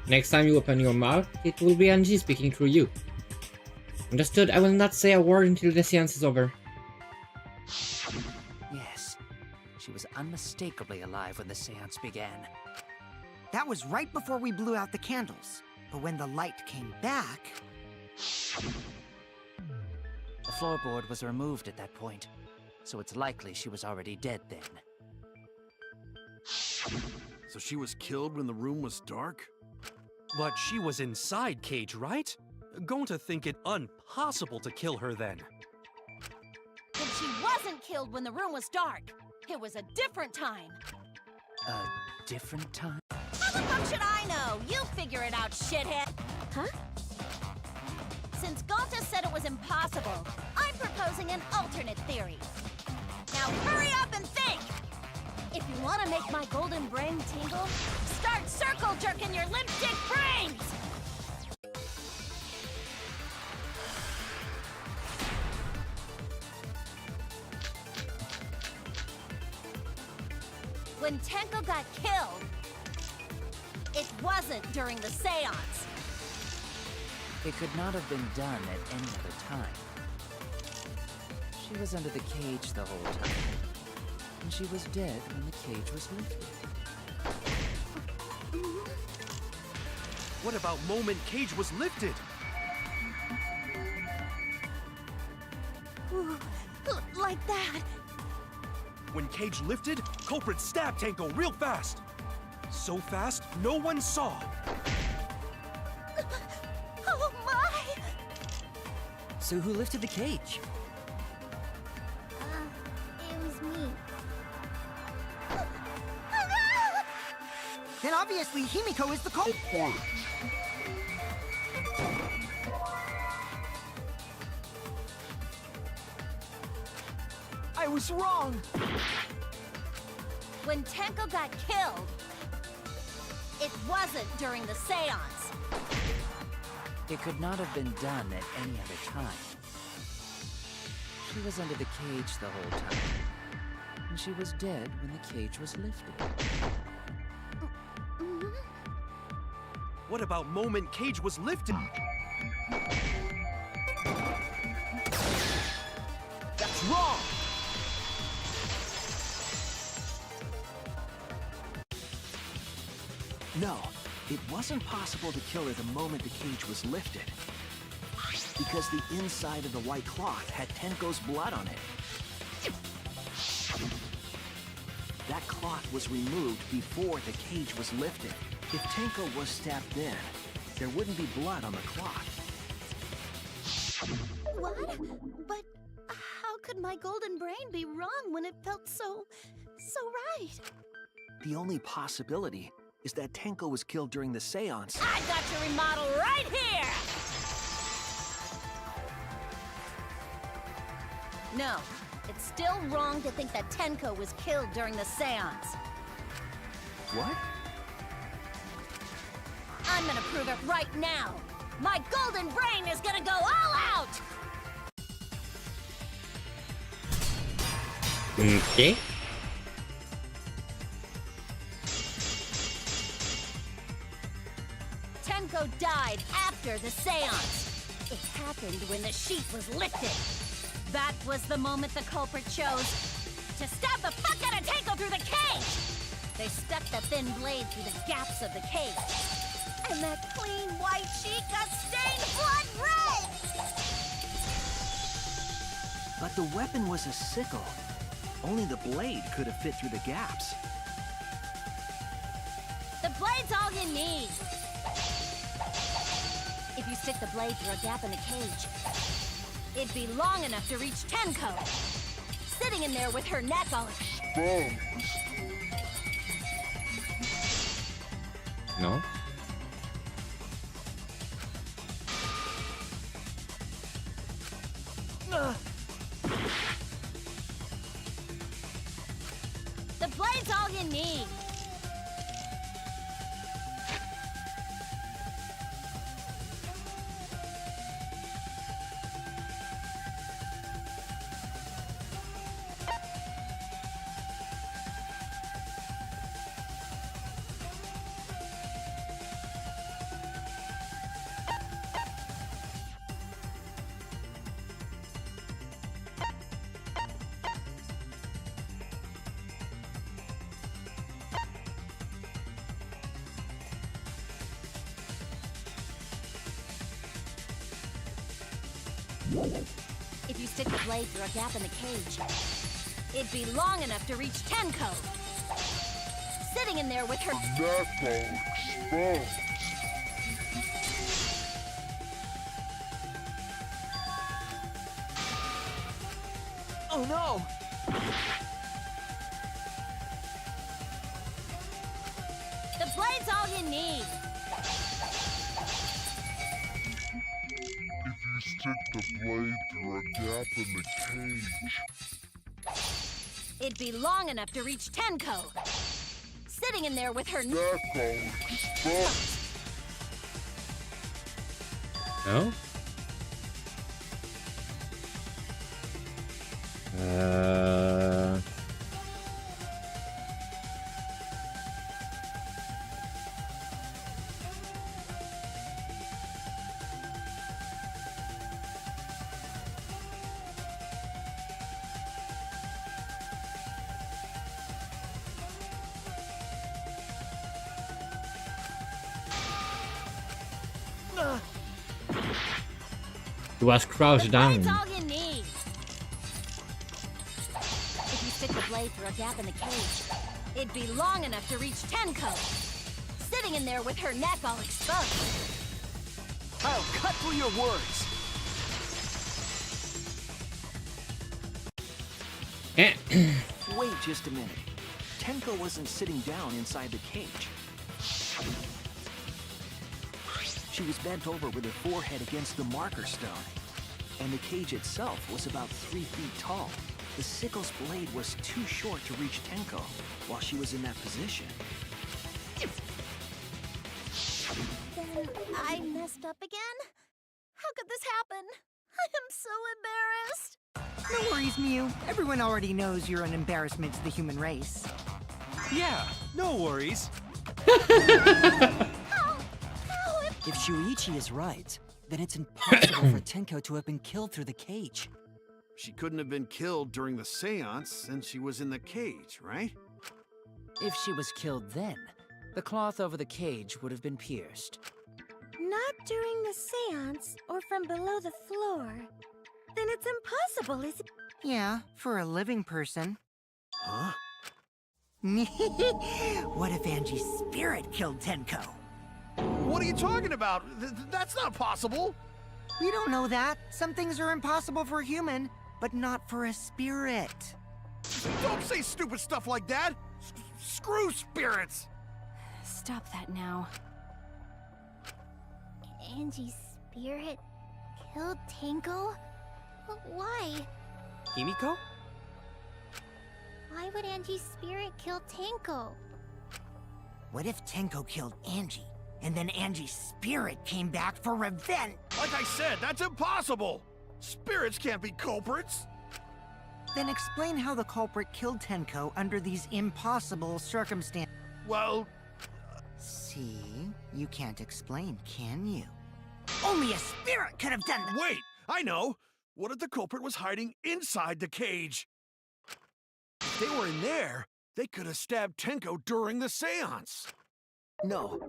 Next time you open your mouth, it will be Angie speaking through you. Understood, I will not say a word until the seance is over. Yes, she was unmistakably alive when the seance began. That was right before we blew out the candles. But when the light came back... The floorboard was removed at that point, so it's likely she was already dead then. So she was killed when the room was dark? But she was inside Cage, right? Going to think it impossible to kill her then. But she wasn't killed when the room was dark. It was a different time. A different time? How the fuck should I know? You figure it out, shithead. Huh? Since Gonta said it was impossible, I'm proposing an alternate theory. Now hurry up and think! If you want to make my golden brain tingle, start circle jerking your lipstick brains! When Tenko got killed, it wasn't during the seance. It could not have been done at any other time. She was under the cage the whole time. And she was dead when the cage was lifted. What about moment Cage was lifted? Ooh, like that. When Cage lifted, culprit stabbed Tenko real fast. So fast, no one saw. Oh my! So who lifted the cage? It was me. Then obviously Himiko is the culprit. I was wrong! When Tenko got killed, it wasn't during the seance. It could not have been done at any other time. She was under the cage the whole time. And she was dead when the cage was lifted. What about moment Cage was lifted? That's wrong! No, it wasn't possible to kill her the moment the cage was lifted. Because the inside of the white cloth had Tenko's blood on it. That cloth was removed before the cage was lifted. If Tenko was stabbed then, there wouldn't be blood on the cloth. What? But how could my golden brain be wrong when it felt so right? The only possibility is that Tenko was killed during the seance. I got your remodel right here! No, it's still wrong to think that Tenko was killed during the seance. What? I'm gonna prove it right now. My golden brain is gonna go all out! Okay. Tenko died after the seance. It happened when the sheet was lifted. That was the moment the culprit chose to stab the fuck out of Tenko through the cage! They stuck the thin blade through the gaps of the cage. And that clean white sheet got stained blood red! But the weapon was a sickle. Only the blade could have fit through the gaps. The blade's all you need. If you stick the blade through a gap in the cage, it'd be long enough to reach Tenko, sitting in there with her neck all exposed. No. The blade's all you need. If you stick the blade through a gap in the cage, it'd be long enough to reach Tenko, sitting in there with her neck all exposed. Oh no! The blade's all you need. If you stick the blade through a gap in the cage, It'd be long enough to reach Tenko, sitting in there with her neck all exposed. No? He was crouched down. That's all you need. If you stick the blade through a gap in the cage, it'd be long enough to reach Tenko, sitting in there with her neck all exposed. I'll cut through your words. Wait just a minute. Tenko wasn't sitting down inside the cage. She was bent over with her forehead against the marker stone. And the cage itself was about 3 feet tall. The sickle's blade was too short to reach Tenko while she was in that position. Then I messed up again? How could this happen? I am so embarrassed. No worries, Mew. Everyone already knows you're an embarrassment to the human race. Yeah, no worries. If Shuichi is right, then it's impossible for Tenko to have been killed through the cage. She couldn't have been killed during the seance since she was in the cage, right? If she was killed then, the cloth over the cage would have been pierced. Not during the seance or from below the floor. Then it's impossible, is it? Yeah, for a living person. Huh? What if Angie's spirit killed Tenko? What are you talking about? That's not possible. We don't know that. Some things are impossible for a human, but not for a spirit. Don't say stupid stuff like that. Screw spirits. Stop that now. Angie's spirit killed Tenko? Why? Himiko? Why would Angie's spirit kill Tenko? What if Tenko killed Angie, And then Angie's spirit came back for revenge. Like I said, that's impossible! Spirits can't be culprits! Then explain how the culprit killed Tenko under these impossible circumstances. Well... See? You can't explain, can you? Only a spirit could have done that! Wait! I know! What if the culprit was hiding inside the cage? If they were in there, they could have stabbed Tenko during the seance. No.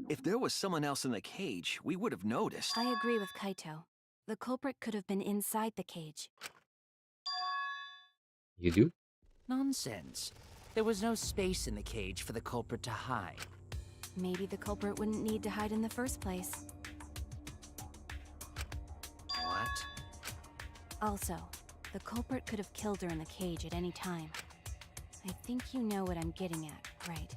If there was someone else in the cage, we would have noticed. I agree with Kaito. The culprit could have been inside the cage. You do? Nonsense. There was no space in the cage for the culprit to hide. Maybe the culprit wouldn't need to hide in the first place. What? Also, the culprit could have killed her in the cage at any time. I think you know what I'm getting at, right?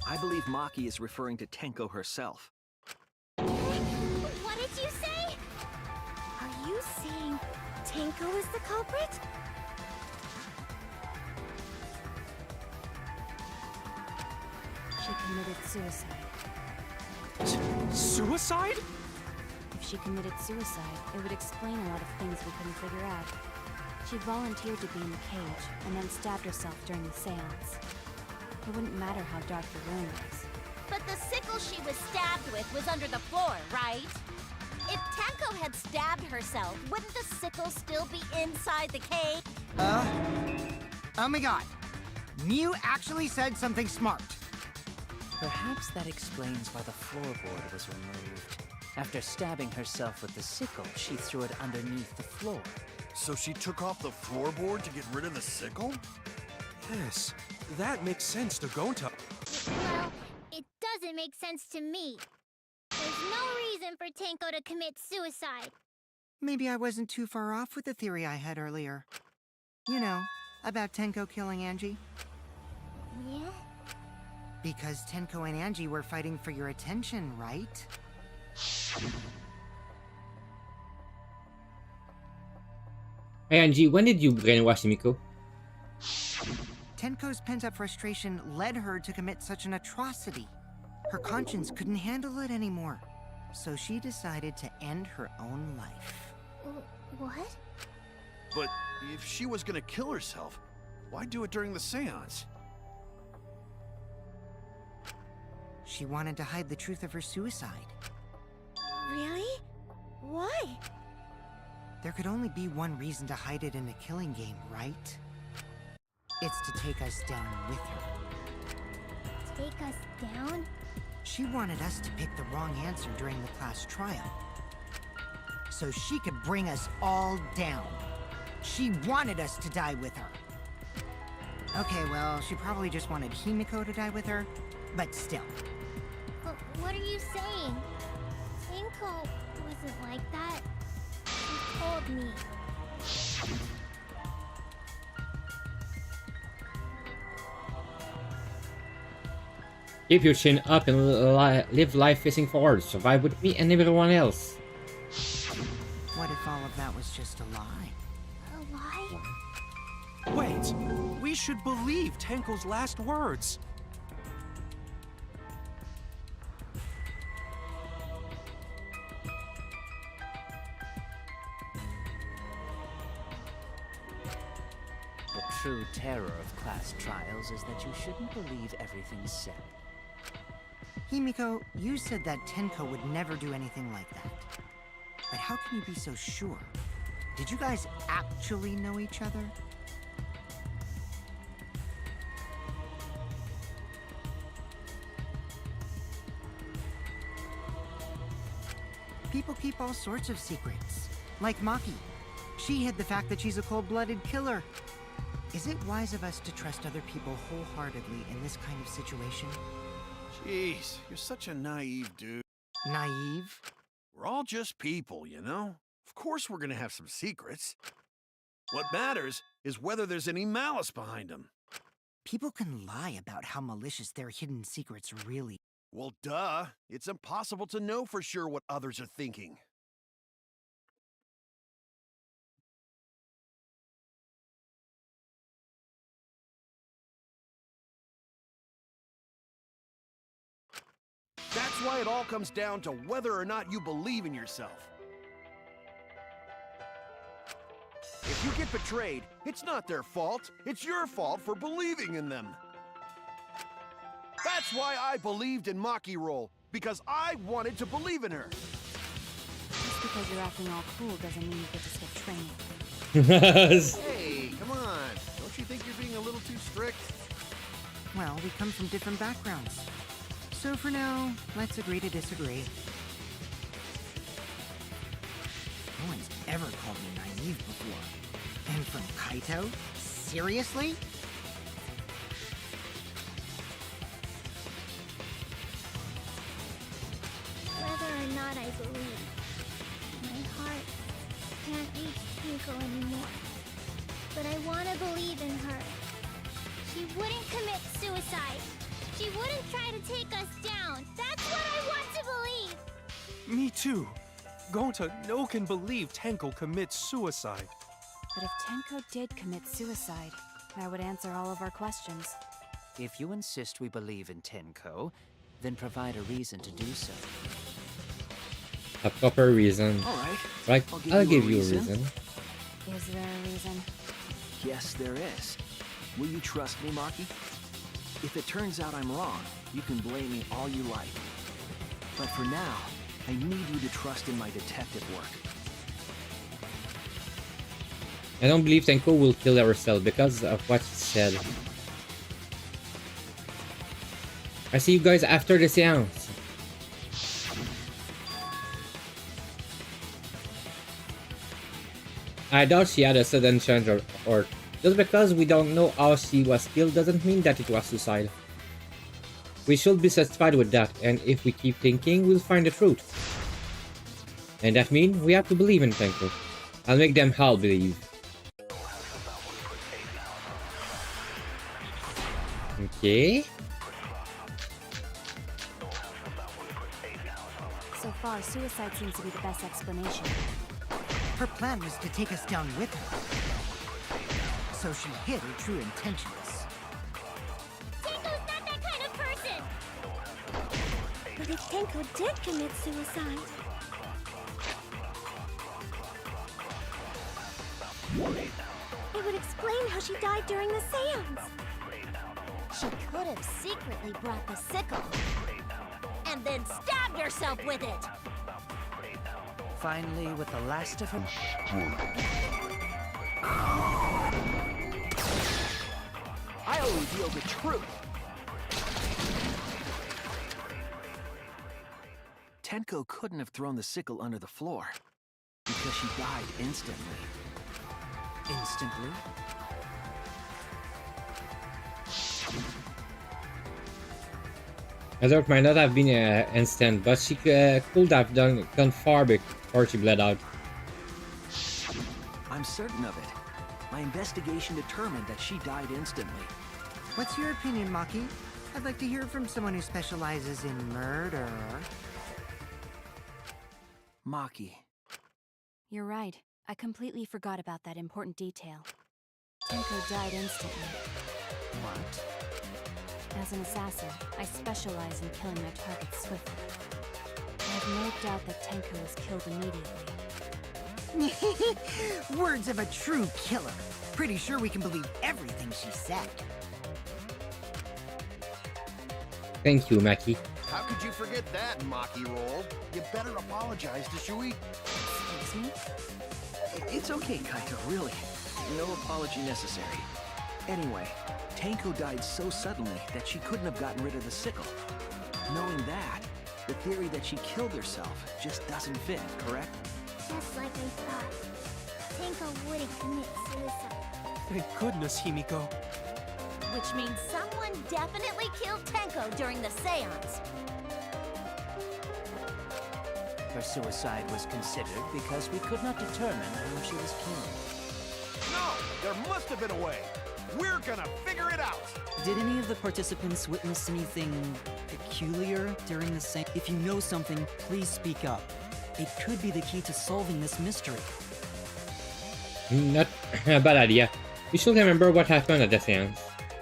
I believe Maki is referring to Tenko herself. What did you say? Are you saying Tenko is the culprit? She committed suicide. Suicide? If she committed suicide, it would explain a lot of things we couldn't figure out. She volunteered to be in the cage, and then stabbed herself during the seance. It wouldn't matter how dark the room was. But the sickle she was stabbed with was under the floor, right? If Tenko had stabbed herself, wouldn't the sickle still be inside the cage? Oh my god. Mew actually said something smart. Perhaps that explains why the floorboard was removed. After stabbing herself with the sickle, she threw it underneath the floor. So she took off the floorboard to get rid of the sickle? Yes, that makes sense to Gonta. Well, it doesn't make sense to me. There's no reason for Tenko to commit suicide. Maybe I wasn't too far off with the theory I had earlier. You know, about Tenko killing Angie. Yeah? Because Tenko and Angie were fighting for your attention, right? Hey Angie, when did you brainwash Miko? Tenko's pent-up frustration led her to commit such an atrocity. Her conscience couldn't handle it anymore. So she decided to end her own life. What? But if she was gonna kill herself, why do it during the seance? She wanted to hide the truth of her suicide. Really? Why? There could only be one reason to hide it in a killing game, right? It's to take us down with her. Take us down? She wanted us to pick the wrong answer during the class trial. So she could bring us all down. She wanted us to die with her. Okay, well, she probably just wanted Himiko to die with her, but still. What are you saying? Tenko wasn't like that. She told me. Keep your chin up and live life facing forward. Survive with me and everyone else. What if all of that was just a lie? A lie? Wait, we should believe Tenko's last words. The true terror of class trials is that you shouldn't believe everything said. Himiko, you said that Tenko would never do anything like that. But how can you be so sure? Did you guys actually know each other? People keep all sorts of secrets. Like Maki. She hid the fact that she's a cold-blooded killer. Is it wise of us to trust other people wholeheartedly in this kind of situation? Jeez, you're such a naive dude. Naive? We're all just people, you know? Of course we're gonna have some secrets. What matters is whether there's any malice behind them. People can lie about how malicious their hidden secrets really. Well, duh. It's impossible to know for sure what others are thinking. That's why it all comes down to whether or not you believe in yourself. If you get betrayed, it's not their fault. It's your fault for believing in them. That's why I believed in Maki Roll, because I wanted to believe in her. Just because you're acting all cool doesn't mean you get to skip training. Hey, come on. Don't you think you're being a little too strict? Well, we come from different backgrounds. So for now, let's agree to disagree. No one's ever called me naive before. And from Kaito? Seriously? Whether or not I believe, my heart can't reach Tenko anymore. But I want to believe in her. She wouldn't commit suicide. She wouldn't try to take us down. That's what I want to believe. Me too. Gonta no can believe Tenko commits suicide. But if Tenko did commit suicide, that would answer all of our questions. If you insist we believe in Tenko, then provide a reason to do so. A proper reason. All right. Right, I'll give you a reason. Is there a reason? Yes, there is. Will you trust me, Maki? If it turns out I'm wrong, you can blame me all you like. But for now, I need you to trust in my detective work. I don't believe Tenko will kill herself because of what she said. I see you guys after the seance. I doubt she had a sudden change or just because we don't know how she was killed doesn't mean that it was suicide. We should be satisfied with that, and if we keep thinking, we'll find the truth. And that means we have to believe in Tenko. I'll make them all believe. Okay. So far, suicide seems to be the best explanation. Her plan was to take us down with her. So she hid her true intentions. Tenko's not that kind of person! But if Tenko did commit suicide... it would explain how she died during the seance. She could have secretly brought the sickle. And then stabbed herself with it! Finally, with the last of her... I'll reveal the truth. Tenko couldn't have thrown the sickle under the floor because she died instantly. Instantly? I thought it might not have been instant, but she could have gone far before she bled out. I'm certain of it. My investigation determined that she died instantly. What's your opinion, Maki? I'd like to hear from someone who specializes in murder. Maki. You're right. I completely forgot about that important detail. Tenko died instantly. What? As an assassin, I specialize in killing my targets swiftly. I have no doubt that Tenko was killed immediately. Words of a true killer. Pretty sure we can believe everything she said. Thank you, Maki. How could you forget that, Maki Roll? You better apologize to Shui. Excuse me? It's okay, Kaito, really. No apology necessary. Anyway, Tenko died so suddenly that she couldn't have gotten rid of the sickle. Knowing that, the theory that she killed herself just doesn't fit, correct? Just like I thought. Tenko wouldn't commit suicide. Thank goodness, Himiko. Which means someone definitely killed Tenko during the seance. Her suicide was considered because we could not determine how she was killed. No! There must have been a way! We're gonna figure it out! Did any of the participants witness anything peculiar during the same? If you know something, please speak up. It could be the key to solving this mystery. Not a bad idea. We should remember what happened at the seance.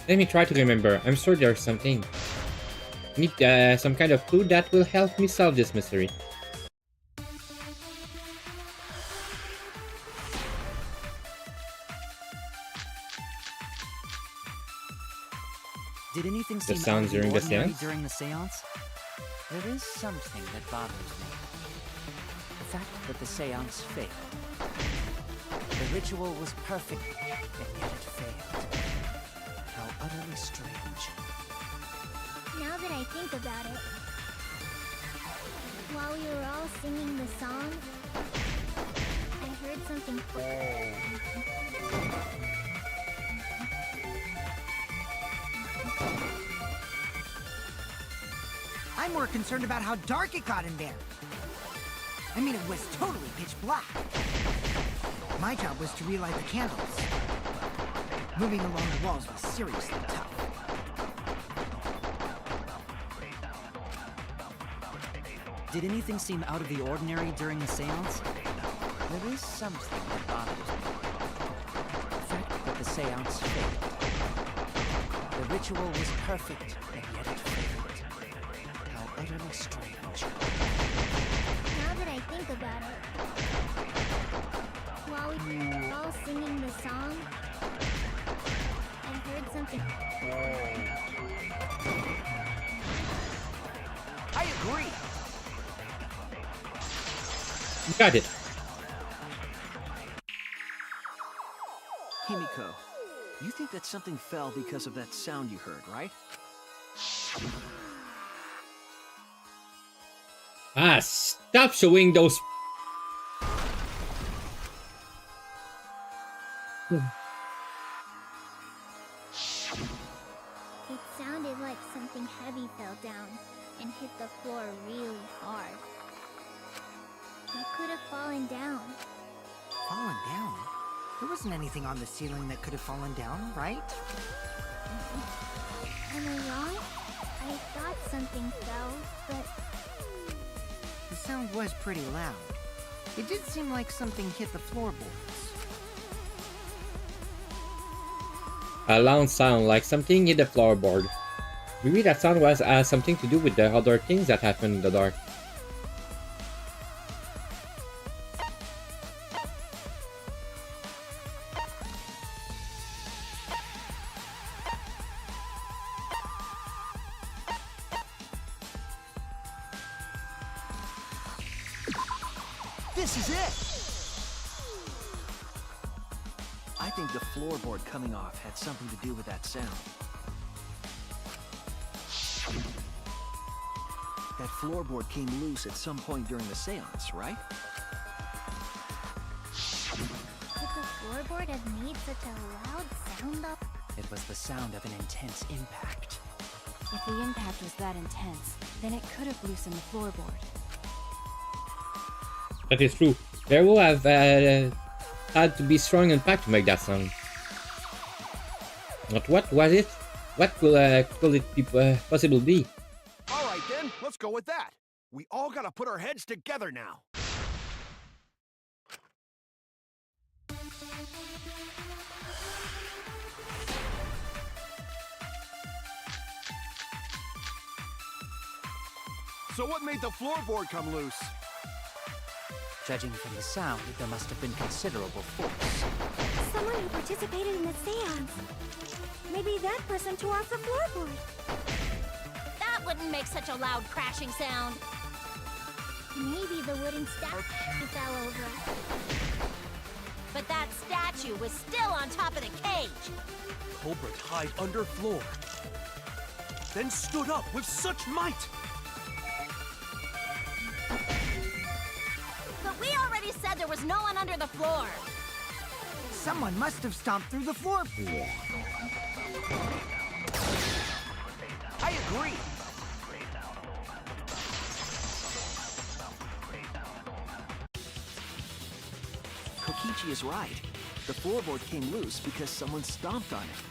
Let me try to remember. I'm sure there's something. I need some kind of clue that will help me solve this mystery. Did anything seem sounds out of during the ordinary seance? during the seance? There is something that bothers me. The fact that the seance failed. The ritual was perfect, and yet it failed. How utterly strange. Now that I think about it, while we were all singing the song, I heard something. I'm more concerned about how dark it got in there. I mean, it was totally pitch black. My job was to relight the candles. Moving along the walls was seriously tough. Did anything seem out of the ordinary during the seance? There is something that bothers me. The fact that the seance failed. The ritual was perfect, and yet it failed. How utterly strange. Now that I think about it, while we were all singing the song, I heard something. I agree! Got it. Himiko, you think that something fell because of that sound you heard, right? Ah, stop showing those. It sounded like something heavy fell down and hit the floor really hard. It could have fallen down. Fallen down? There wasn't anything on the ceiling that could have fallen down, right? Am I wrong? I thought something fell, but The sound was pretty loud. It did seem like something hit the floorboards. A loud sound like something hit the floorboard. Maybe that sound was something to do with the other things that happened in the dark. This is it! I think the floorboard coming off had something to do with that sound. That floorboard came loose at some point during the seance, right? could the floorboard have made such a loud sound though? It was the sound of an intense impact. If the impact was that intense, then it could have loosened the floorboard. That is true. There will have had to be strong impact to make that sound. But what was it? What could it be possible be? Alright then, let's go with that. We all gotta put our heads together now. So what made the floorboard come loose? Judging from the sound, there must have been considerable force. Someone who participated in the seance. Maybe that person tore off the floorboard. That wouldn't make such a loud crashing sound. Maybe the wooden statue fell over. But that statue was still on top of the cage. Culprit hid under floor, then stood up with such might. But we already said there was no one under the floor. Someone must have stomped through the floor. I agree. Kokichi is right. The floorboard came loose because someone stomped on it.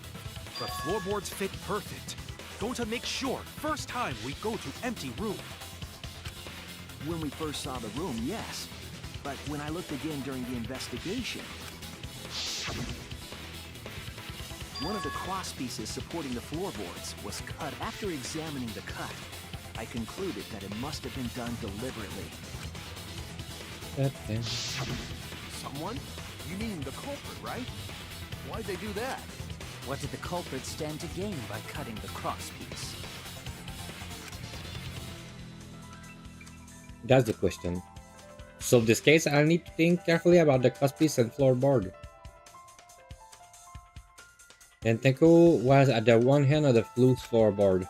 The floorboards fit perfect. Going to make sure first time we go to empty room. When we first saw the room, yes. But when I looked again during the investigation, one of the cross pieces supporting the floorboards was cut. After examining the cut, I concluded that it must have been done deliberately. Someone? You mean the culprit, right? Why'd they do that? What did the culprit stand to gain by cutting the crosspiece? That's the question. So in this case, I'll need to think carefully about the crosspiece and floorboard. And Tenko was at the one end of the loose floorboard,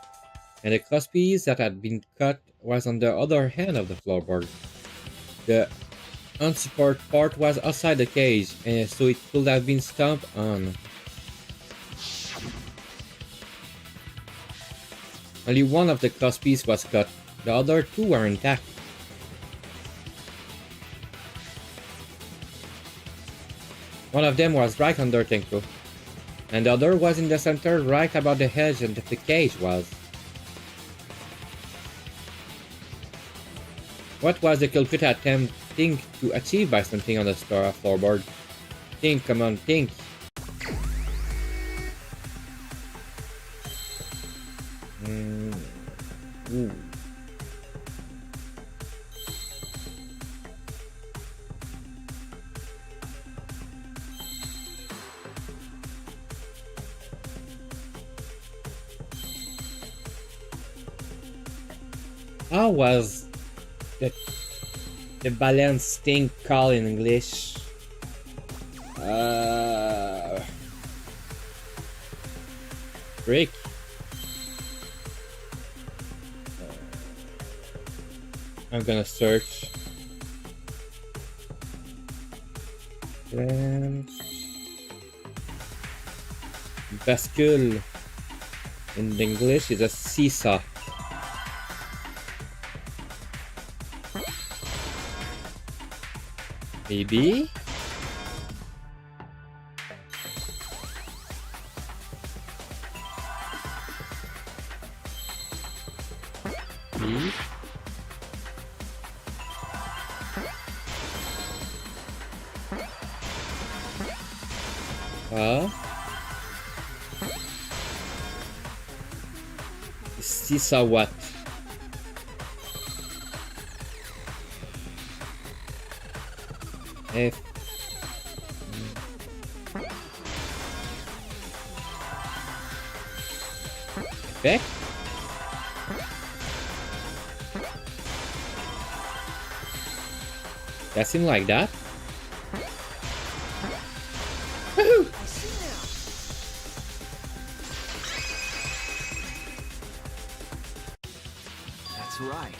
and the crosspiece that had been cut was on the other end of the floorboard. The unsupported part was outside the cage, and so it could have been stomped on. Only one of the crosspiece was cut, the other two were intact. One of them was right under Tenko, and the other was in the center right about the edge and the cage was. What was the culprit attempting to achieve by something on the floorboard? Think, come on, think. Ooh. How was the balance thing called in English? Rick. I'm gonna search. Bascule in English is a seesaw. Maybe? Maybe? Seesaw what? F. Effect? That seemed like that. Woohoo! that's right.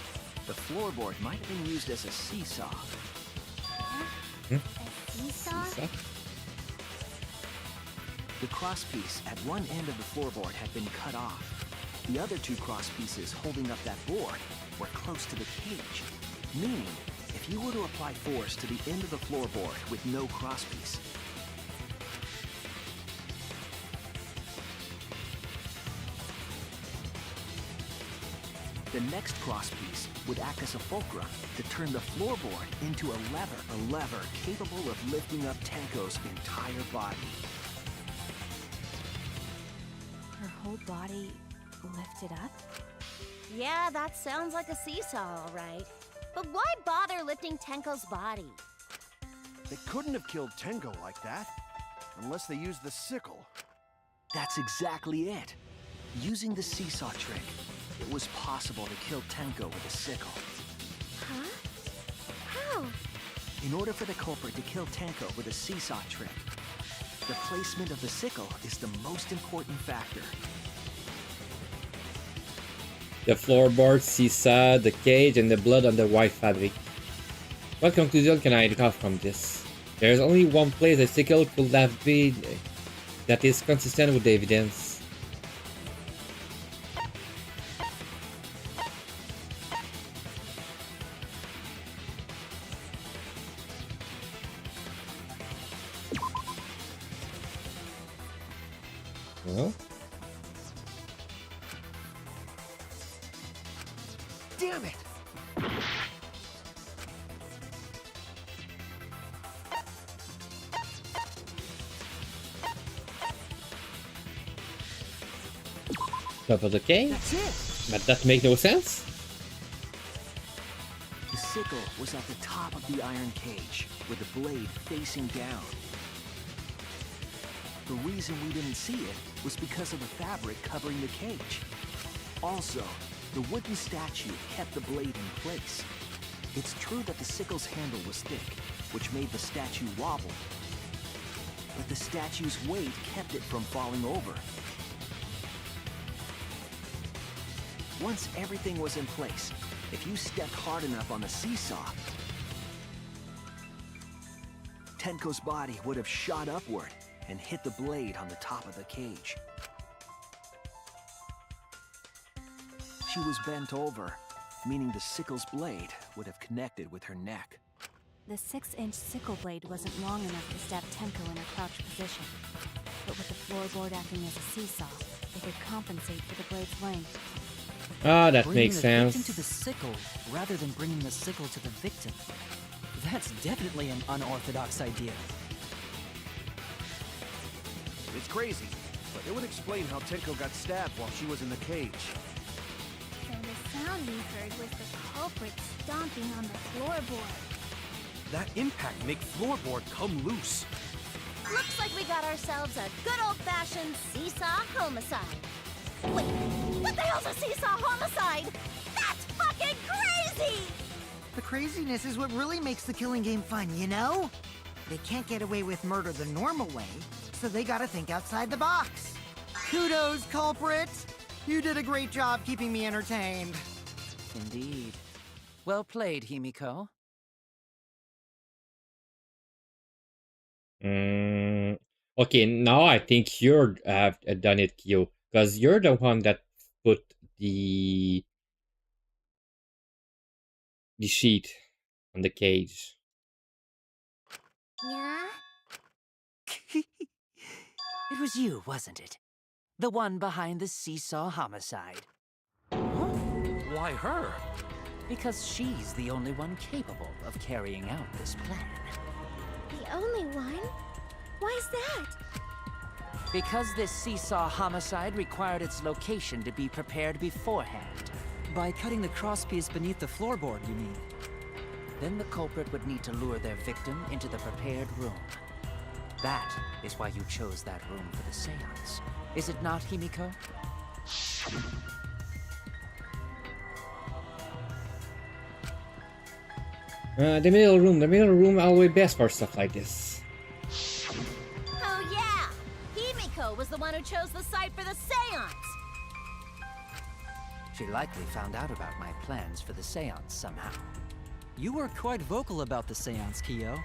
The floorboard might have been used as a seesaw. A seesaw? The crosspiece at one end of the floorboard had been cut off. The other two crosspieces holding up that board were close to the cage, meaning if you were to apply force to the end of the floorboard with no crosspiece, the next crosspiece would act as a fulcrum to turn the floorboard into a lever capable of lifting up Tenko's entire body. Her whole body lifted up? Yeah, that sounds like a seesaw, all right. But why bother lifting Tenko's body? They couldn't have killed Tenko like that, unless they used the sickle. That's exactly it. Using the seesaw trick, it was possible to kill Tenko with a sickle. Huh? How? In order for the culprit to kill Tenko with a seesaw trick, the placement of the sickle is the most important factor. The floorboard, seesaw, the cage, and the blood on the white fabric. What conclusion can I draw from this? There is only one place the sickle could have been that is consistent with the evidence. Well, Damn it! Top of the cave? That's it! But that makes no sense. The sickle was at the top of the iron cage, with the blade facing down. The reason we didn't see it was because of the fabric covering the cage. Also, the wooden statue kept the blade in place. It's true that the sickle's handle was thick, which made the statue wobble. But the statue's weight kept it from falling over. Once everything was in place, if you stepped hard enough on the seesaw, Tenko's body would have shot upward and hit the blade on the top of the cage. She was bent over, meaning the sickle's blade would have connected with her neck. The 6-inch sickle blade wasn't long enough to stab Tenko in a crouched position. But with the floorboard acting as a seesaw, it could compensate for the blade's length. Ah, that Bringing makes the sense. victim to the sickle rather than bringing the sickle to the victim. That's definitely an unorthodox idea. It's crazy, but it would explain how Tenko got stabbed while she was in the cage. So the sound we heard was the culprit stomping on the floorboard. That impact make floorboard come loose. Looks like we got ourselves a good old-fashioned seesaw homicide. Wait, what the hell's a seesaw homicide? That's fucking crazy! The craziness is what really makes the killing game fun, you know? They can't get away with murder the normal way, so they gotta think outside the box. Kudos, culprit! You did a great job keeping me entertained. Indeed. Well played, Himiko. Okay, now I think you're have done it, Kyo, because you're the one that put the sheet on the cage. Yeah? It was you, wasn't it? The one behind the seesaw homicide. Why her? Because she's the only one capable of carrying out this plan. The only one? Why's that? Because this seesaw homicide required its location to be prepared beforehand. By cutting the crosspiece beneath the floorboard, you mean? Then the culprit would need to lure their victim into the prepared room. That is why you chose that room for the seance. Is it not, Himiko? The middle room. The middle room always best for stuff like this. Oh yeah! Himiko was the one who chose the site for the seance! She likely found out about my plans for the seance somehow. You were quite vocal about the seance, Kyo.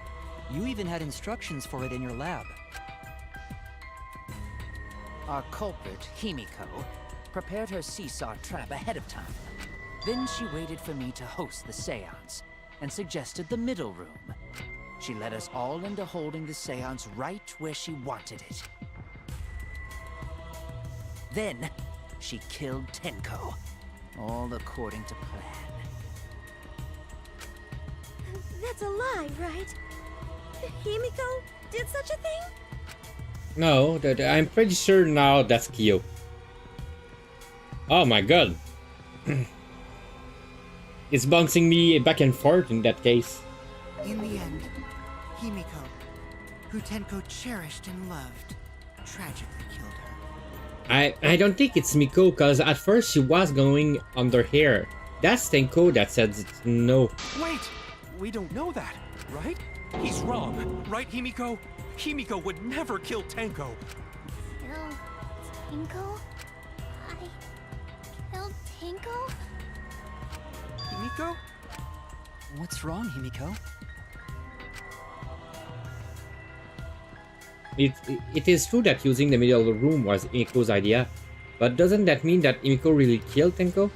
You even had instructions for it in your lab. Our culprit, Himiko, prepared her seesaw trap ahead of time. Then she waited for me to host the seance and suggested the middle room. She led us all into holding the seance right where she wanted it. Then, she killed Tenko, all according to plan. That's a lie, right? Himiko did such a thing? No, I'm pretty sure now that's Kyo. Oh my god. It's bouncing me back and forth in that case. In the end, Himiko, who Tenko cherished and loved, tragically killed her. I don't think it's Miko, because at first she was going under here. That's Tenko that said no. Wait! We don't know that, right? He's wrong, right, Himiko? Himiko would never kill Tenko. Kill Tinko? I killed Tinko? Himiko? What's wrong, Himiko? It is true that using the middle of the room was Imiko's idea, but doesn't that mean that Imiko really killed Tenko?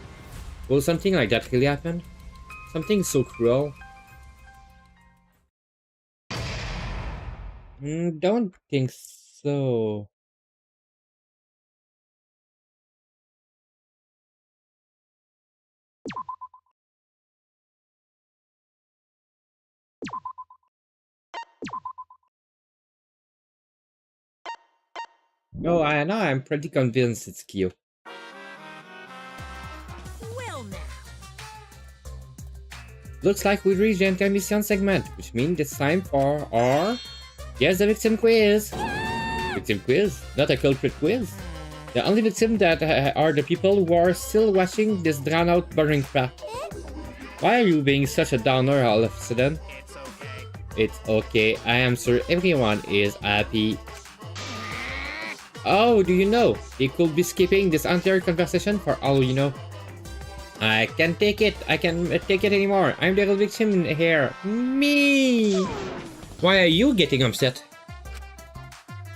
Will something like that really happen? Something so cruel? Don't think so. No, I know. I'm pretty convinced it's Kyo. Well now. Looks like we reached the intermission segment, which means it's time for our Guess the Victim quiz. Victim quiz, not a culprit quiz. The only victim that are the people who are still watching this drown out boring crap. Why are you being such a downer all of a sudden? It's okay. It's okay, I am sure everyone is happy. Oh, do you know? They could be skipping this entire conversation for all you know. I can't take it. I can't take it anymore. I'm the real victim here. Me! Why are you getting upset?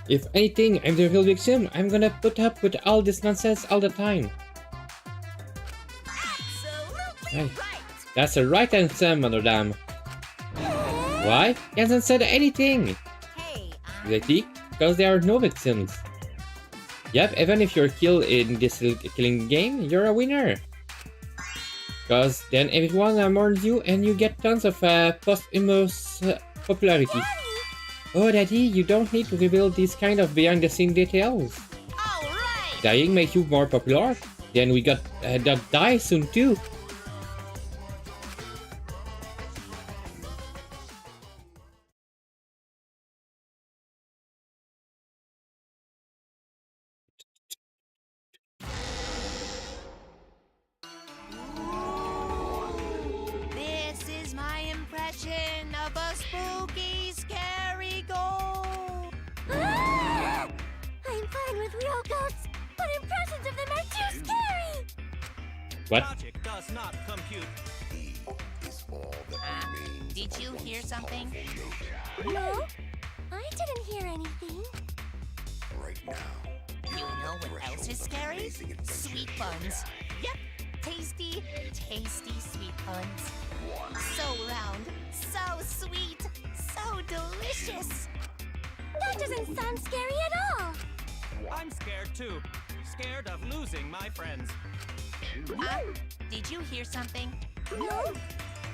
If anything, I'm the real victim. I'm gonna put up with all this nonsense all the time. Absolutely Right. right. That's the right answer, Madame. Why? He hasn't said anything. Hey, Exactly, because there are no victims. Yep, even if you're killed in this killing game, you're a winner. Because then everyone mourns you and you get tons of posthumous popularity. Oh, Daddy, you don't need to reveal these kind of behind-the-scene details. all right. Dying makes you more popular. Then we got that die soon too. This is my impression of a spooky, scary ghost. I'm fine with real ghosts, but impressions of them are too scary! What? Logic does not compute. Did you hear something? No, I didn't hear anything. You know what else is scary? Sweet buns. Yep, tasty, tasty sweet buns. So round, so sweet, so delicious. That doesn't sound scary at all! I'm scared too. Scared of losing my friends. Did you hear something? No,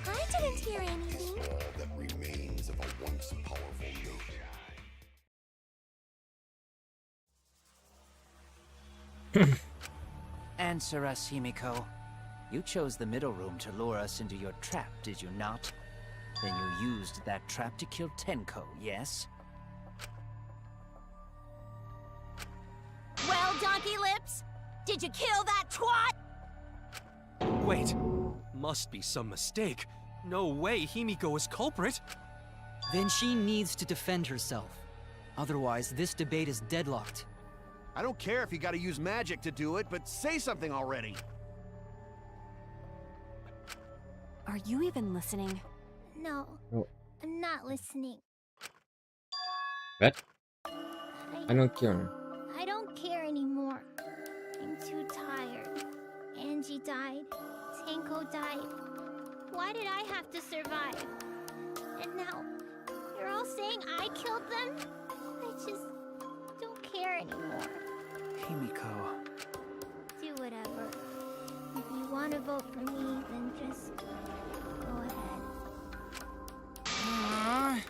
I didn't hear anything. All that remains of a once powerful yoke. Answer us, Himiko. You chose the middle room to lure us into your trap, did you not? Then you used that trap to kill Tenko, yes? Well, Donkey Lips, did you kill that twat? Wait, must be some mistake. No way Himiko is culprit. Then she needs to defend herself. Otherwise, this debate is deadlocked. I don't care if you gotta use magic to do it, but say something already. Are you even listening? No, Oh. I'm not listening. What? I don't care. I don't care anymore. I'm too tired. Angie died. Tenko died. Why did I have to survive? And now, you're all saying I killed them? I just don't care anymore. Himiko. Do whatever. If you want to vote for me, then just go ahead.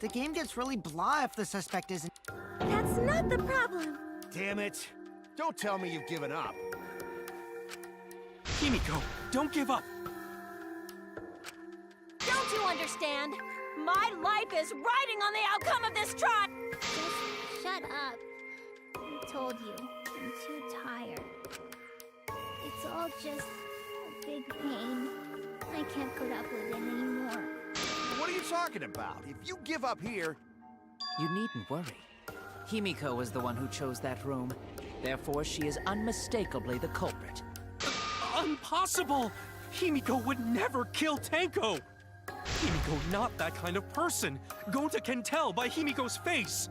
The game gets really blah if the suspect isn't. That's not the problem. Damn it. Don't tell me you've given up. Himiko, don't give up. Don't you understand? My life is riding on the outcome of this trial. Just shut up. I told you, I'm too tired. It's all just a big pain. I can't put up with it anymore. What are you talking about? If you give up here... You needn't worry. Himiko was the one who chose that room. Therefore, she is unmistakably the culprit. Impossible! Himiko would never kill Tenko! Himiko not that kind of person. Gonta can tell by Himiko's face.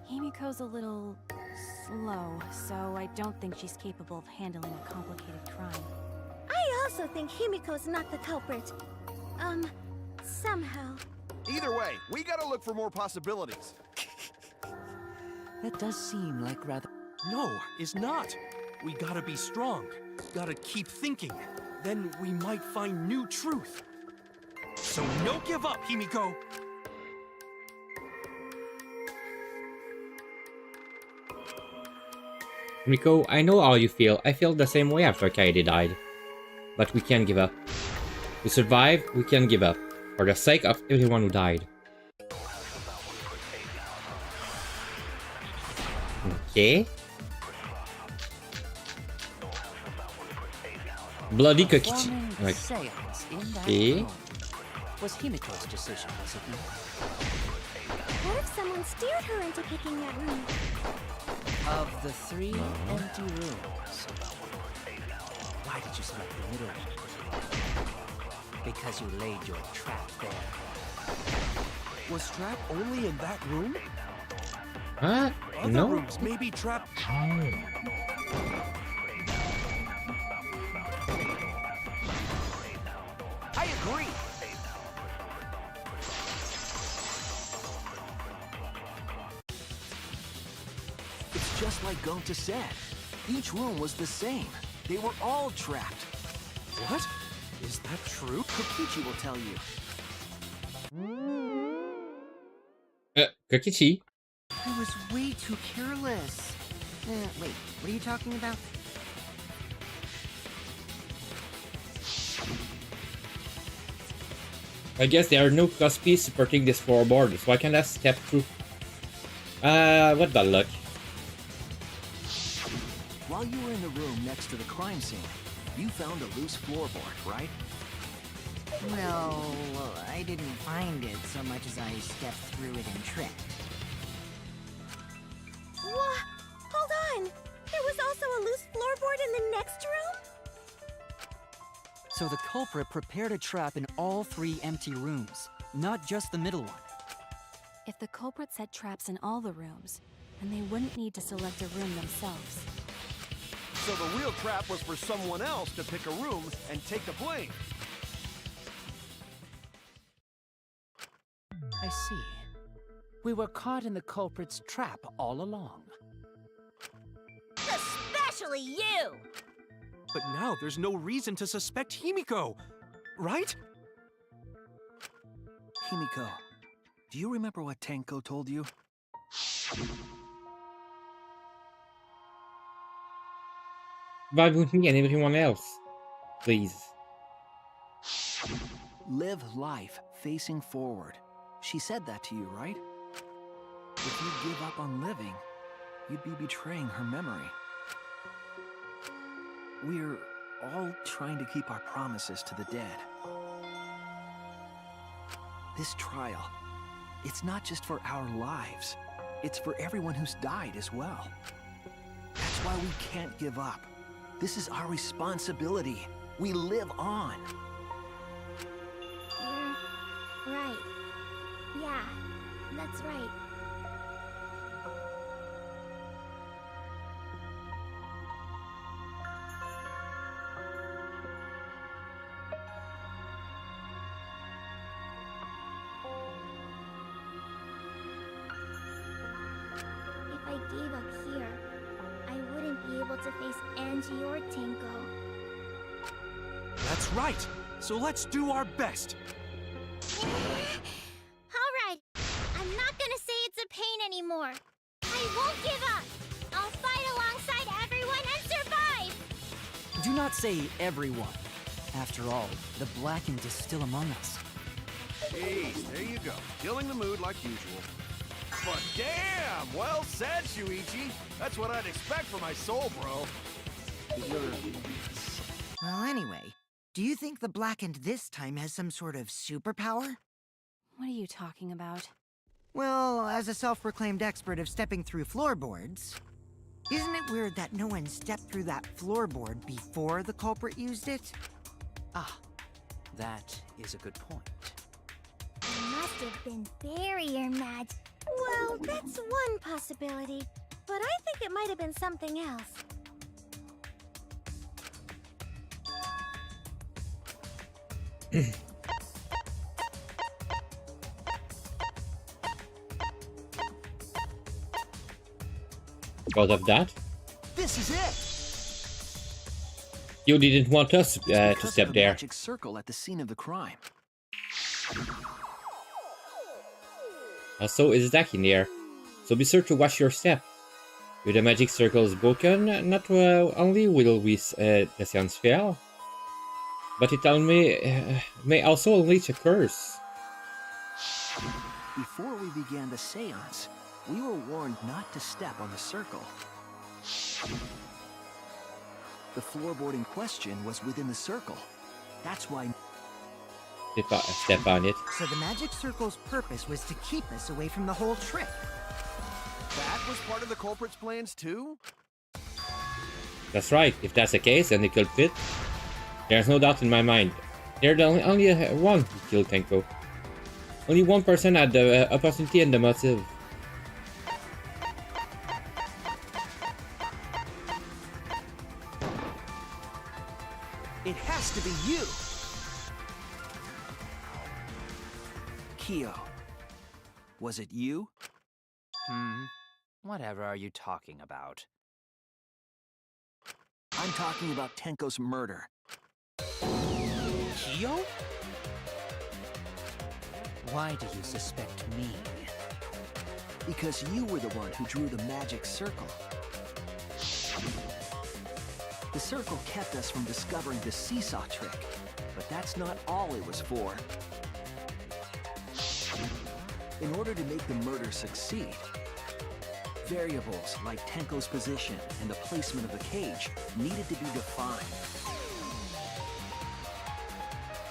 Himiko's a little slow, so I don't think she's capable of handling a complicated crime. I also think Himiko's not the culprit. Somehow. Either way, we gotta look for more possibilities. That does seem like rather... No, is not. We gotta be strong. Gotta keep thinking. Then we might find new truth. So no give up, Himiko! Miko, I know how you feel. I feel the same way after Kaede died. But we can't give up. We survived, we can't give up. For the sake of everyone who died. Okay. Bloody Kokichi. Like, okay. Was Himiko's decision, was it not? What if someone steered her into picking that room? Of the 3 empty rooms, why did you select the middle one? Because you laid your trap there. Was trap only in that room? Huh? Other No. rooms may be trapped. I agree. It's just like Gonta said. Each room was the same. They were all trapped. What? Is that true? Kokichi will tell you. Kokichi. I was way too careless. Wait, what are you talking about? I guess there are no Cospi supporting this floorboard, so I can just step through. What bad luck. While you were in the room next to the crime scene, you found a loose floorboard, right? Well, I didn't find it so much as I stepped through it and tripped. What? Hold on! There was also a loose floorboard in the next room? So the culprit prepared a trap in all 3 empty rooms, not just the middle one. If the culprit set traps in all the rooms, then they wouldn't need to select a room themselves. So the real trap was for someone else to pick a room and take the blame. I see. We were caught in the culprit's trap all along. Especially you! But now there's no reason to suspect Himiko, right? Himiko, do you remember what Tenko told you? Vibe with me and everyone else. Please. Live life facing forward. She said that to you, right? If you give up on living, you'd be betraying her memory. We're all trying to keep our promises to the dead. This trial, it's not just for our lives. It's for everyone who's died as well. That's why we can't give up. This is our responsibility. We live on. You're right. Yeah, that's right. If I gave up here, I wouldn't be able to face Angie or Tenko. That's right. So let's do our best. Alright, I'm not gonna say it's a pain anymore. I won't give up. I'll fight alongside everyone and survive! Do not say everyone. After all, the Blackened is still among us. Jeez, there you go. Killing the mood like usual. But damn! Well said, Shuichi. That's what I'd expect for my soul, bro. Well, anyway, do you think the Blackened this time has some sort of superpower? What are you talking about? Well, as a self-proclaimed expert of stepping through floorboards, isn't it weird that no one stepped through that floorboard before the culprit used it? Ah, that is a good point. It must have been barrier magic. Well, that's one possibility, but I think it might have been something else. Because of that, This is it. you didn't want us to Because step of the there. magic circle at the scene of the crime. Also, it's Zack in there, so be sure to watch your step. With the magic circles broken, not only will we the seance fail, but it may also unleash a curse. Before we began the seance, we were warned not to step on the circle. The floorboard in question was within the circle. That's why... Step on it. So the magic circle's purpose was to keep us away from the whole trick. That was part of the culprit's plans too? That's right. If that's the case, then the culprit, there's no doubt in my mind. They're the only one who killed Tenko. Only one person had the opportunity and the motive. It has to be you! Kyo, was it you? Whatever are you talking about? I'm talking about Tenko's murder. Kyo? Why do you suspect me? Because you were the one who drew the magic circle. The circle kept us from discovering the seesaw trick, but that's not all it was for. In order to make the murder succeed, variables like Tenko's position and the placement of the cage needed to be defined.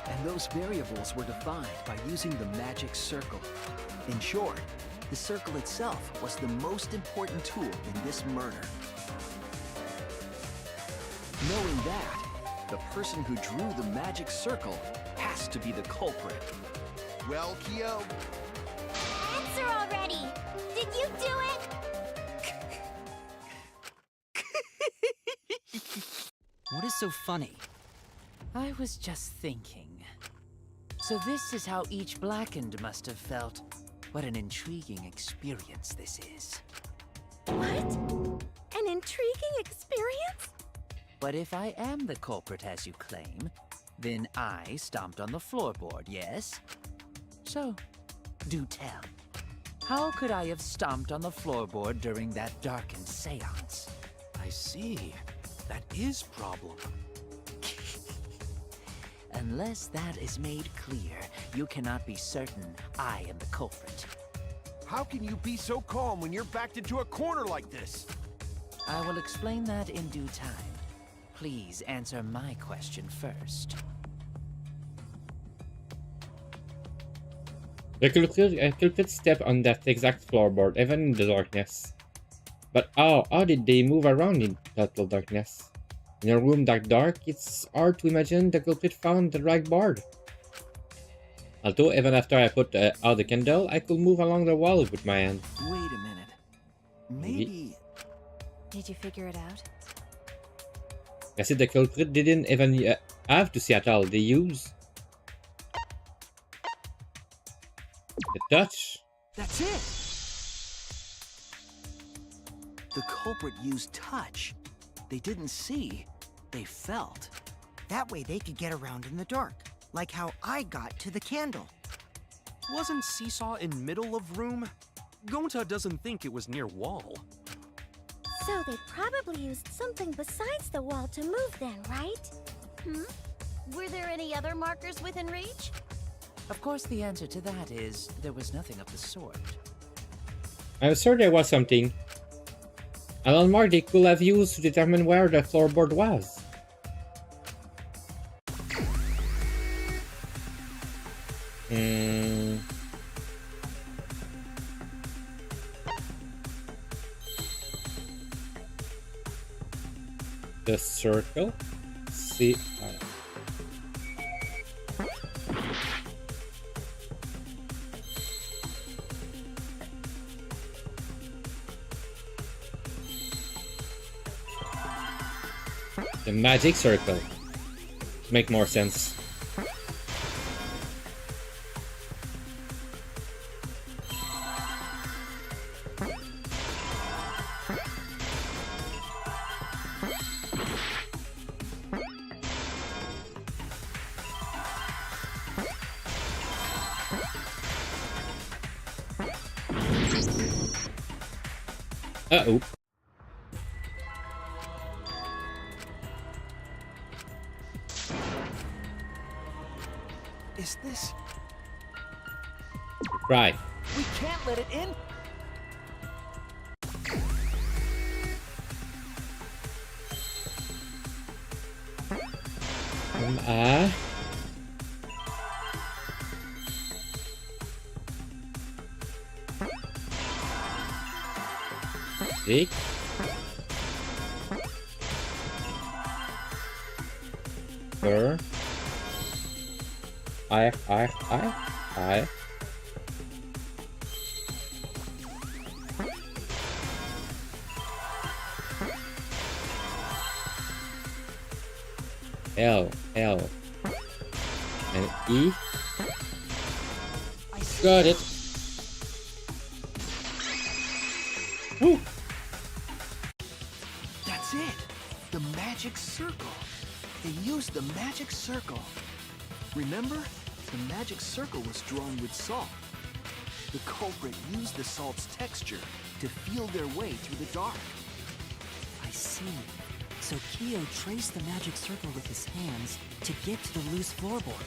And those variables were defined by using the magic circle. In short, the circle itself was the most important tool in this murder. Knowing that, the person who drew the magic circle has to be the culprit. Well, Kyo... Answer already! Did you do it? What is so funny? I was just thinking. So this is how each Blackened must have felt. What an intriguing experience this is. What? An intriguing experience? But if I am the culprit as you claim, then I stomped on the floorboard, yes? So, do tell. How could I have stomped on the floorboard during that darkened seance? I see. That is problem. Unless that is made clear, you cannot be certain I am the culprit. How can you be so calm when you're backed into a corner like this? I will explain that in due time. Please answer my question first. The culprit stepped on that exact floorboard, even in the darkness. But how did they move around in total darkness? In a room that dark, it's hard to imagine the culprit found the right board. Although, even after I put out the candle, I could move along the wall with my hand. Wait a minute. Maybe... Did you figure it out? I said the culprit didn't even have to see at all. They use the touch. That's it! The culprit used touch. They didn't see, they felt. That way they could get around in the dark, like how I got to the candle. Wasn't Seesaw in middle of room? Gonta doesn't think it was near wall. So they probably used something besides the wall to move then, right? Were there any other markers within reach? Of course, the answer to that is there was nothing of the sort. I'm sure there was something. A landmark they could have used to determine where the floorboard was. The circle. See. The magic circle. Make more sense. Uh-oh. Is this... Right. We can't let it in! Sick. Sir. I. L, and E. Got it. Woo. That's it! The magic circle. They used the magic circle. Remember? The magic circle was drawn with salt. The culprit used the salt's texture to feel their way through the dark. I see. So Kyo traced the magic circle with his hands to get to the loose floorboard.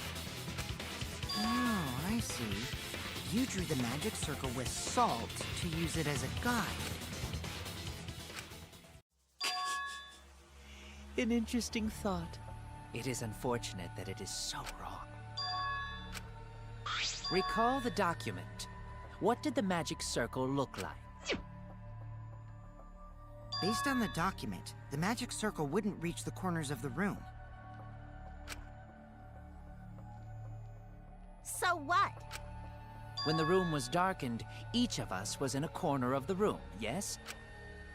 Oh, I see. You drew the magic circle with salt to use it as a guide. An interesting thought. It is unfortunate that it is so wrong. Recall the document. What did the magic circle look like? Based on the document, the magic circle wouldn't reach the corners of the room. So what? When the room was darkened, each of us was in a corner of the room, yes?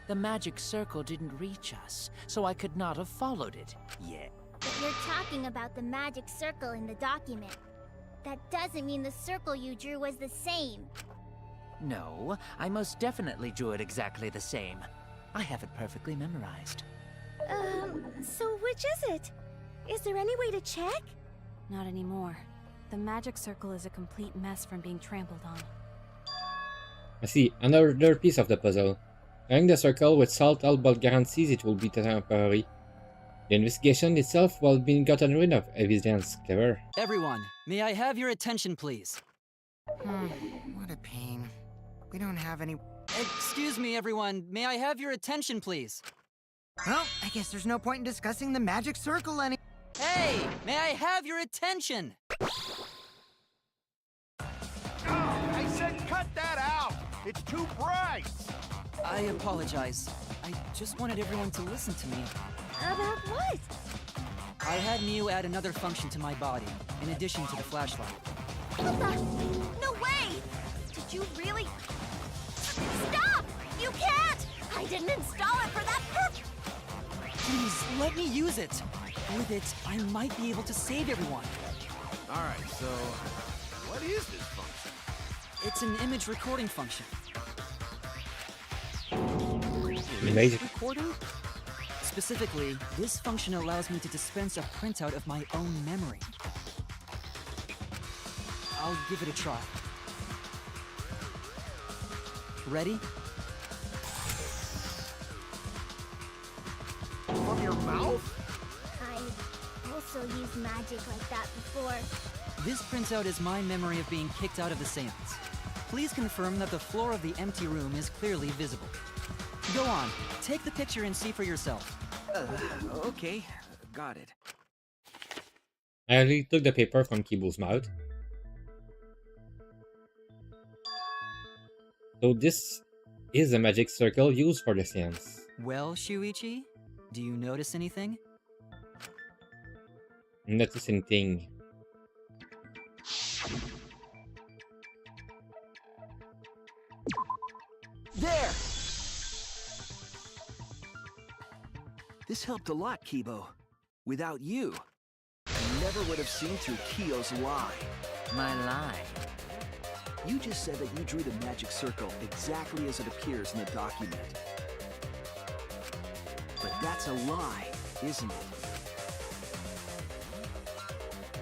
The magic circle didn't reach us, so I could not have followed it yet. But you're talking about the magic circle in the document. That doesn't mean the circle you drew was the same. No, I most definitely drew it exactly the same. I have it perfectly memorized. So which is it? Is there any way to check? Not anymore. The magic circle is a complete mess from being trampled on. I see. Another piece of the puzzle. Drawing the circle with salt but guarantees it will be temporary. The investigation itself will be gotten rid of evidence. Clever. Everyone, may I have your attention, please? What a pain. We don't have any... Excuse me, everyone. May I have your attention, please? Well, I guess there's no point in discussing the magic circle any... Hey! May I have your attention? I said cut that out! It's too bright! I apologize. I just wanted everyone to listen to me. About what? I had Miu add another function to my body, in addition to the flashlight. What the? No way! Did you really? Stop! You can't! I didn't install it for that purpose! Please, let me use it! With it, I might be able to save everyone. Alright, so... what is this function? It's an image recording function. Amazing. Recording? Specifically, this function allows me to dispense a printout of my own memory. I'll give it a try. Ready? From your mouth? I also used magic like that before. This printout is my memory of being kicked out of the seance. Please confirm that the floor of the empty room is clearly visible. Go on, take the picture and see for yourself. Okay, got it. I already took the paper from Kibo's mouth. So this is a magic circle used for the seance. Well, Shuichi, do you notice anything? Notice anything. There! This helped a lot, Kibo. Without you, I never would have seen through Kyo's lie. My lie? You just said that you drew the magic circle exactly as it appears in the document. But that's a lie, isn't it?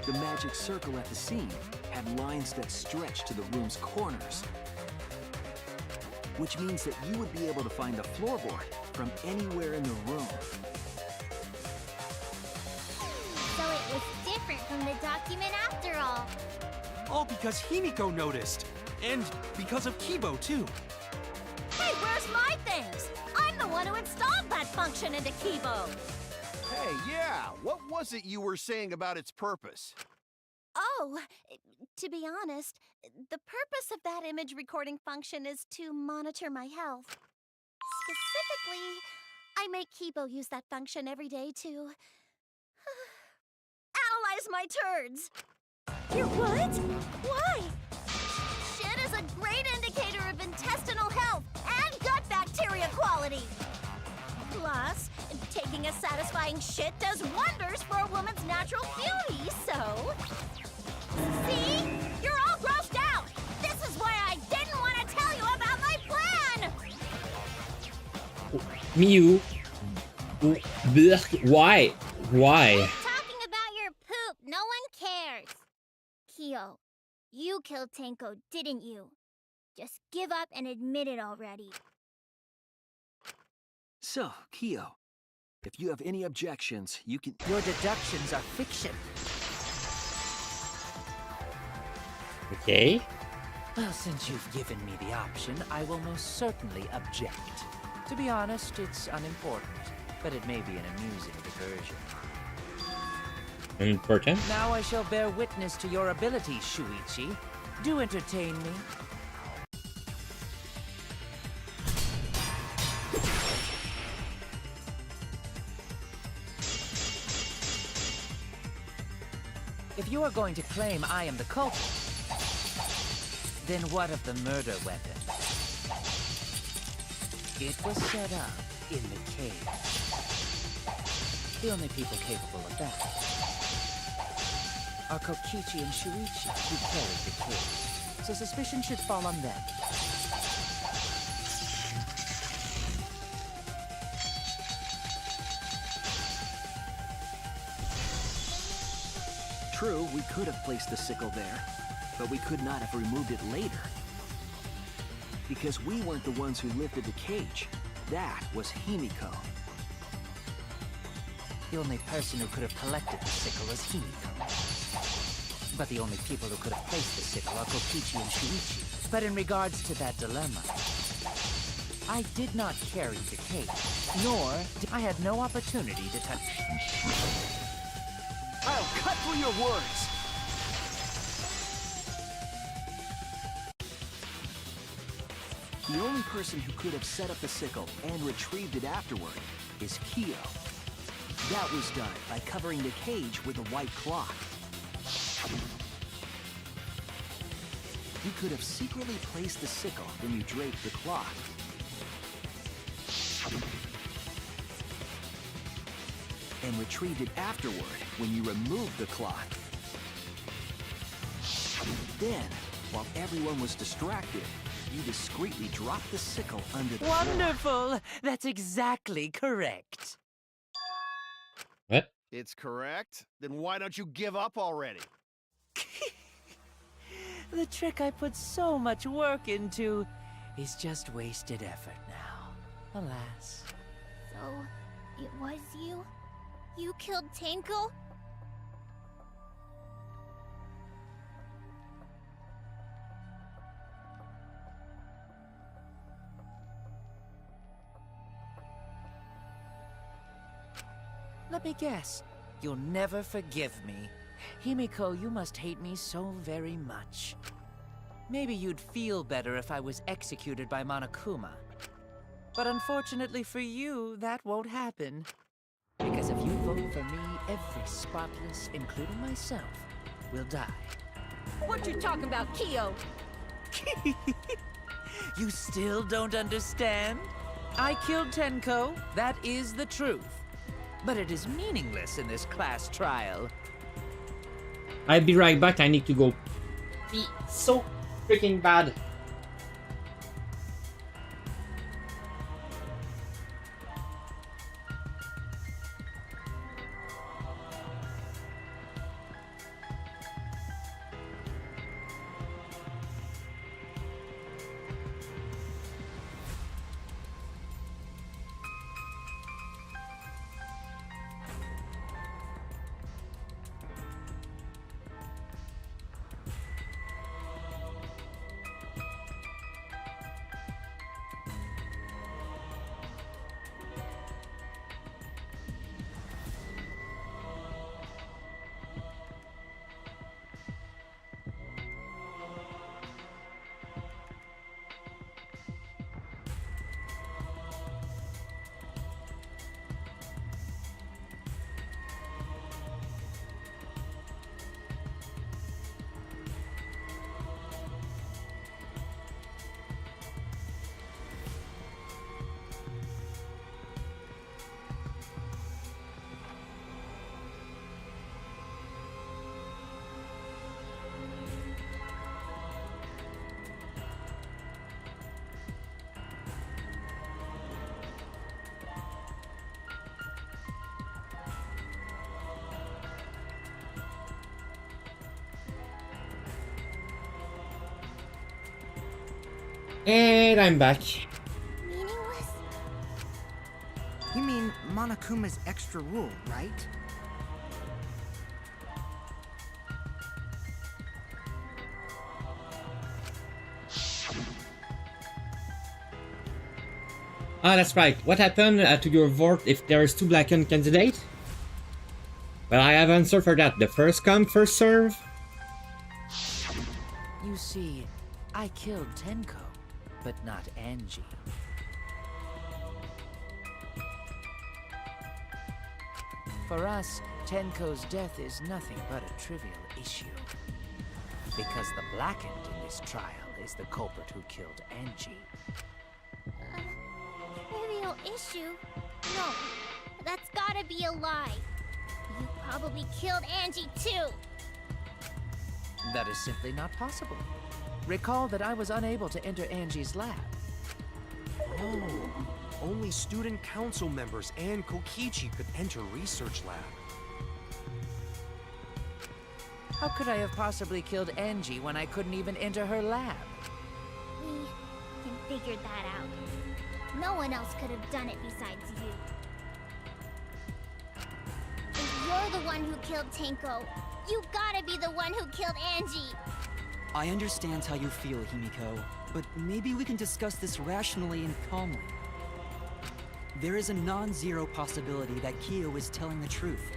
The magic circle at the scene had lines that stretched to the room's corners. Which means that you would be able to find the floorboard from anywhere in the room. So it was different from the document after all. All because Himiko noticed. And because of Kibo, too. Hey, where's my things? I'm the one who installed that function into Kibo. Hey, yeah, what was it you were saying about its purpose? Oh, to be honest, the purpose of that image recording function is to monitor my health. Specifically, I make Kibo use that function every day to analyze my turds. Your what? Why? Shit is a great indicator of intestinal health and gut bacteria quality. Plus, taking a satisfying shit does wonders for a woman's natural beauty, so... See? You're all grossed out! This is why I didn't want to tell you about my plan! Miu. Blech. Why? Why? Talking about your poop, no one cares. Kyo, you killed Tenko, didn't you? Just give up and admit it already. So, Kyo, if you have any objections, you can... Your deductions are fiction. Okay. Well, since you've given me the option, I will most certainly object. To be honest, it's unimportant, but it may be an amusing diversion. Important? Now I shall bear witness to your abilities, Shuichi. Do entertain me. If you are going to claim I am the culprit, then what of the murder weapon? It was set up in the cave. The only people capable of that are Kokichi and Shuichi, who carried the cave. So suspicion should fall on them. True, we could have placed the sickle there, but we could not have removed it later. Because we weren't the ones who lifted the cage. That was Himiko. The only person who could have collected the sickle was Himiko. But the only people who could have placed the sickle are Kokichi and Shuichi. But in regards to that dilemma, I did not carry the cage, nor did I had no opportunity to touch... I'll cut through your words! The only person who could have set up the sickle and retrieved it afterward is Kyo. That was done by covering the cage with a white cloth. You could have secretly placed the sickle when you draped the cloth. And retrieved it afterward when you removed the cloth. Then, while everyone was distracted, you discreetly dropped the sickle under the floor. Wonderful! That's exactly correct. What? It's correct? Then why don't you give up already? The trick I put so much work into is just wasted effort now. Alas. So, it was you? You killed Tenko? Let me guess. You'll never forgive me. Himiko, you must hate me so very much. Maybe you'd feel better if I was executed by Monokuma. But unfortunately for you, that won't happen. Because if you vote for me, every spotless, including myself, will die. What you talking about, Kyo? You still don't understand? I killed Tenko, that is the truth. But it is meaningless in this class trial. I'll be right back. I need to go pee so freaking bad. And I'm back. Meaningless? You mean Monokuma's extra rule, right? Ah, that's right. What happened to your vote if there is 2 blackened candidates? Well, I have answer for that. The first come, first serve. You see, I killed Tenko, but not Angie. For us, Tenko's death is nothing but a trivial issue. Because the blackened in this trial is the culprit who killed Angie. Trivial issue? No, that's gotta be a lie. You probably killed Angie too. That is simply not possible. Recall that I was unable to enter Angie's lab. Oh, only student council members and Kokichi could enter research lab. How could I have possibly killed Angie when I couldn't even enter her lab? We can figure that out. No one else could have done it besides you. If you're the one who killed Tenko, you gotta be the one who killed Angie. I understand how you feel, Himiko, but maybe we can discuss this rationally and calmly. There is a non-zero possibility that Kyo is telling the truth.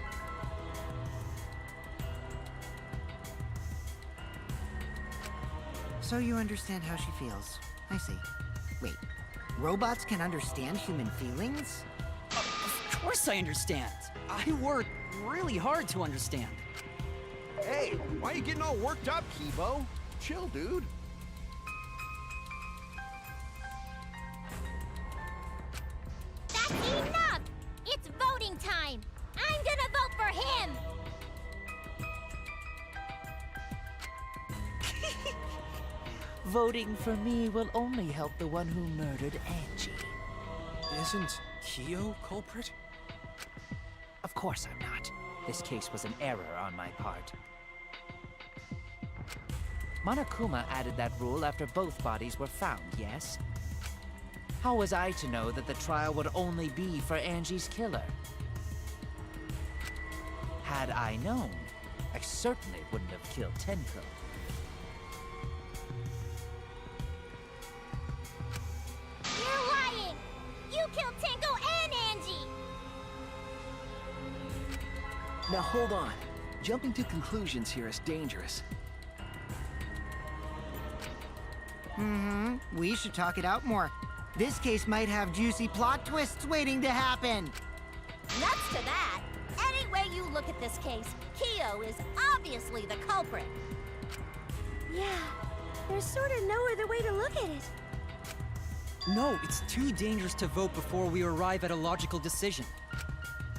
So you understand how she feels. I see. Wait, robots can understand human feelings? Of course I understand. I work really hard to understand. Hey, why are you getting all worked up, Kibo? Chill, dude. That's enough! It's voting time! I'm gonna vote for him! Voting for me will only help the one who murdered Angie. Isn't Kyo culprit? Of course I'm not. This case was an error on my part. Monokuma added that rule after both bodies were found, yes? How was I to know that the trial would only be for Angie's killer? Had I known, I certainly wouldn't have killed Tenko. You're lying! You killed Tenko and Angie! Now hold on. Jumping to conclusions here is dangerous. We should talk it out more. This case might have juicy plot twists waiting to happen. Nuts to that! Any way you look at this case, Kyo is obviously the culprit. Yeah, there's sort of no other way to look at it. No, it's too dangerous to vote before we arrive at a logical decision.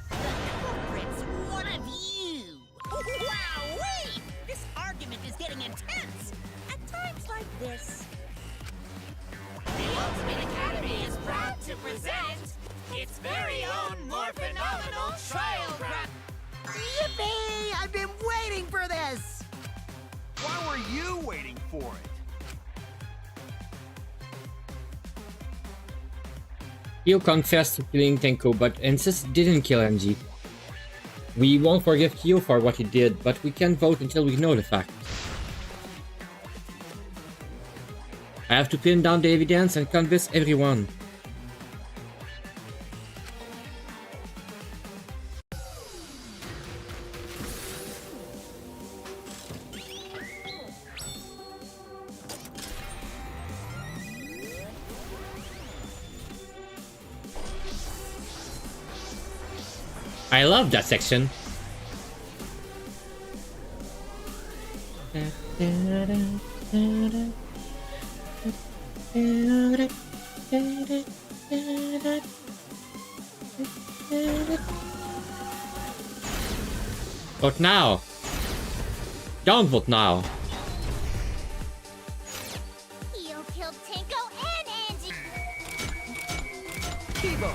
Culprit's one of you! Wow-wee! This argument is getting intense! At times like this... The Ultimate Academy is proud to present its very own more phenomenal trial ground. Yippee! I've been waiting for this! Why were you waiting for it? Kyo confessed to killing Tenko, but insists didn't kill Angie. We won't forgive Kyo for what he did, but we can't vote until we know the fact. I have to pin down the evidence and convince everyone. I love that section. Vote now. Don't vote now. Kyo killed Tenko and Angie! Kibo!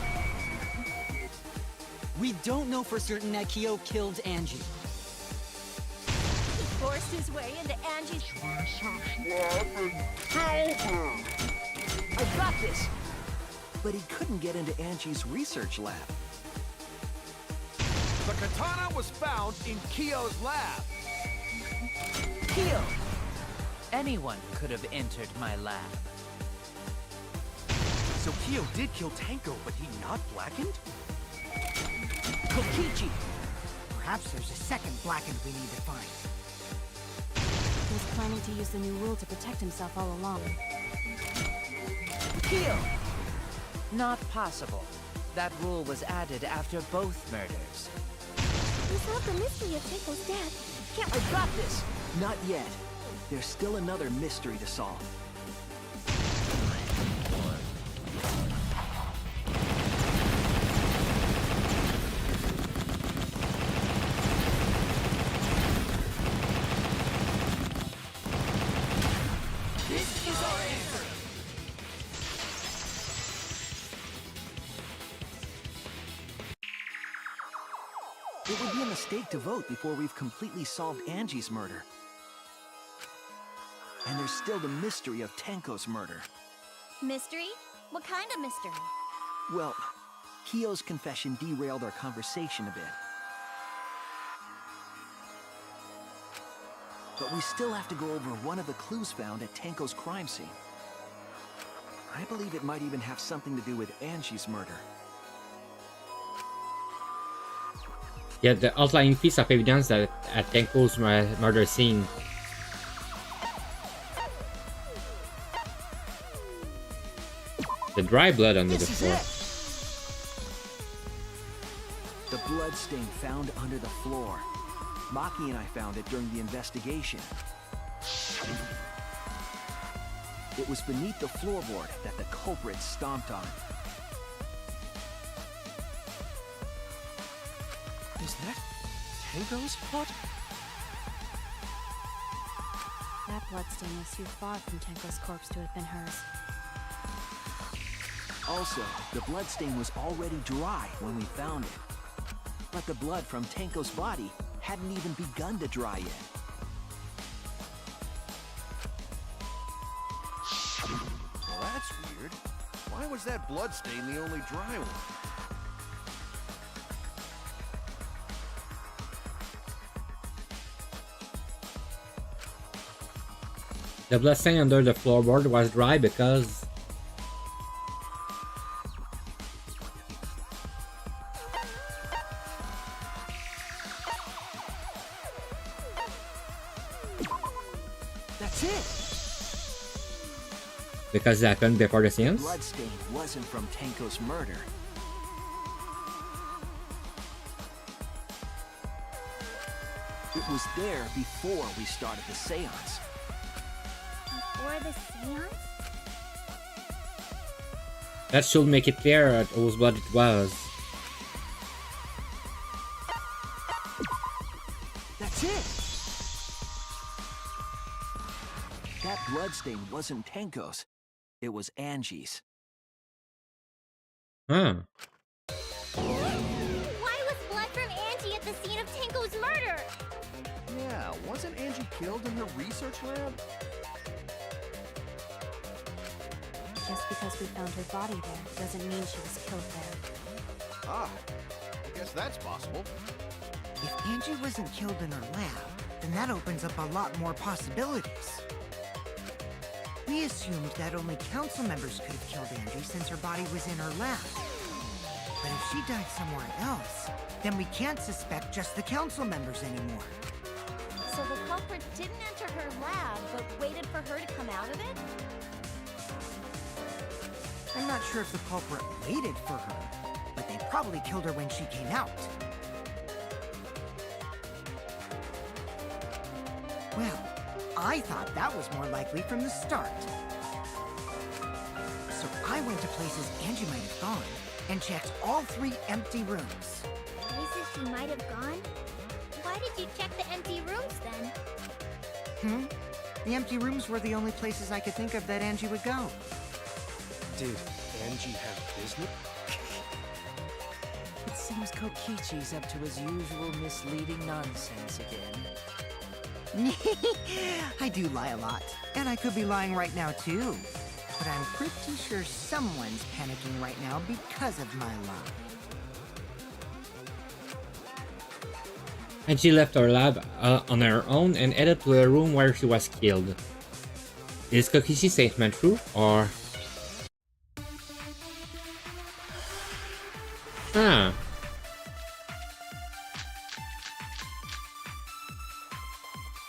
We don't know for certain that Kyo killed Angie. He forced his way into Angie's... Research lab and killed her! I've got this! But he couldn't get into Angie's research lab. The katana was found in Kyo's lab. Kyo! Anyone could have entered my lab. So Kyo did kill Tenko, but he not blackened? Kokichi! Perhaps there's a second blackened we need to find. He was planning to use the new rule to protect himself all along. Kyo! Not possible. That rule was added after both murders. We solved the mystery of Tenko's death. Can't I got this! Not yet. There's still another mystery to solve. This is our answer! It would be a mistake to vote before we've completely solved Angie's murder. And there's still the mystery of Tenko's murder. Mystery? What kind of mystery? Well, Kyo's confession derailed our conversation a bit. But we still have to go over one of the clues found at Tenko's crime scene. I believe it might even have something to do with Angie's murder. Yeah, the outlying piece of evidence that at Tenko's murder scene. The dry blood under the floor. The blood stain found under the floor. Maki and I found it during the investigation. It was beneath the floorboard that the culprit stomped on. Is that Tenko's spot? That bloodstain was too far from Tenko's corpse to have been hers. Also, the bloodstain was already dry when we found it. But the blood from Tenko's body hadn't even begun to dry yet. Well, that's weird. Why was that bloodstain the only dry one? The bloodstain under the floorboard was dry because That's it! it happened before the The scenes. bloodstain wasn't from Tenko's murder. It was there before we started the seance. Before the seance? That should make it clear whose blood it was. That's it! That bloodstain wasn't Tenko's. It was Angie's. Huh. Why was blood from Angie at the scene of Tenko's murder? Yeah, wasn't Angie killed in her research lab? Just because we found her body there doesn't mean she was killed there. Ah, I guess that's possible. If Angie wasn't killed in her lab, then that opens up a lot more possibilities. We assumed that only council members could have killed Angie since her body was in her lab. But if she died somewhere else, then we can't suspect just the council members anymore. So the culprit didn't enter her lab, but waited for her to come out of it? I'm not sure if the culprit waited for her, but they probably killed her when she came out. Well, I thought that was more likely from the start. So I went to places Angie might have gone and checked all 3 empty rooms. Places she might have gone? Why did you check the empty rooms then? The empty rooms were the only places I could think of that Angie would go. Did Angie have business? It seems Kokichi's up to his usual misleading nonsense again. I do lie a lot, and I could be lying right now too. But I'm pretty sure someone's panicking right now because of my lie. And she left her lab on her own and headed to a room where she was killed. Is Kokishi's statement true, or... Huh.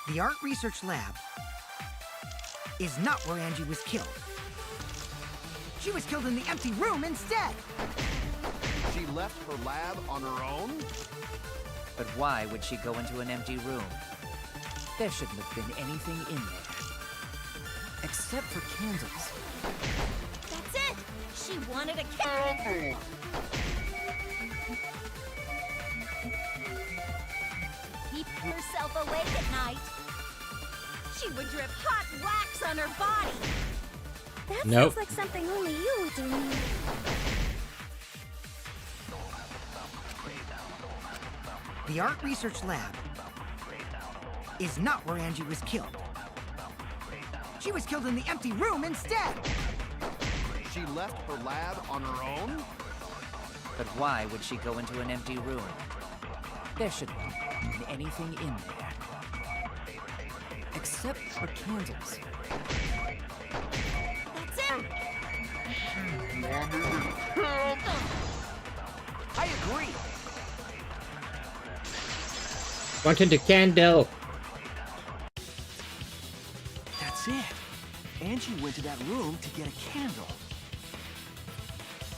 The art research lab is not where Angie was killed. She was killed in the empty room instead. She left her lab on her own? But why would she go into an empty room? There shouldn't have been anything in there. Except for candles. That's it! She wanted a candle! Keep herself awake at night. She would drip hot wax on her body. That Nope. sounds like something only you would do. The art research lab is not where Angie was killed. She was killed in the empty room instead. She left her lab on her own? But why would she go into an empty room? There shouldn't have been anything in there. Except for candles. That's it! I agree. Wanted the candle. That's it. Angie went to that room to get a candle.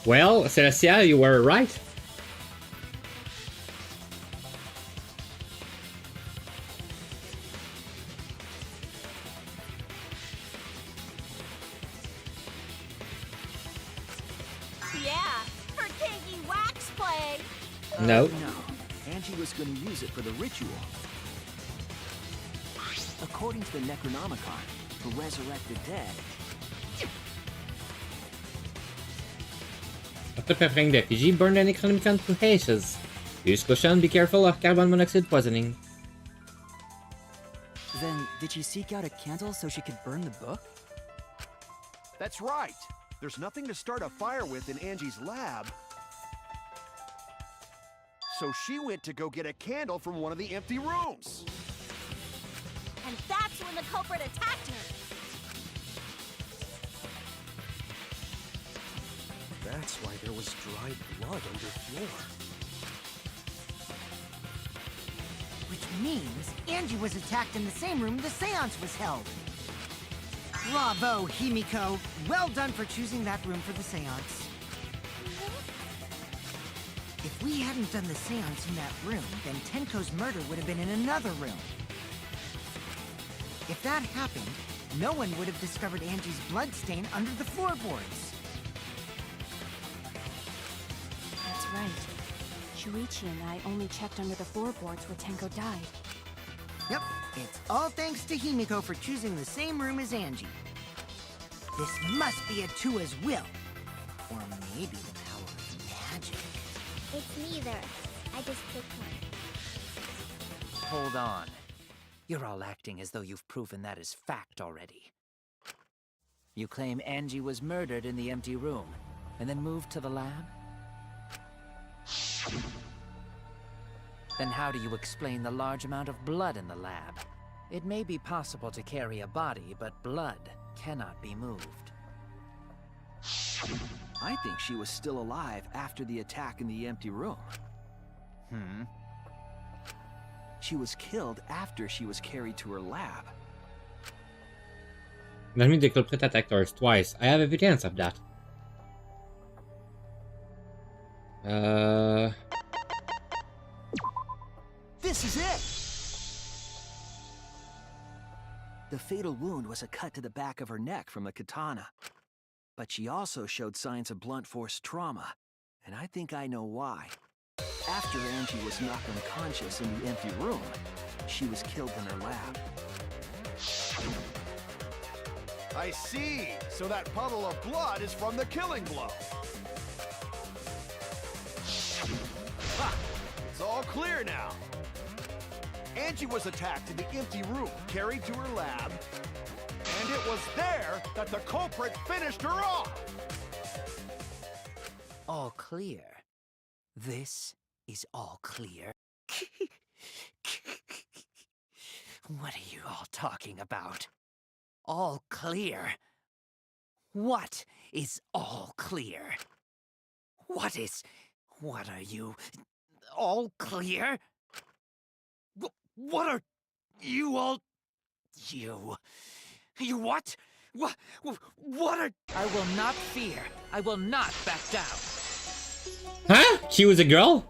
Well, Celestia, you were right. Yeah, for kinky wax play. No. No. Angie was going to use it for the ritual. According to the Necronomicon, to resurrect the dead. After preparing the effigy, burn the Necronomicon to ashes. Use caution, be careful of carbon monoxide poisoning. Then, did she seek out a candle so she could burn the book? That's right. There's nothing to start a fire with in Angie's lab. So she went to go get a candle from one of the empty rooms. And that's when the culprit attacked her. That's why there was dried blood on the floor. Which means Angie was attacked in the same room the seance was held. Bravo, Himiko. Well done for choosing that room for the seance. If we hadn't done the seance in that room, then Tenko's murder would have been in another room. If that happened, no one would have discovered Angie's bloodstain under the floorboards. That's right. Shuichi and I only checked under the floorboards where Tenko died. Yep, it's all thanks to Himiko for choosing the same room as Angie. This must be Atua's will. Or maybe the power of magic. It's neither. I just picked one. Hold on. You're all acting as though you've proven that as fact already. You claim Angie was murdered in the empty room, and then moved to the lab? Then how do you explain the large amount of blood in the lab? It may be possible to carry a body, but blood cannot be moved. I think she was still alive after the attack in the empty room. She was killed after she was carried to her lab. That means the culprit attacked her twice. I have evidence of that. This is it! The fatal wound was a cut to the back of her neck from the katana. But she also showed signs of blunt force trauma, and I think I know why. After Angie was knocked unconscious in the empty room, she was killed in her lab. I see. So that puddle of blood is from the killing blow. Ha! It's all clear now. Angie was attacked in the empty room, carried to her lab, And it was there that the culprit finished her off! All clear. This is all clear. What are you all talking about? All clear? What is all clear? What are you? All clear? What are you all? You what? What are? I will not fear. I will not back down. Huh? She was a girl?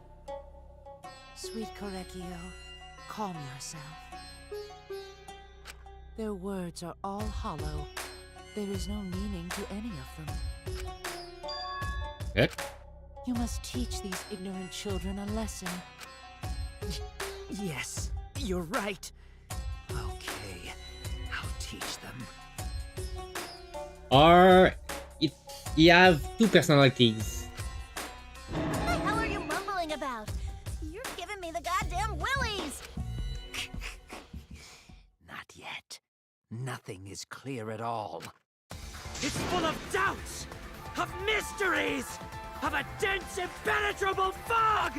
Sweet Korekio, calm yourself. Their words are all hollow. There is no meaning to any of them. What? You must teach these ignorant children a lesson. Yes, you're right. Okay, I'll teach them. Or you have two personalities. What the hell are you mumbling about? You're giving me the goddamn willies! Not yet. Nothing is clear at all. It's full of doubts, of mysteries, of a dense, impenetrable fog!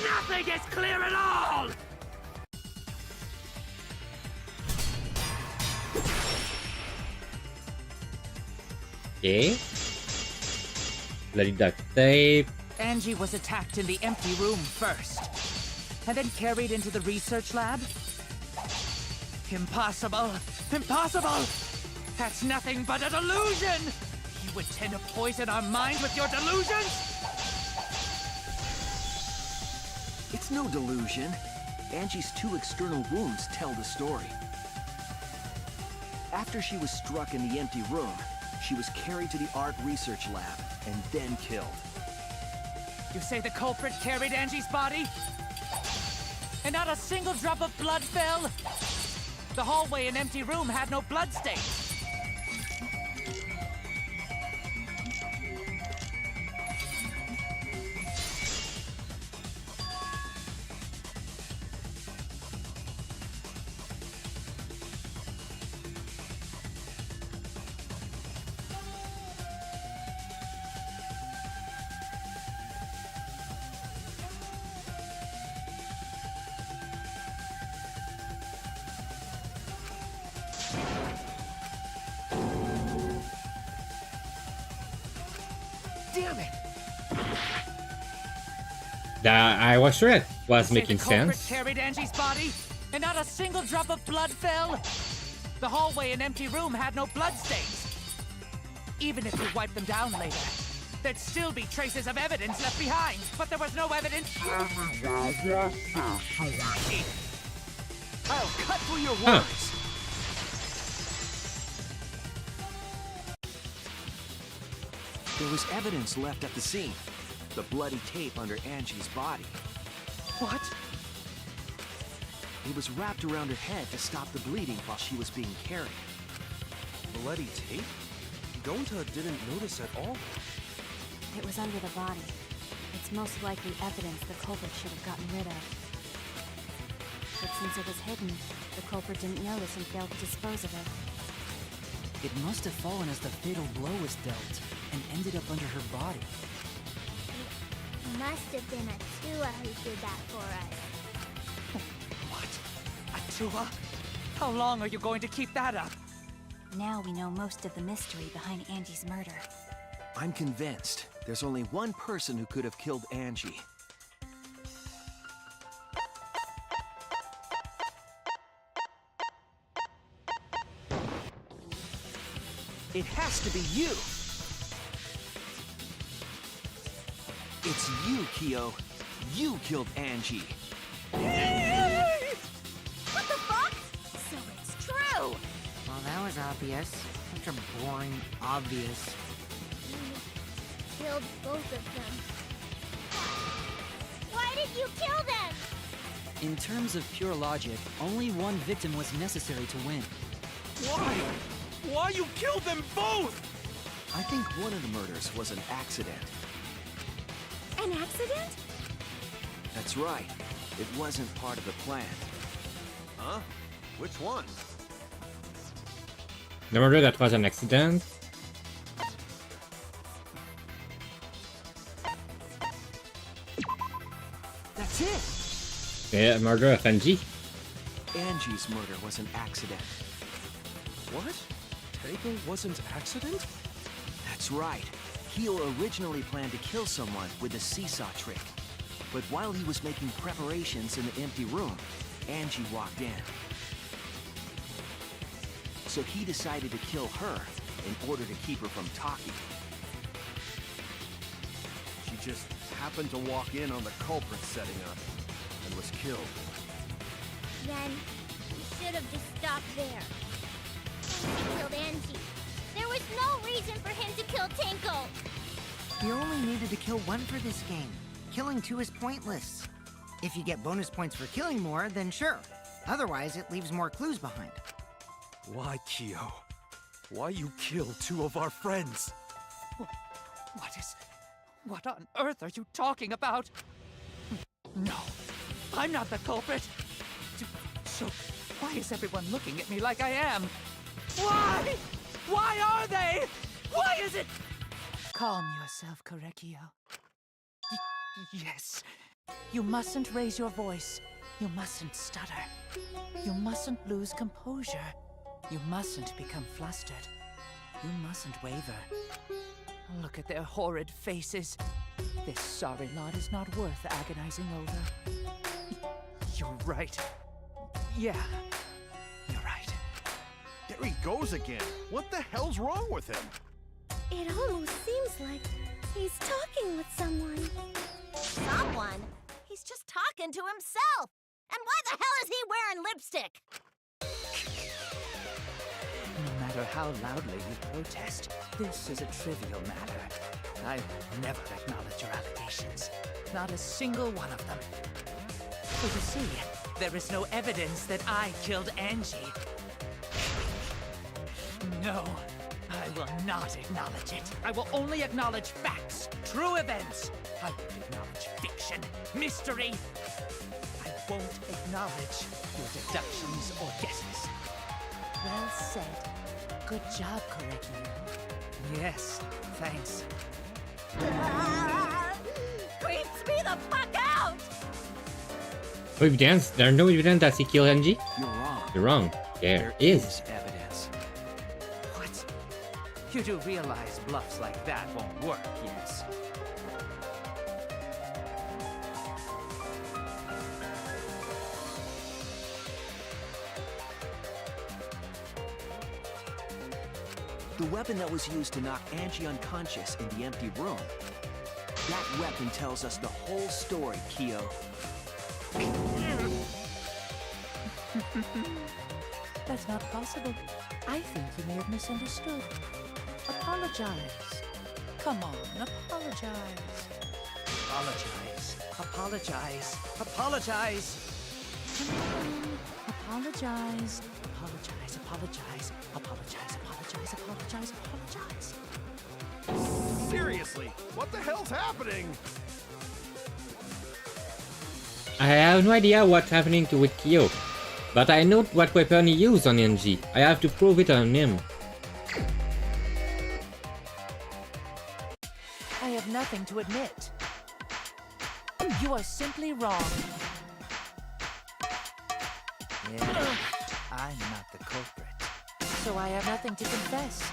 Nothing is clear at all! Okay. Bloody duct tape. Angie was attacked in the empty room first, and then carried into the research lab? Impossible! Impossible! That's nothing but a delusion! You intend to poison our minds with your delusions? It's no delusion. Angie's two external wounds tell the story. After she was struck in the empty room, she was carried to the art research lab and then killed. You say the culprit carried Angie's body? And not a single drop of blood fell? The hallway and empty room had no bloodstains. Damn it! I was sure it was making the culprit sense. carried Angie's body, and not a single drop of blood fell? The hallway and empty room had no bloodstains. Even if you wiped them down later, there'd still be traces of evidence left behind. But there was no evidence. I'll cut through your words. There was evidence left at the scene. The bloody tape under Angie's body. What? It was wrapped around her head to stop the bleeding while she was being carried. Bloody tape? Gonta didn't notice at all. It was under the body. It's most likely evidence the culprit should have gotten rid of. But since it was hidden, the culprit didn't notice and failed to dispose of it. It must have fallen as the fatal blow was dealt, and ended up under her body. It must have been Atua who did that for us. What? Atua? How long are you going to keep that up? Now we know most of the mystery behind Angie's murder. I'm convinced there's only one person who could have killed Angie. It has to be you! It's you, Kyo. You killed Angie. What the fuck? So it's true! Well, that was obvious. Such a boring obvious. Killed both of them. Why did you kill them? In terms of pure logic, only one victim was necessary to win. Why? Why you killed them both? I think one of the murders was an accident. An accident? That's right. It wasn't part of the plan. Huh? Which one? The murder that was an accident. That's it! Yeah, murder of Angie. Angie's murder was an accident. What? Tango wasn't accident? That's right. Kyo originally planned to kill someone with the seesaw trick. But while he was making preparations in the empty room, Angie walked in. So he decided to kill her in order to keep her from talking. She just happened to walk in on the culprit setting up and was killed. Then, he should have just stopped there. He killed Angie. There was no reason for him to kill Tenko. You only needed to kill one for this game. Killing two is pointless. If you get bonus points for killing more, then sure. Otherwise, it leaves more clues behind. Why, Kyo? Why you kill two of our friends? What on earth are you talking about? No, I'm not the culprit. So, why is everyone looking at me like I am? Why? Why are they? Why is it? Calm yourself, Korekio. Yes. You mustn't raise your voice. You mustn't stutter. You mustn't lose composure. You mustn't become flustered. You mustn't waver. Look at their horrid faces. This sorry lot is not worth agonizing over. You're right. Yeah, you're right. There he goes again. What the hell's wrong with him? It almost seems like he's talking with someone. Someone? He's just talking to himself. And why the hell is he wearing lipstick? No matter how loudly you protest, this is a trivial matter. I will never acknowledge your allegations. Not a single one of them. So you see, there is no evidence that I killed Angie. No, I will not acknowledge it. I will only acknowledge facts, true events. I won't acknowledge fiction, mystery. I won't acknowledge your deductions or guesses. Well said. Good job, Korekio. Yes, thanks. Creeps me the fuck out! No evidence? There's no evidence that he killed Angie? You're wrong. You're wrong. There is. Evidence. What? You do realize bluffs like that won't work, yes? The weapon that was used to knock Angie unconscious in the empty room. That weapon tells us the whole story, Kyo. That's not possible. I think you may have misunderstood. Apologize. Come on, apologize. Apologize. Apologize. Apologize. Apologize. Apologize. Apologize. Apologize. Apologize. Apologize. Apologize. Seriously, what the hell's happening? I have no idea what's happening to with Kyo, but I know what weapon he used on Angie. I have to prove it on him. I have nothing to admit. You are simply wrong. Yeah, I'm not the culprit. So I have nothing to confess.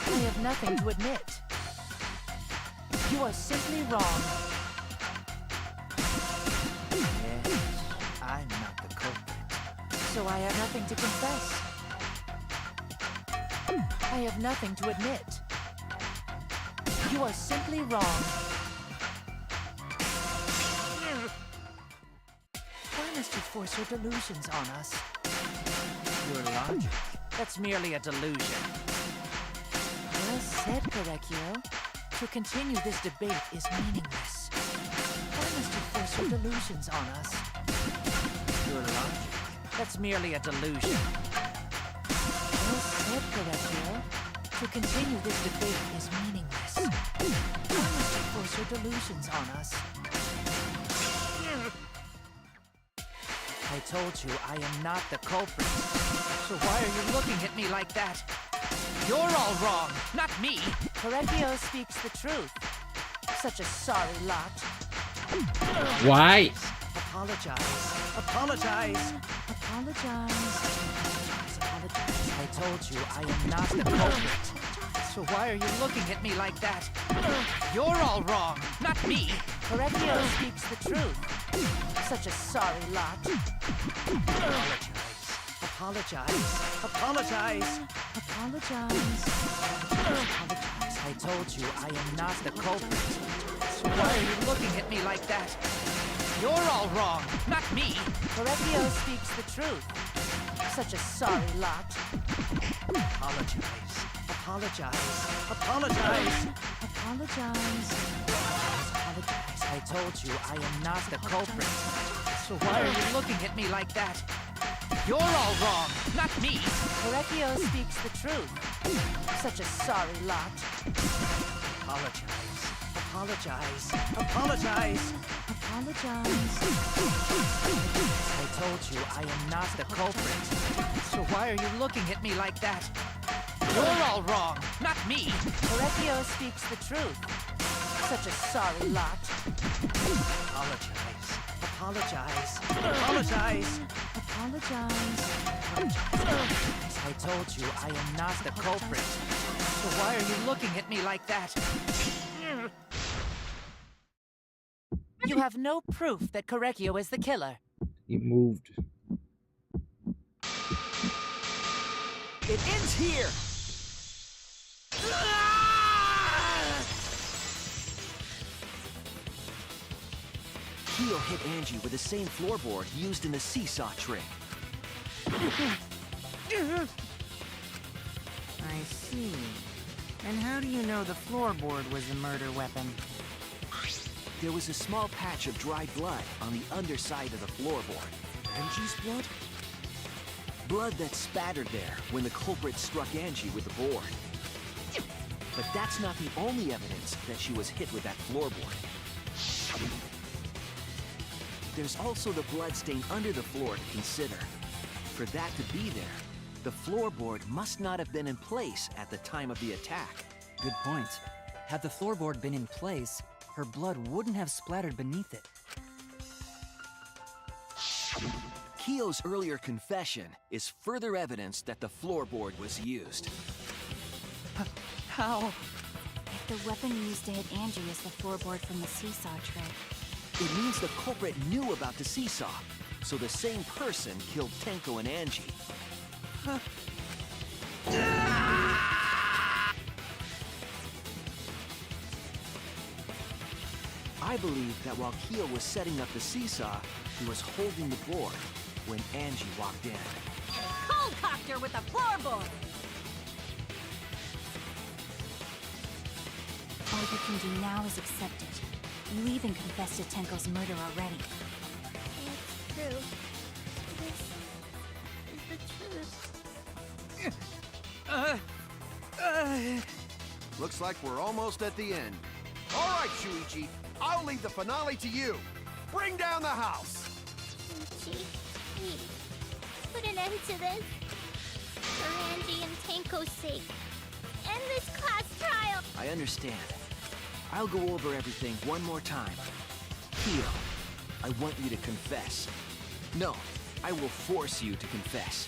I have nothing to admit. You are simply wrong. Yes, I'm not the culprit. So I have nothing to confess. I have nothing to admit. You are simply wrong. Why must you force your delusions on us? Your logic? That's merely a delusion. Well said, Korekio. To continue this debate is meaningless. Why must you force your delusions on us? Your logic? That's merely a delusion. Well said, Korekio. To continue this debate is meaningless. Why must you force your delusions on us? I told you I am not the culprit. So why are you looking at me like that? You're all wrong, not me. Correcchio speaks the truth. Such a sorry lot. Why? Apologize. Apologize. Apologize. Apologize. I told you I am not the culprit. So why are you looking at me like that? You're all wrong, not me. Correcchio speaks the truth. Such a sorry lot. Apologize. Apologize. Apologize. Apologize. I told you I am not the culprit. So why are you looking at me like that? You're all wrong, not me. Correcchio speaks the truth. Such a sorry lot. Apologize. Apologize. Apologize. Apologize. Apologize. I told you I am not the culprit. So why are you looking at me like that? You're all wrong, not me. Correcchio speaks the truth. Such a sorry lot. Apologize. Apologize. Apologize. Apologize. I told you I am not the culprit. So why are you looking at me like that? You're all wrong, not me. Correcchio speaks the truth. Such a sorry lot. Apologize. Apologize. Apologize. Apologize. I told you I am not the culprit. So why are you looking at me like that? You have no proof that Correcchio is the killer. He moved. It ends here! Kyo hit Angie with the same floorboard used in the seesaw trick. I see. And how do you know the floorboard was the murder weapon? There was a small patch of dried blood on the underside of the floorboard. Angie's blood? Blood that spattered there when the culprit struck Angie with the board. But that's not the only evidence that she was hit with that floorboard. There's also the blood stain under the floor to consider. For that to be there, the floorboard must not have been in place at the time of the attack. Good point. Had the floorboard been in place, her blood wouldn't have splattered beneath it. Kyo's earlier confession is further evidence that the floorboard was used. How? If the weapon used to hit Angie is the floorboard from the seesaw trick, It means the culprit knew about the seesaw, so the same person killed Tenko and Angie. I believe that while Kyo was setting up the seesaw, he was holding the board when Angie walked in. And a cold copter with a floorboard! all you can do now is accept it. You even confessed to Tenko's murder already. It's true. This is the truth. Looks like we're almost at the end. All right, Shuichi, I'll leave the finale to you. Bring down the house. Shuichi, please, put an end to this. For Angie and Tenko's sake. End this class trial. I understand. I'll go over everything one more time. Kyo, I want you to confess. No, I will force you to confess.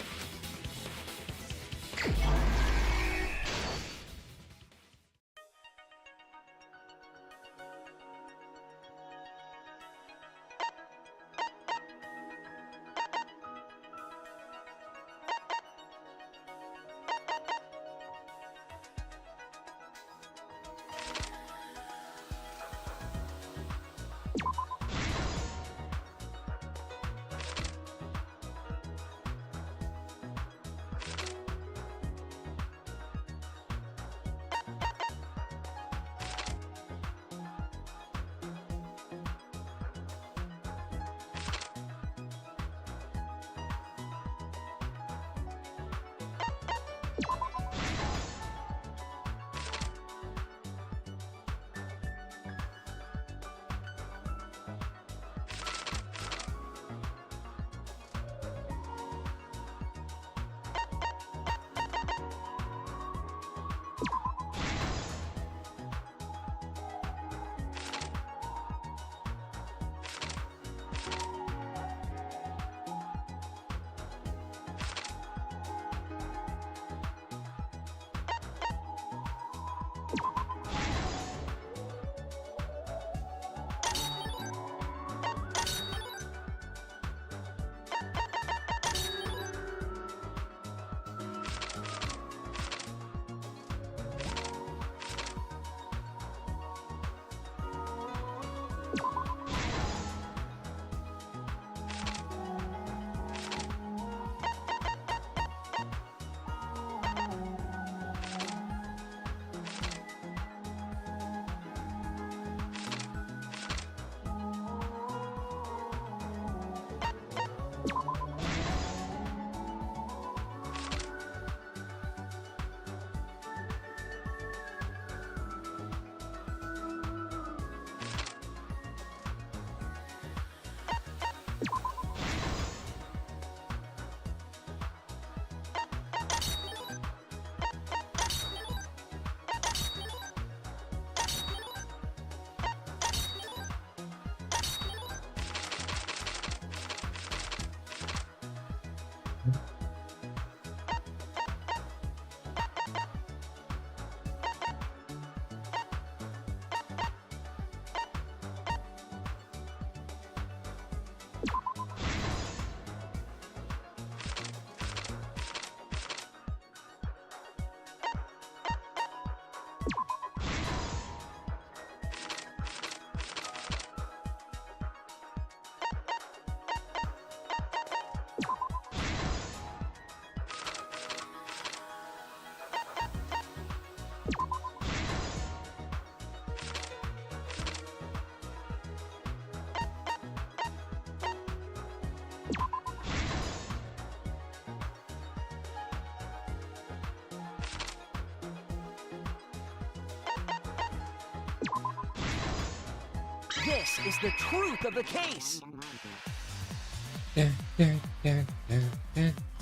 This is the truth of the case.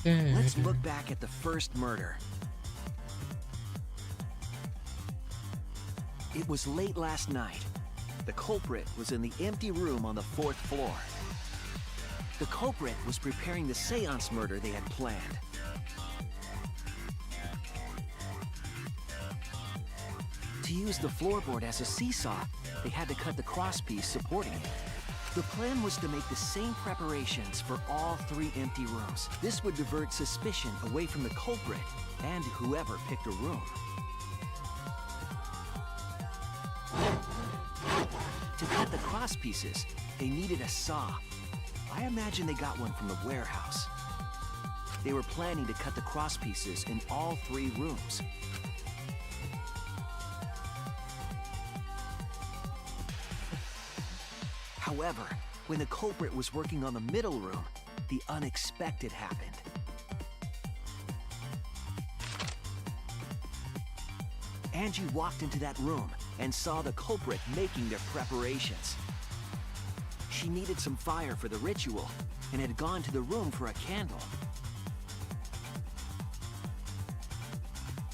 Let's look back at the first murder. It was late last night. The culprit was in the empty room on the 4th floor. The culprit was preparing the seance murder they had planned. To use the floorboard as a seesaw, they had to cut the crosspiece supporting it. The plan was to make the same preparations for all 3 empty rooms. This would divert suspicion away from the culprit and whoever picked a room. To cut the crosspieces, they needed a saw. I imagine they got one from the warehouse. They were planning to cut the crosspieces in all 3 rooms. However, when the culprit was working on the middle room, the unexpected happened. Angie walked into that room and saw the culprit making their preparations. She needed some fire for the ritual and had gone to the room for a candle.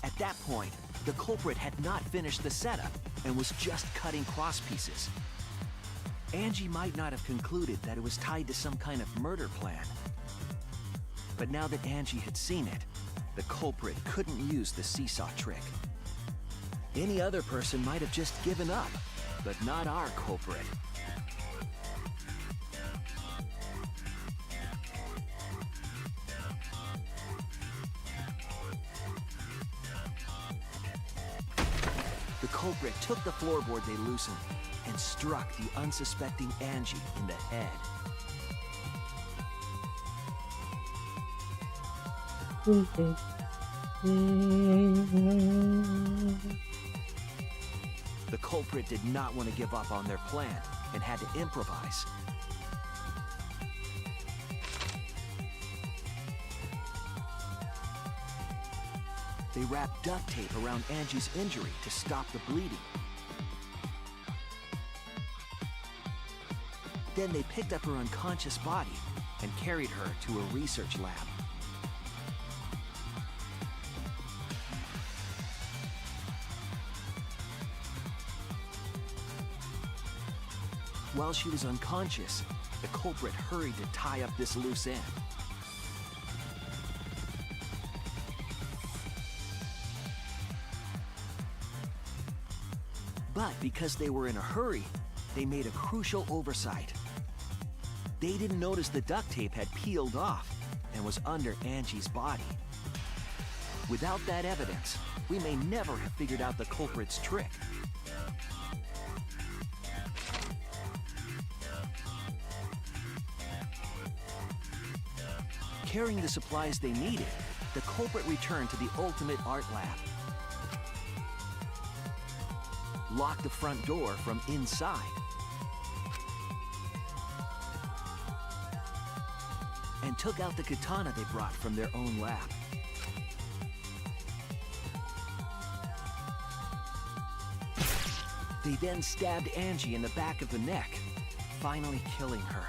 At that point, the culprit had not finished the setup and was just cutting crosspieces. Angie might not have concluded that it was tied to some kind of murder plan. But now that Angie had seen it, the culprit couldn't use the seesaw trick. Any other person might have just given up, but not our culprit. The culprit took the floorboard they loosened and struck the unsuspecting Angie in the head. The culprit did not want to give up on their plan and had to improvise. They wrapped duct tape around Angie's injury to stop the bleeding. Then they picked up her unconscious body and carried her to a research lab. While she was unconscious, the culprit hurried to tie up this loose end. But because they were in a hurry, they made a crucial oversight. They didn't notice the duct tape had peeled off and was under Angie's body. Without that evidence, we may never have figured out the culprit's trick. Carrying the supplies they needed, the culprit returned to the ultimate art lab. Locked the front door from inside. And took out the katana they brought from their own lab. They then stabbed Angie in the back of the neck, finally killing her.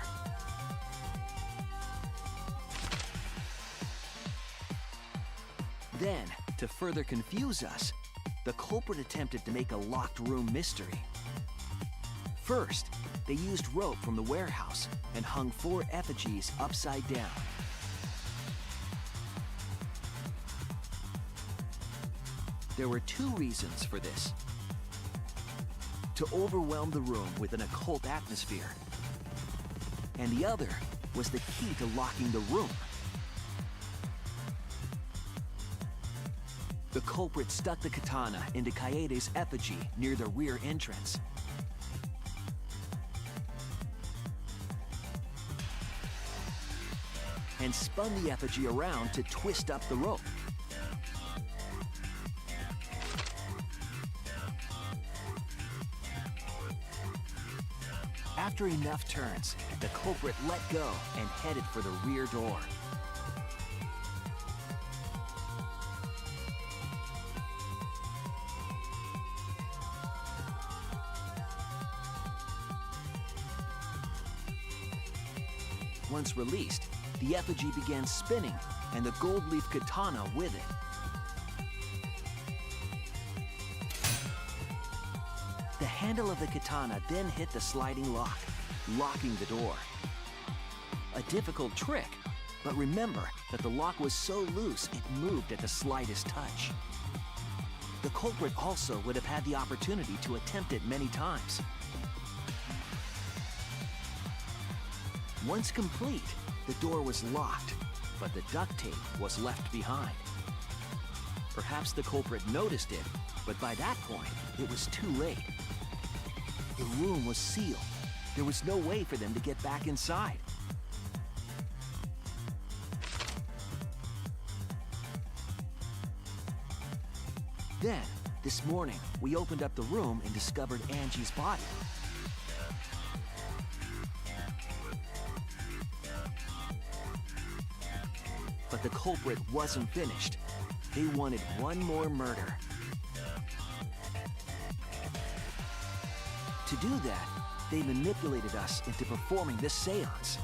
Then, to further confuse us, the culprit attempted to make a locked room mystery. First, they used rope from the warehouse and hung 4 effigies upside down. There were 2 reasons for this. To overwhelm the room with an occult atmosphere. And the other was the key to locking the room. The culprit stuck the katana into Kaede's effigy near the rear entrance. And spun the effigy around to twist up the rope. After enough turns, the culprit let go and headed for the rear door. Once released, the effigy began spinning, and the gold leaf katana with it. The handle of the katana then hit the sliding lock, locking the door. A difficult trick, but remember that the lock was so loose it moved at the slightest touch. The culprit also would have had the opportunity to attempt it many times. Once complete, the door was locked, but the duct tape was left behind. Perhaps the culprit noticed it, but by that point, it was too late. The room was sealed. There was no way for them to get back inside. Then, this morning, we opened up the room and discovered Angie's body. But the culprit wasn't finished. They wanted one more murder. To do that, they manipulated us into performing this seance.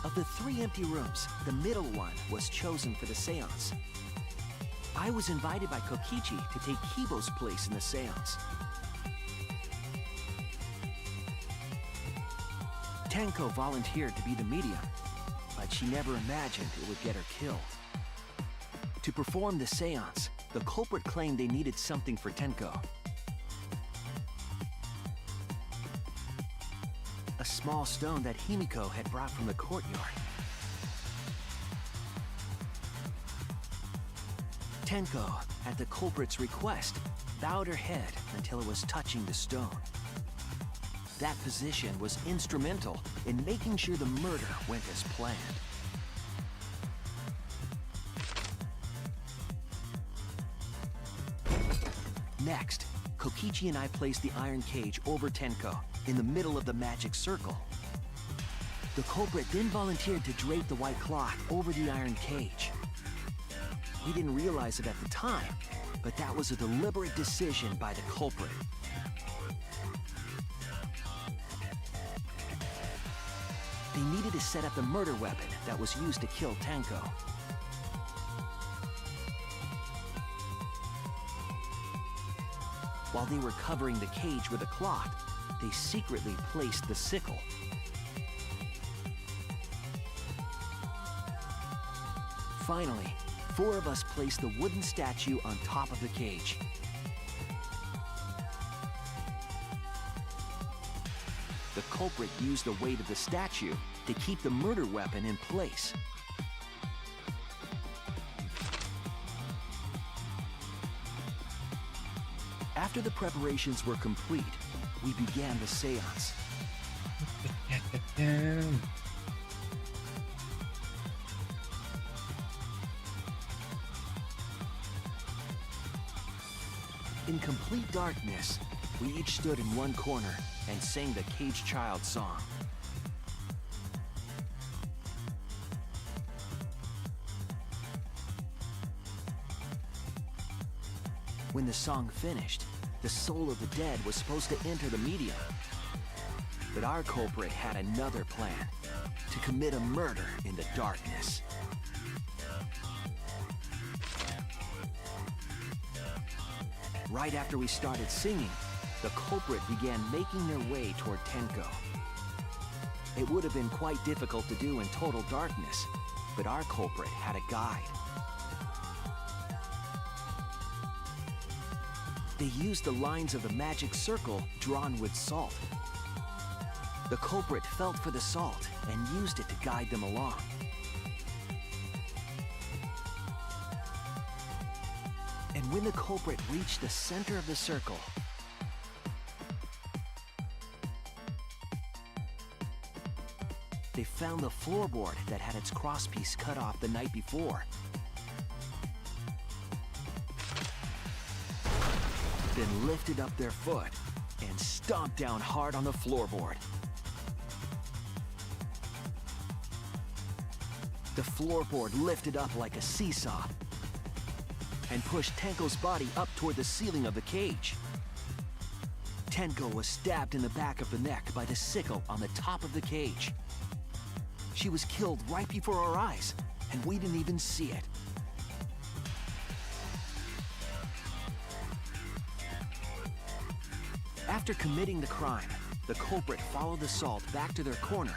Of the 3 empty rooms, the middle one was chosen for the seance. I was invited by Kokichi to take Kibo's place in the seance. Tenko volunteered to be the medium, but she never imagined it would get her killed. To perform the seance, the culprit claimed they needed something for Tenko. A small stone that Himiko had brought from the courtyard. Tenko, at the culprit's request, bowed her head until it was touching the stone. That position was instrumental in making sure the murder went as planned. Next, Kokichi and I placed the iron cage over Tenko in the middle of the magic circle. The culprit then volunteered to drape the white cloth over the iron cage. We didn't realize it at the time, but that was a deliberate decision by the culprit. They needed to set up the murder weapon that was used to kill Tenko. While they were covering the cage with a cloth, they secretly placed the sickle. Finally, 4 of us placed the wooden statue on top of the cage. The culprit used the weight of the statue to keep the murder weapon in place. After the preparations were complete, we began the seance. In complete darkness, we each stood in one corner and sang the Caged Child song. When the song finished, the soul of the dead was supposed to enter the medium. But our culprit had another plan, to commit a murder in the darkness. Right after we started singing, the culprit began making their way toward Tenko. It would have been quite difficult to do in total darkness, but our culprit had a guide. They used the lines of the magic circle drawn with salt. The culprit felt for the salt and used it to guide them along. And when the culprit reached the center of the circle, they found the floorboard that had its crosspiece cut off the night before. Then lifted up their foot and stomped down hard on the floorboard. The floorboard lifted up like a seesaw and pushed Tenko's body up toward the ceiling of the cage. Tenko was stabbed in the back of the neck by the sickle on the top of the cage. She was killed right before our eyes, and we didn't even see it. After committing the crime, the culprit followed the salt back to their corner.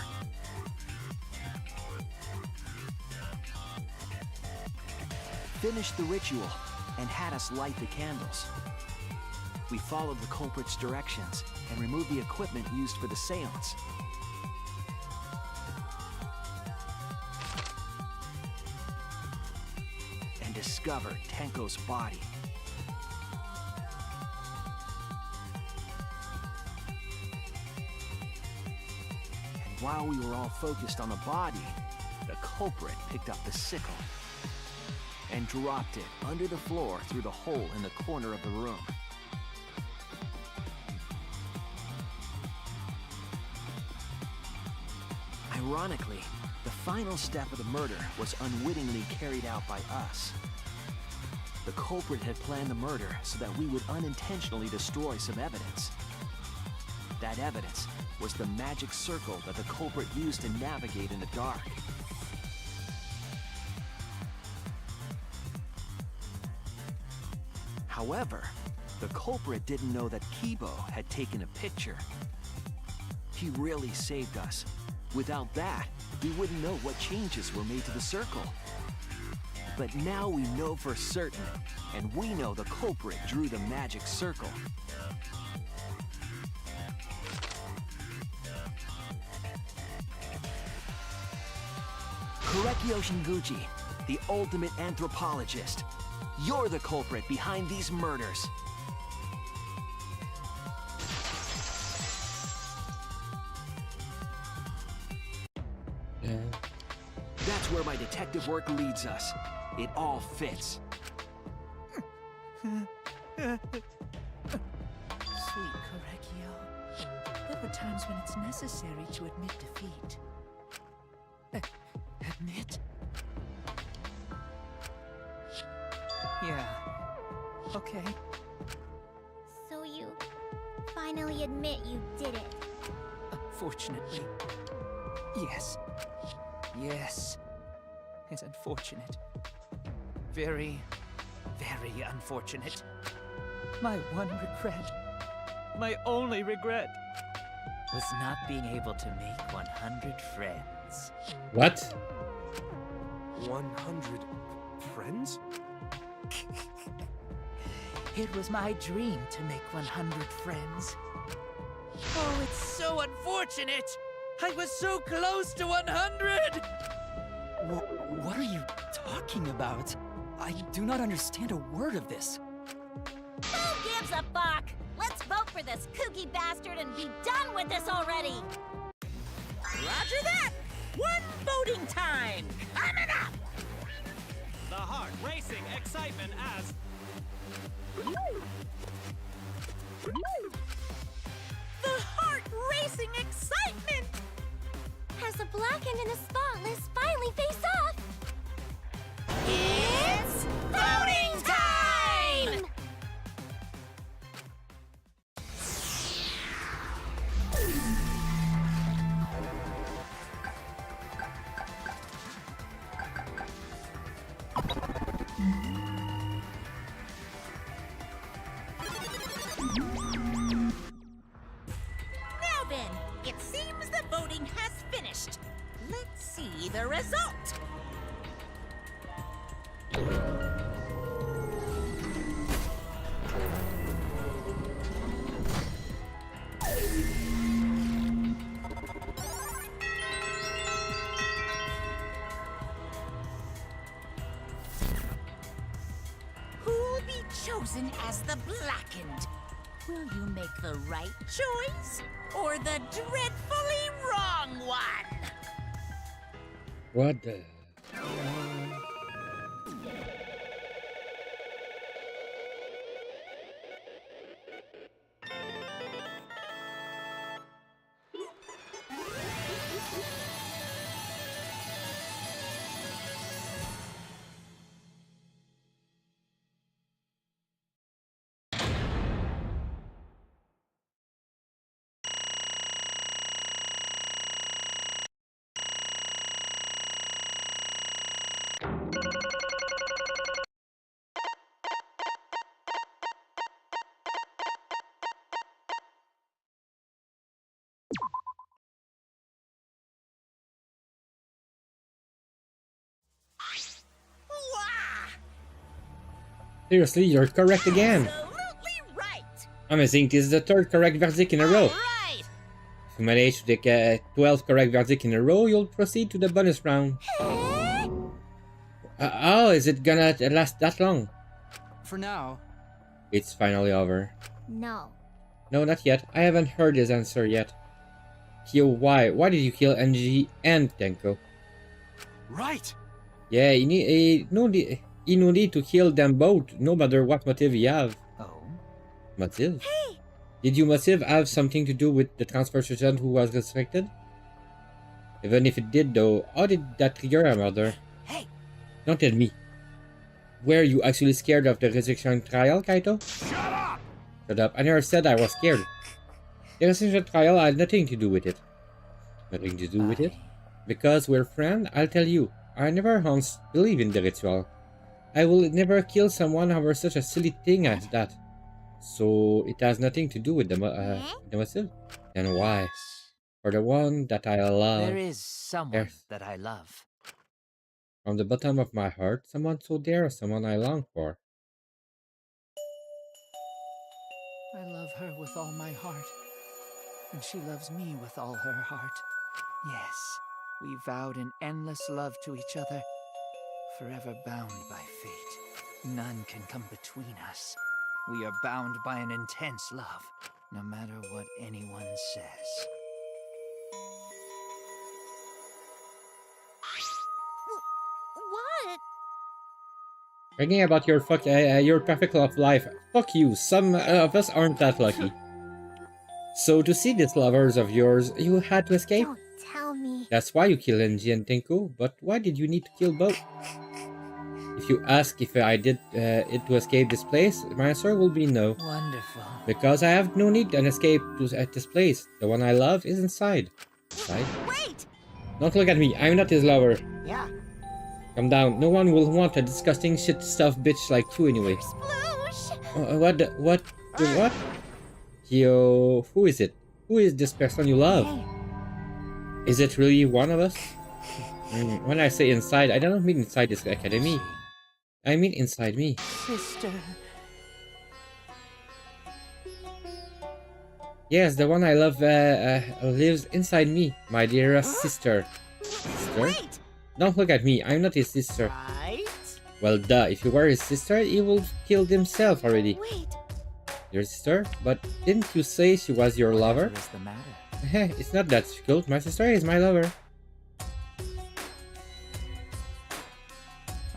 Finished the ritual and had us light the candles. We followed the culprit's directions and removed the equipment used for the seance. And discovered Tenko's body. And while we were all focused on the body, the culprit picked up the sickle and dropped it under the floor through the hole in the corner of the room. Ironically, the final step of the murder was unwittingly carried out by us. The culprit had planned the murder so that we would unintentionally destroy some evidence. That evidence was the magic circle that the culprit used to navigate in the dark. However, the culprit didn't know that Kibo had taken a picture. He really saved us. Without that, we wouldn't know what changes were made to the circle. But now we know for certain, and we know the culprit drew the magic circle. Korekio Shinguchi, the ultimate anthropologist. You're the culprit behind these murders. That's where my detective work leads us. It all fits. Sweet Korekio. There are times when it's necessary to admit defeat. Admit? Yeah. Okay. So you finally admit you did it. Unfortunately. Yes. Yes. It's unfortunate. Very, very unfortunate. My one regret, my only regret, was not being able to make 100 friends. What? 100 friends? It was my dream to make 100 friends. Oh, it's so unfortunate! I was so close to 100! What are you talking about? I do not understand a word of this. Who gives a fuck? Let's vote for this kooky bastard and be done with this already! Roger that! One voting time! Coming up! The heart racing excitement as... The heart racing excitement! As the blackened and the spotless finally face off! It's voting time! Now then, it seems the voting has finished. Let's see the result. Who'll be chosen as the blackened? Will you make the right choice or the dreadfully wrong one? What the? Seriously, you're correct again. Absolutely right. Amazing, this is the third correct verdict in a row. Right. If you manage to take 12 correct verdicts in a row, you'll proceed to the bonus round. Oh, is it gonna last that long? For now. It's finally over. No. No, not yet. I haven't heard his answer yet. Kyo, why? Why did you kill NG and Tenko? Right. Yeah, no need to kill them both, no matter what motive you have. Oh? Motive? Hey! Did your motive have something to do with the transfer sergeant who was resurrected? Even if it did, though, how did that trigger a murder? Hey! Don't tell me. Were you actually scared of the resurrection trial, Kaito? Shut up! Shut up. I never said I was scared. The resurrection trial had nothing to do with it. Nothing to do with it? Because we're friends, I'll tell you. I never once believe in the ritual. I will never kill someone over such a silly thing as that. So it has nothing to do with the motive? Then why? For the one that I love. There is someone that I love. From the bottom of my heart, someone so dear, someone I long for. I love her with all my heart, and she loves me with all her heart. Yes, we vowed an endless love to each other, forever bound by fate. None can come between us. We are bound by an intense love, no matter what anyone says. What? Thinking about your perfect love life. Fuck you, some of us aren't that lucky. So to see these lovers of yours, you had to escape? Don't tell me. That's why you killed Enji and Tenko, but why did you need to kill both? If you ask if I did it to escape this place, my answer will be no. Wonderful. Because I have no need an escape at this place. The one I love is inside. Inside? Wait! Don't look at me, I'm not his lover. Yeah. Calm down, no one will want a disgusting shit stuff bitch like you anyway. What? Yo, who is it? Who is this person you love? Is it really one of us? When I say inside, I don't mean inside this academy. I mean inside me. Sister. Yes, the one I love lives inside me, my dearest sister. Sister? Wait! Don't look at me, I'm not his sister. Right? Well, duh, if you were his sister, he would have killed himself already. Wait. Your sister? But didn't you say she was your lover? What is the matter? It's not that difficult, my sister is my lover.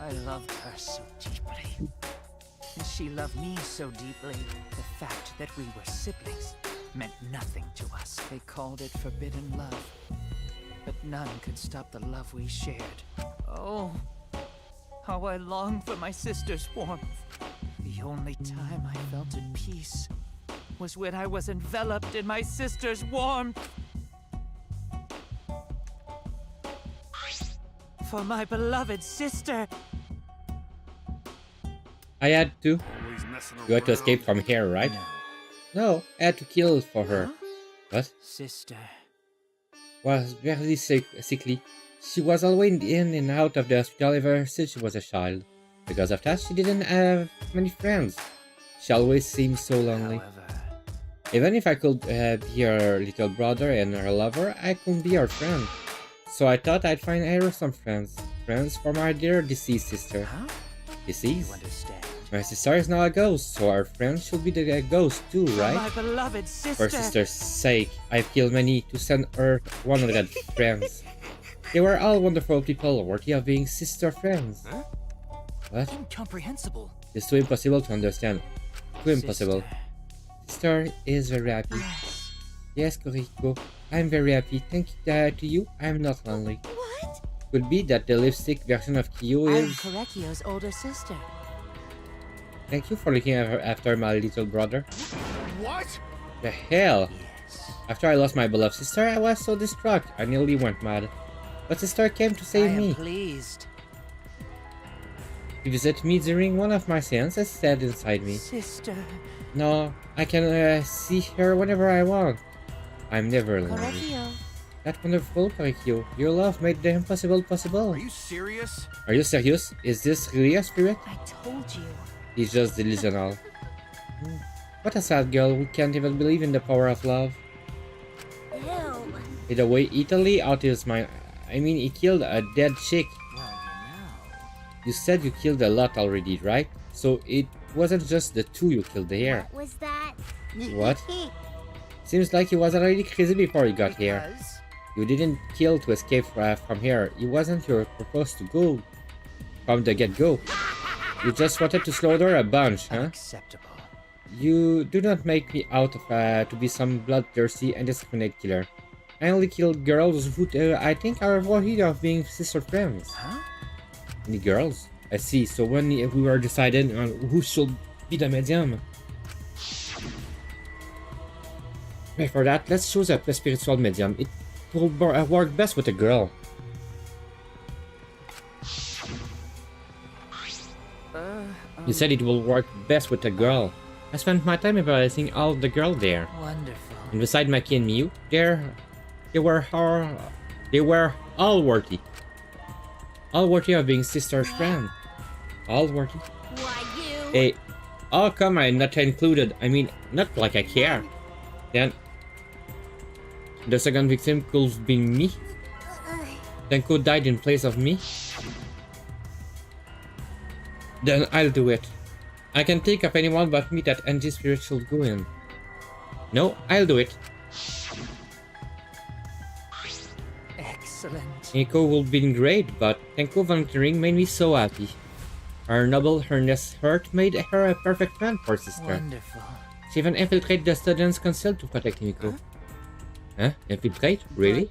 I loved her so deeply. And she loved me so deeply. The fact that we were siblings meant nothing to us. They called it forbidden love. But none could stop the love we shared. Oh, how I long for my sister's warmth. The only time I felt at peace was when I was enveloped in my sister's warmth. For my beloved sister. I had to. You had to escape from here, right? No, I had to kill for her. What? Sister. Was very sickly. She was always in and out of the hospital ever since she was a child. Because of that, she didn't have many friends. She always seemed so lonely. Even if I could be her little brother and her lover, I couldn't be her friend. So I thought I'd find her some friends. Friends for my dear deceased sister. Huh? Deceased? You understand? My sister is now a ghost, so our friend should be the ghost too, right? My beloved sister. For sister's sake, I've killed many to send her 100 friends. They were all wonderful people, worthy of being sister friends. Huh? What? Incomprehensible. It's too impossible to understand. Too impossible. Sister is very happy. Yes, Koriko. I'm very happy. Thank you to you, I'm not lonely. What? Could be that the lipstick version of Kyo I'm is... Korekio's older sister. Thank you for looking after my little brother. What? The hell? After I lost my beloved sister, I was so distraught. I nearly went mad. But sister came to save me. Pleased. She visited me during one of my seances, said inside me. Sister. No, I can see her whenever I want. I'm never lonely. Korekio. That's wonderful, Korekio. Your love made the impossible possible. Are you serious? Are you serious? Is this really a spirit? I told you. He's just delusional. What a sad girl who can't even believe in the power of love. Ew. In a way, Italy out of his mind. I mean, he killed a dead chick. You said you killed a lot already, right? So it wasn't just the two you killed there. What was that? What? Seems like he was already crazy before he got here. You didn't kill to escape from here. It wasn't your purpose to go from the get-go. You just wanted to slaughter a bunch, huh? Acceptable. You do not make me out to be some bloodthirsty and discriminate killer. I only killed girls who I think are worthy of being sister friends. Huh? Any girls? I see. So when we were deciding on who should be the medium. But for that, let's choose a spiritual medium. It will work best with a girl. You said it will work best with a girl. I spent my time evaluating all the girls there. Wonderful. And beside Maki and Miyu, they were all worthy. All worthy of being sister's friend. All worthy. Why you? Hey, how come I'm not included? I mean, not like I care. Then, the second victim could have been me. Tenko died in place of me. Then I'll do it. I can think of anyone but me that NG spirit should go in. No, I'll do it. Excellent. Nico would have been great, but Tenko volunteering made me so happy. Her noble, earnest heart made her a perfect friend for sister. Wonderful. She even infiltrated the students' council to protect Nico. Huh? Infiltrate? Really?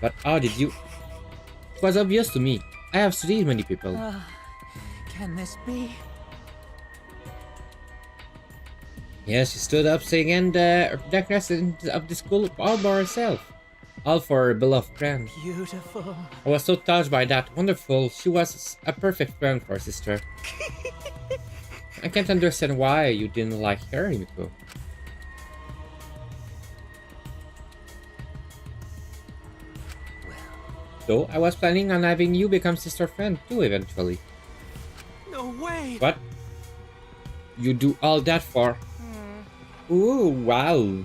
But how did you... It was obvious to me. I have studied many people. Can this be? Yes, she stood up saying in the darkness of the school all by herself. All for her beloved friend. Beautiful. I was so touched by that. Wonderful. She was a perfect friend for her sister. I can't understand why you didn't like her, Himiko. So, I was planning on having you become sister friend too eventually. No way! What? You do all that for... Ooh, wow.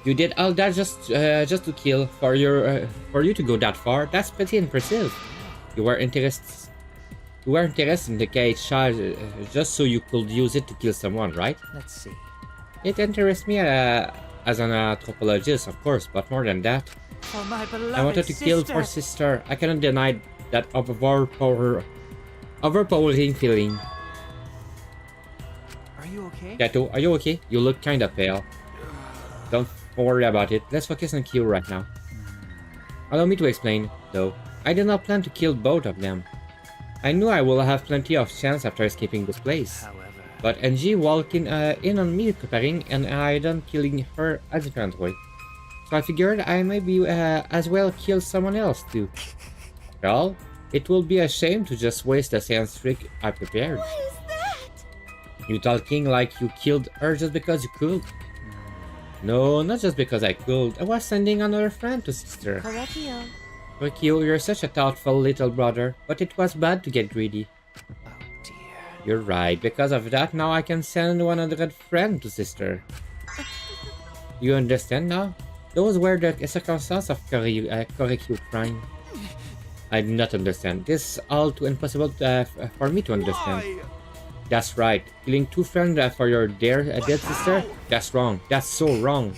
You did all that just to kill for you to go that far. That's pretty impressive. You were interested in the cage just so you could use it to kill someone, right? Let's see. It interests me as an anthropologist, of course, but more than that. For my beloved I wanted to kill for sister. I cannot deny that overpowering feeling. Are you okay? Gato, are you okay? You look kinda pale. Don't worry about it. Let's focus on Kyo right now. Allow me to explain, though. I did not plan to kill both of them. I knew I will have plenty of chance after escaping this place. However... But NG walking in on me preparing and I done killing her a different way. So I figured I maybe as well kill someone else too. Well, it will be a shame to just waste the science trick I prepared. What is that? You talking like you killed her just because you could? No, not just because I could. I was sending another friend to sister. Correctio. Rikyo, you're such a thoughtful little brother, but it was bad to get greedy. Oh dear. You're right. Because of that, now I can send 100 friends to sister. You understand now? Those were the circumstances of Korikyo crime. I do not understand. This is all too impossible for me to understand. Why? That's right. Killing 2 friends for your dead sister? That's wrong. That's so wrong.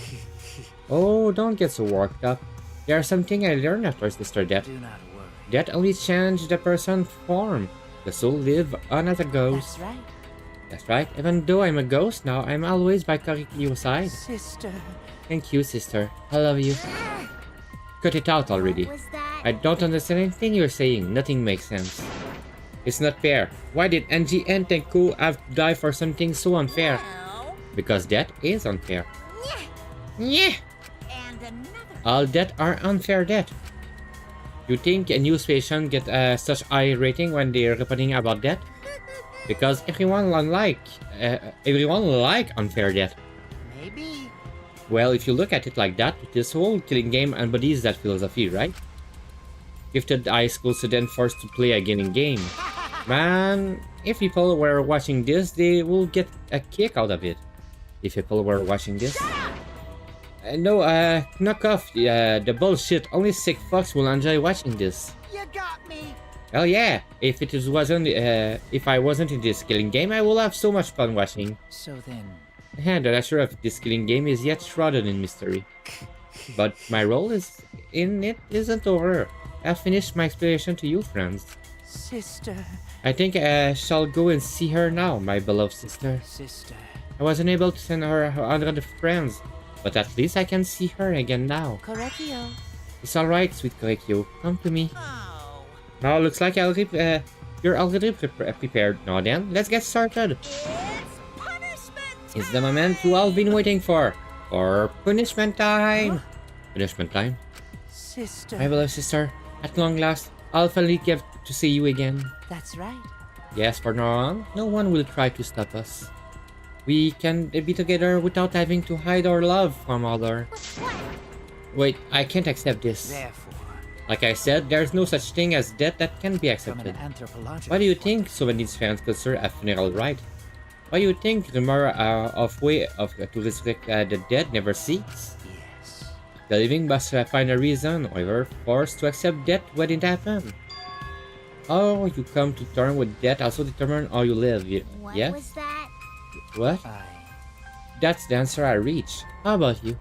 Oh, don't get so worked up. There's something I learned after sister death. Do not worry. Death only changed the person's form. The soul live on as a ghost. That's right. That's right. Even though I'm a ghost now, I'm always by Korikyo's side. Sister. Thank you, sister. I love you. Cut it out already. What was that? I don't understand anything you're saying. Nothing makes sense. It's not fair. Why did NG and Tenko have to die for something so unfair? Well, Because death is unfair. Yeah. and another. All death are unfair death. You think a news station get such high rating when they're reporting about death? Because everyone like unfair death. Maybe. Well, if you look at it like that, this whole killing game embodies that philosophy, right? Gifted high school student forced to play a gaming game. Man, if people were watching this, they will get a kick out of it. If people were watching this. No, knock off the bullshit. Only sick fucks will enjoy watching this. You got me. Hell yeah! If I wasn't in this killing game, I will have so much fun watching. So then... The nature of this killing game is yet shrouded in mystery. But my role in it isn't over. I've finished my explanation to you, friends. Sister. I think I shall go and see her now, my beloved sister. Sister. I wasn't able to send her 100 friends, but at least I can see her again now. Correcchio. It's alright, sweet Correcchio. Come to me. Now looks like you're already prepared. Now then, let's get started. It's the moment you all been waiting for. For punishment time. Punishment time. Sister. My beloved sister, at long last, I'll finally get to see you again. That's right. Yes, from now on, no one will try to stop us. We can be together without having to hide our love from other. Wait, I can't accept this. Therefore, like I said, there's no such thing as death that can be accepted. Why do you think so many fans consider a funeral rite? Why do you think rumor of way to resurrect the dead never cease? Yes. The living must find a reason, or forced to accept death when it happens. How you come to terms with death also determine how you live. What yes? was that? What? That's the answer I reach. How about you?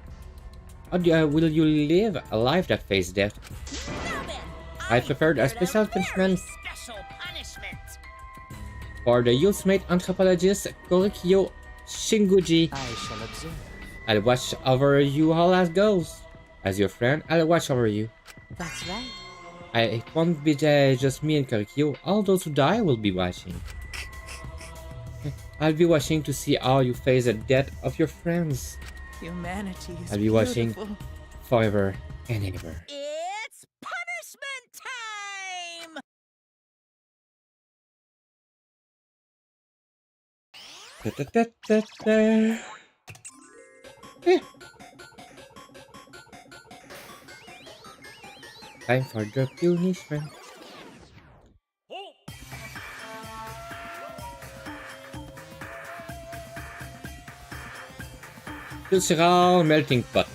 How will you live a life that faces death? I prepared a special punishment for the ultimate anthropologist Korikyo Shinguji. I shall observe. I'll watch over you all as goes. As your friend, I'll watch over you. That's right. It won't be just me and Korikyo. All those who die will be watching. I'll be watching to see how you face the death of your friends. Humanity is I'll be watching beautiful. forever and ever. It's punishment time! Time for the punishment. Cultural melting pot.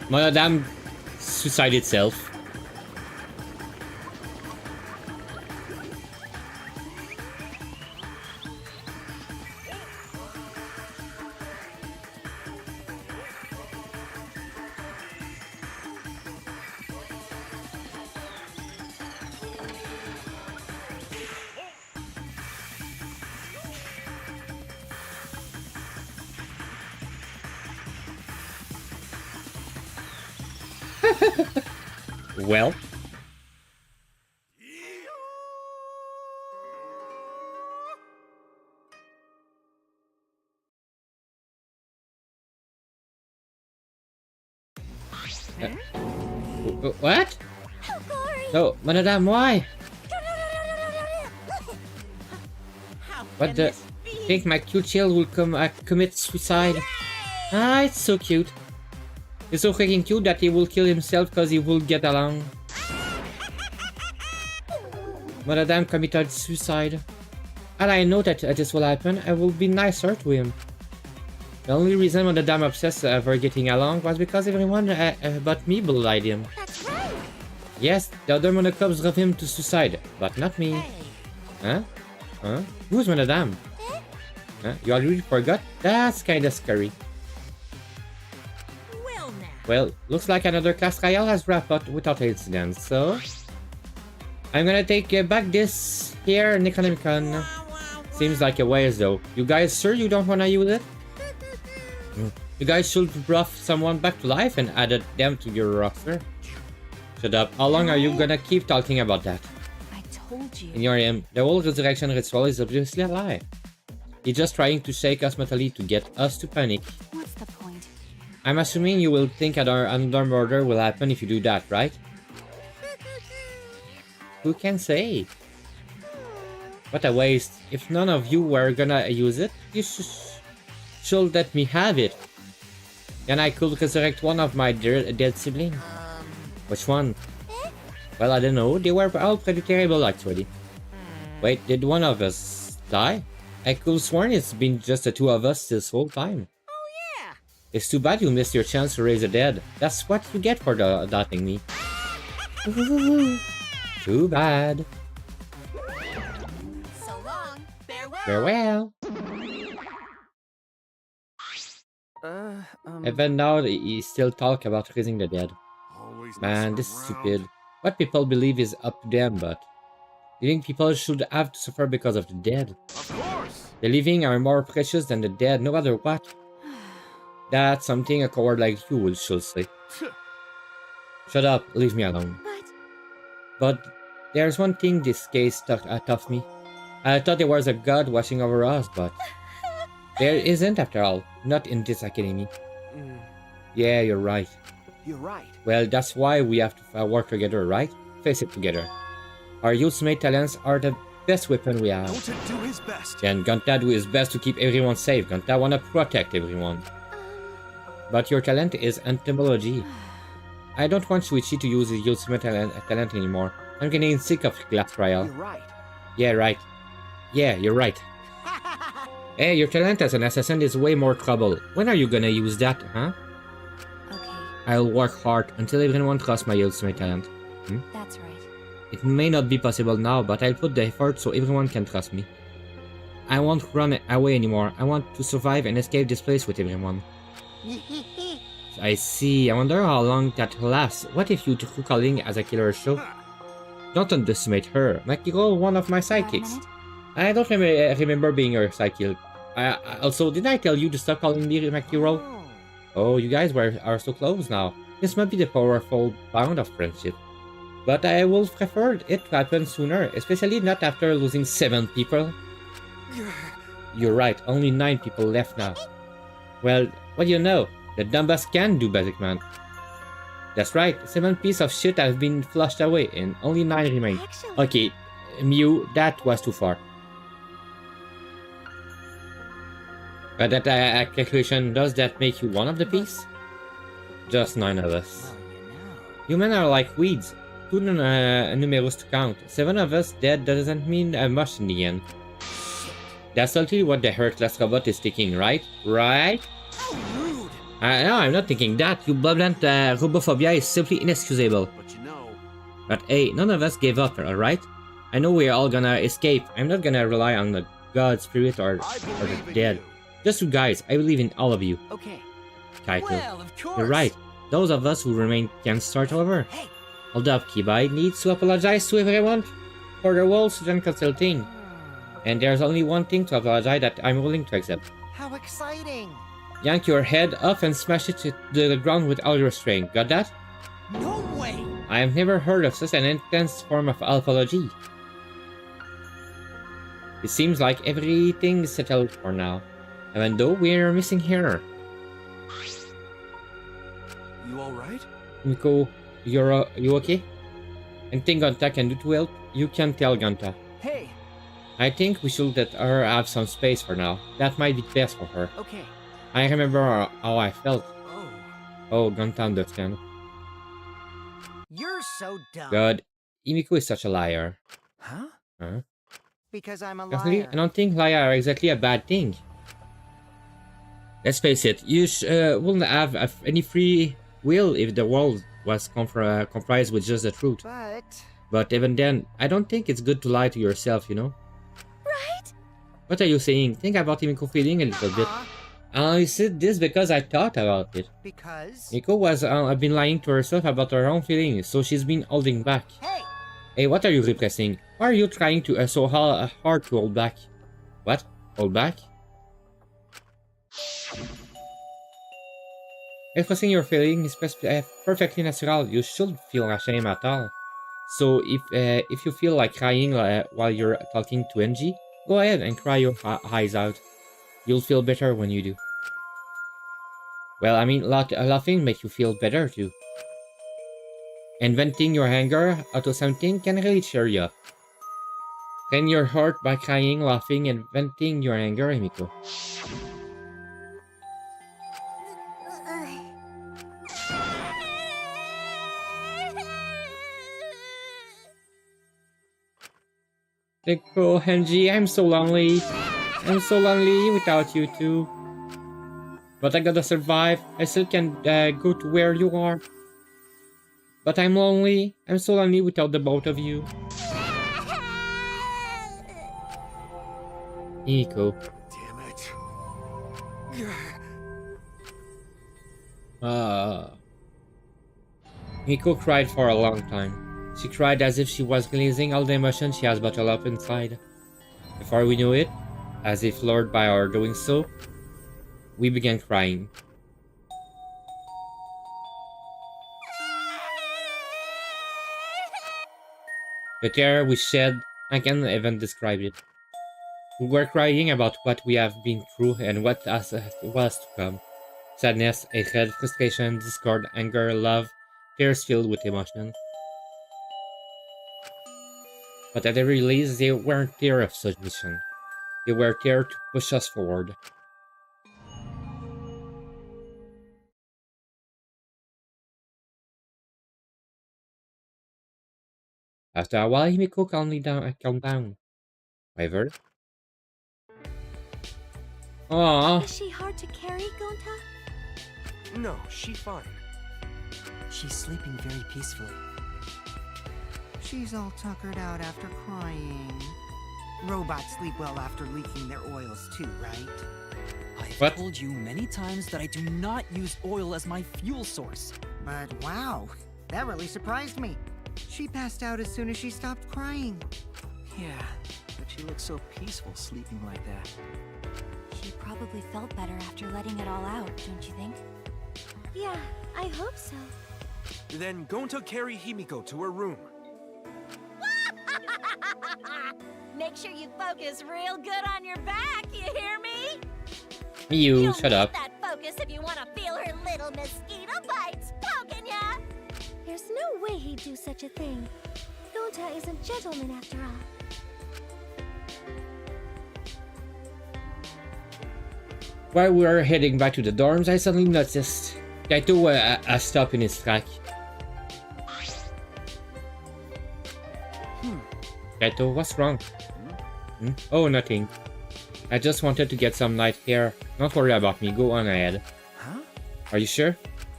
Madame suicide itself. Well. What? No, Madame, why? What the? Think my cute child will commit suicide? Ah, it's so cute. It's so freaking cute that he will kill himself because he will get along. Madame committed suicide. And I know that this will happen, I will be nicer to him. The only reason Madame obsessed over getting along was because everyone but me belied him. That's right. Yes, the other monocubs drove him to suicide, but not me. Huh? Huh? Who's Madame? Huh? You already forgot? That's kinda scary. Well, looks like another class trial has wrapped up without incidents, so... I'm gonna take back this here Necronomicon. Seems like a waste though. You guys sure you don't wanna use it? You guys should brought someone back to life and added them to your roster. Shut up. How long are you gonna keep talking about that? I told you. In your aim, the whole resurrection ritual is obviously a lie. He's just trying to shake us mentally to get us to panic. What's the point? I'm assuming you will think another murder will happen if you do that, right? Who can say? What a waste. If none of you were gonna use it, you should let me have it. Then I could resurrect one of my dead siblings. Which one? Well, I don't know. They were all pretty terrible, actually. Wait, did one of us die? I could sworn it's been just the two of us this whole time. Oh, yeah. It's too bad you missed your chance to raise the dead. That's what you get for doubting me. Too bad. So long. Farewell. Even now, he still talk about raising the dead. Man, this is stupid. What people believe is up to them, but you think people should have to suffer because of the dead? Of course. The living are more precious than the dead, no matter what. That's something a coward like you should say. Shut up, leave me alone. But there's one thing this case taught me. I thought there was a god watching over us, but there isn't after all. Not in this academy. Yeah, you're right. You're right. Well, that's why we have to work together, right? Face it together. Our ultimate talents are the best weapon we have. Gonta do his best. Then Gonta do his best to keep everyone safe. Gonta wanna protect everyone. But your talent is entomology. I don't want Shuichi to use his ultimate talent anymore. I'm getting sick of glass trial. You're right. Yeah, right. Yeah, you're right. Hey, your talent as an assassin is way more trouble. When are you gonna use that, huh? Okay. I'll work hard until everyone trusts my ultimate talent. That's right. It may not be possible now, but I'll put the effort so everyone can trust me. I won't run away anymore. I want to survive and escape this place with everyone. I see. I wonder how long that lasts. What if you took calling as a killer show? Don't underestimate her. Makiro, one of my sidekicks. I don't remember being your sidekick. Also, didn't I tell you to stop calling me Makiro? Oh, you guys are so close now. This might be the powerful bond of friendship. But I would prefer it to happen sooner, especially not after losing 7 people. You're right, only 9 people left now. Well, what do you know? The Dumbas can do Basic Man. That's right, 7 pieces of shit have been flushed away and only 9 remain. Okay, Mew, that was too far. But that calculation, does that make you one of the piece? Just 9 of us. Humans are like weeds. Too numerous to count. 7 of us dead doesn't mean much in the end. That's literally what the Heartless robot is thinking, right? Right? No, I'm not thinking that. Your blatant robophobia is simply inexcusable. But you know. But hey, none of us gave up, alright? I know we're all gonna escape. I'm not gonna rely on the God, Spirit, or the dead. Just you guys, I believe in all of you. Okay. Kaito. Well, of course. You're right. Those of us who remain can start over. Hey. Hold up, Kibai needs to apologize to everyone for the whole student consulting. And there's only one thing to apologize that I'm willing to accept. How exciting! Yank your head off and smash it to the ground with all your strength. Got that? No way! I have never heard of such an intense form of apology. It seems like everything is settled for now, even though we're missing her. You alright? Miko, you okay? Anything Gonta can do to help? You can tell Gonta. Hey! I think we should let her have some space for now. That might be best for her. Okay. I remember how I felt. Oh, Gonta understands. You're so dumb. God, Himiko is such a liar. Huh? Huh? Because I'm a Personally, liar. I don't think liars are exactly a bad thing. Let's face it, you wouldn't have any free will if the world was comprised with just the truth. But even then, I don't think it's good to lie to yourself, you know? Right? What are you saying? Think about Himiko feeling a little bit. I said this because I thought about it. Because? Miko was been lying to herself about her own feelings, so she's been holding back. Hey, what are you repressing? Why are you trying to so hard to hold back? What? Hold back? Expressing your feeling is perfectly natural. You shouldn't feel ashamed at all. So if you feel like crying while you're talking to NG, go ahead and cry your eyes out. You'll feel better when you do. Well, I mean, laughing makes you feel better too. And venting your anger out of something can really cheer you up. Clean your heart by crying, laughing, and venting your anger, Himiko. Nico, Henji, I'm so lonely. I'm so lonely without you two. But I gotta survive. I still can go to where you are. But I'm lonely. I'm so lonely without the both of you. Nico. Damn it. Nico cried for a long time. She cried as if she was releasing all the emotion she has bottled up inside. Before we knew it, as if lured by our doing so, we began crying. The tear we shed, I can't even describe it. We were crying about what we have been through and what was to come. Sadness, hatred, frustration, discord, anger, love, tears filled with emotion. But at the very least, they weren't tears of submission. They were tears to push us forward. After a while, Himiko calmed down. However, aww. Is she hard to carry, Gonta? No, she's fine. She's sleeping very peacefully. She's all tuckered out after crying. Robots sleep well after leaking their oils too, right? I've told you many times that I do not use oil as my fuel source. But wow, that really surprised me. She passed out as soon as she stopped crying. Yeah, but she looks so peaceful sleeping like that. She probably felt better after letting it all out, don't you think? Yeah, I hope so. Then Gonta carry Himiko to her room. Make sure you focus real good on your back, you hear me? You shut up. That focus if you want to feel her little mosquito bites poking ya. There's no way he'd do such a thing. Gonta is a gentleman after all. While we were heading back to the dorms, I suddenly noticed Kaito a stop in his track. Kaito, what's wrong? Oh, nothing. I just wanted to get some night air. Don't worry about me. Go on ahead. Huh? Are you sure?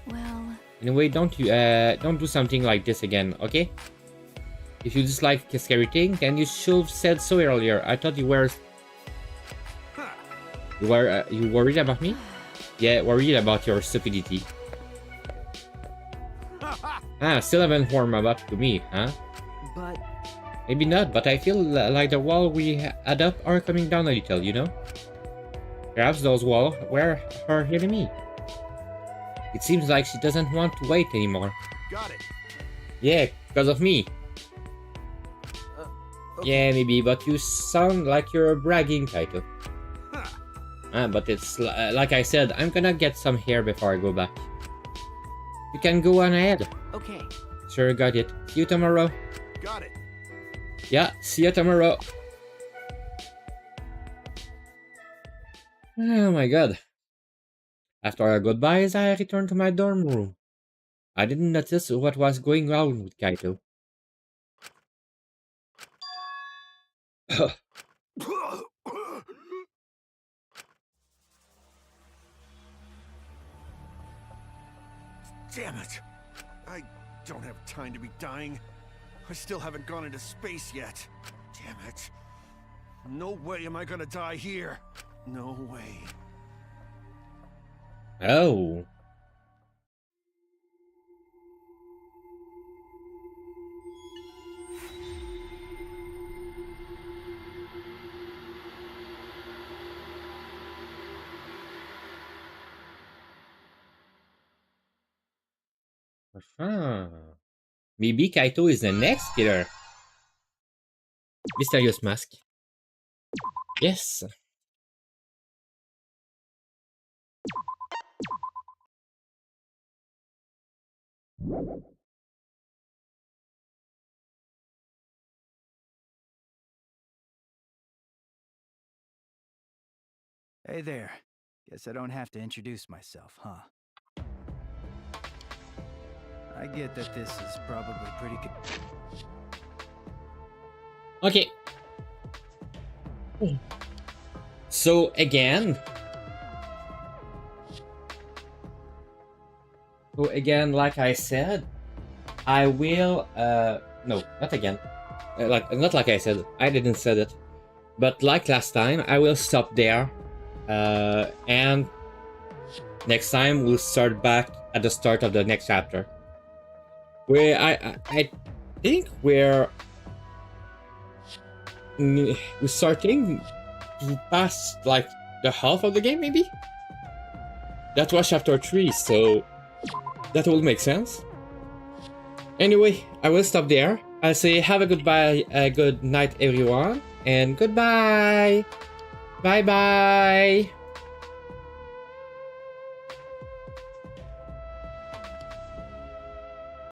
Well... Anyway, don't do something like this again, okay? If you dislike scary thing, then you should have said so earlier. I thought you were... You worried about me? Yeah, worried about your stupidity. Still haven't warmed up to me, huh? But... Maybe not, but I feel like the wall we had up are coming down a little, you know? Perhaps those walls were her enemy. It seems like she doesn't want to wait anymore. Got it. Yeah, because of me. Okay. Yeah, maybe, but you sound like you're bragging, Kaito. But it's like I said, I'm gonna get some hair before I go back. You can go on ahead. Okay. Sure, got it. See you tomorrow. Got it. Yeah, see you tomorrow. Oh my god. After our goodbyes, I returned to my dorm room. I didn't notice what was going on with Kaito. Damn it! I don't have time to be dying. I still haven't gone into space yet. Damn it. No way am I gonna die here. No way. Oh. Maybe Kaito is the next killer. Mysterious mask. Yes. Hey there. Guess I don't have to introduce myself, huh? I get that this is probably pretty good. Okay. So again, like I said, I will. No, not again. Not like I said. I didn't say that. But like last time, I will stop there. And next time we'll start back at the start of the next chapter. Where I think we're starting to pass like the half of the game, maybe? That was chapter 3, so that will make sense. Anyway, I will stop there. I'll say have a good night everyone, and goodbye! Bye bye!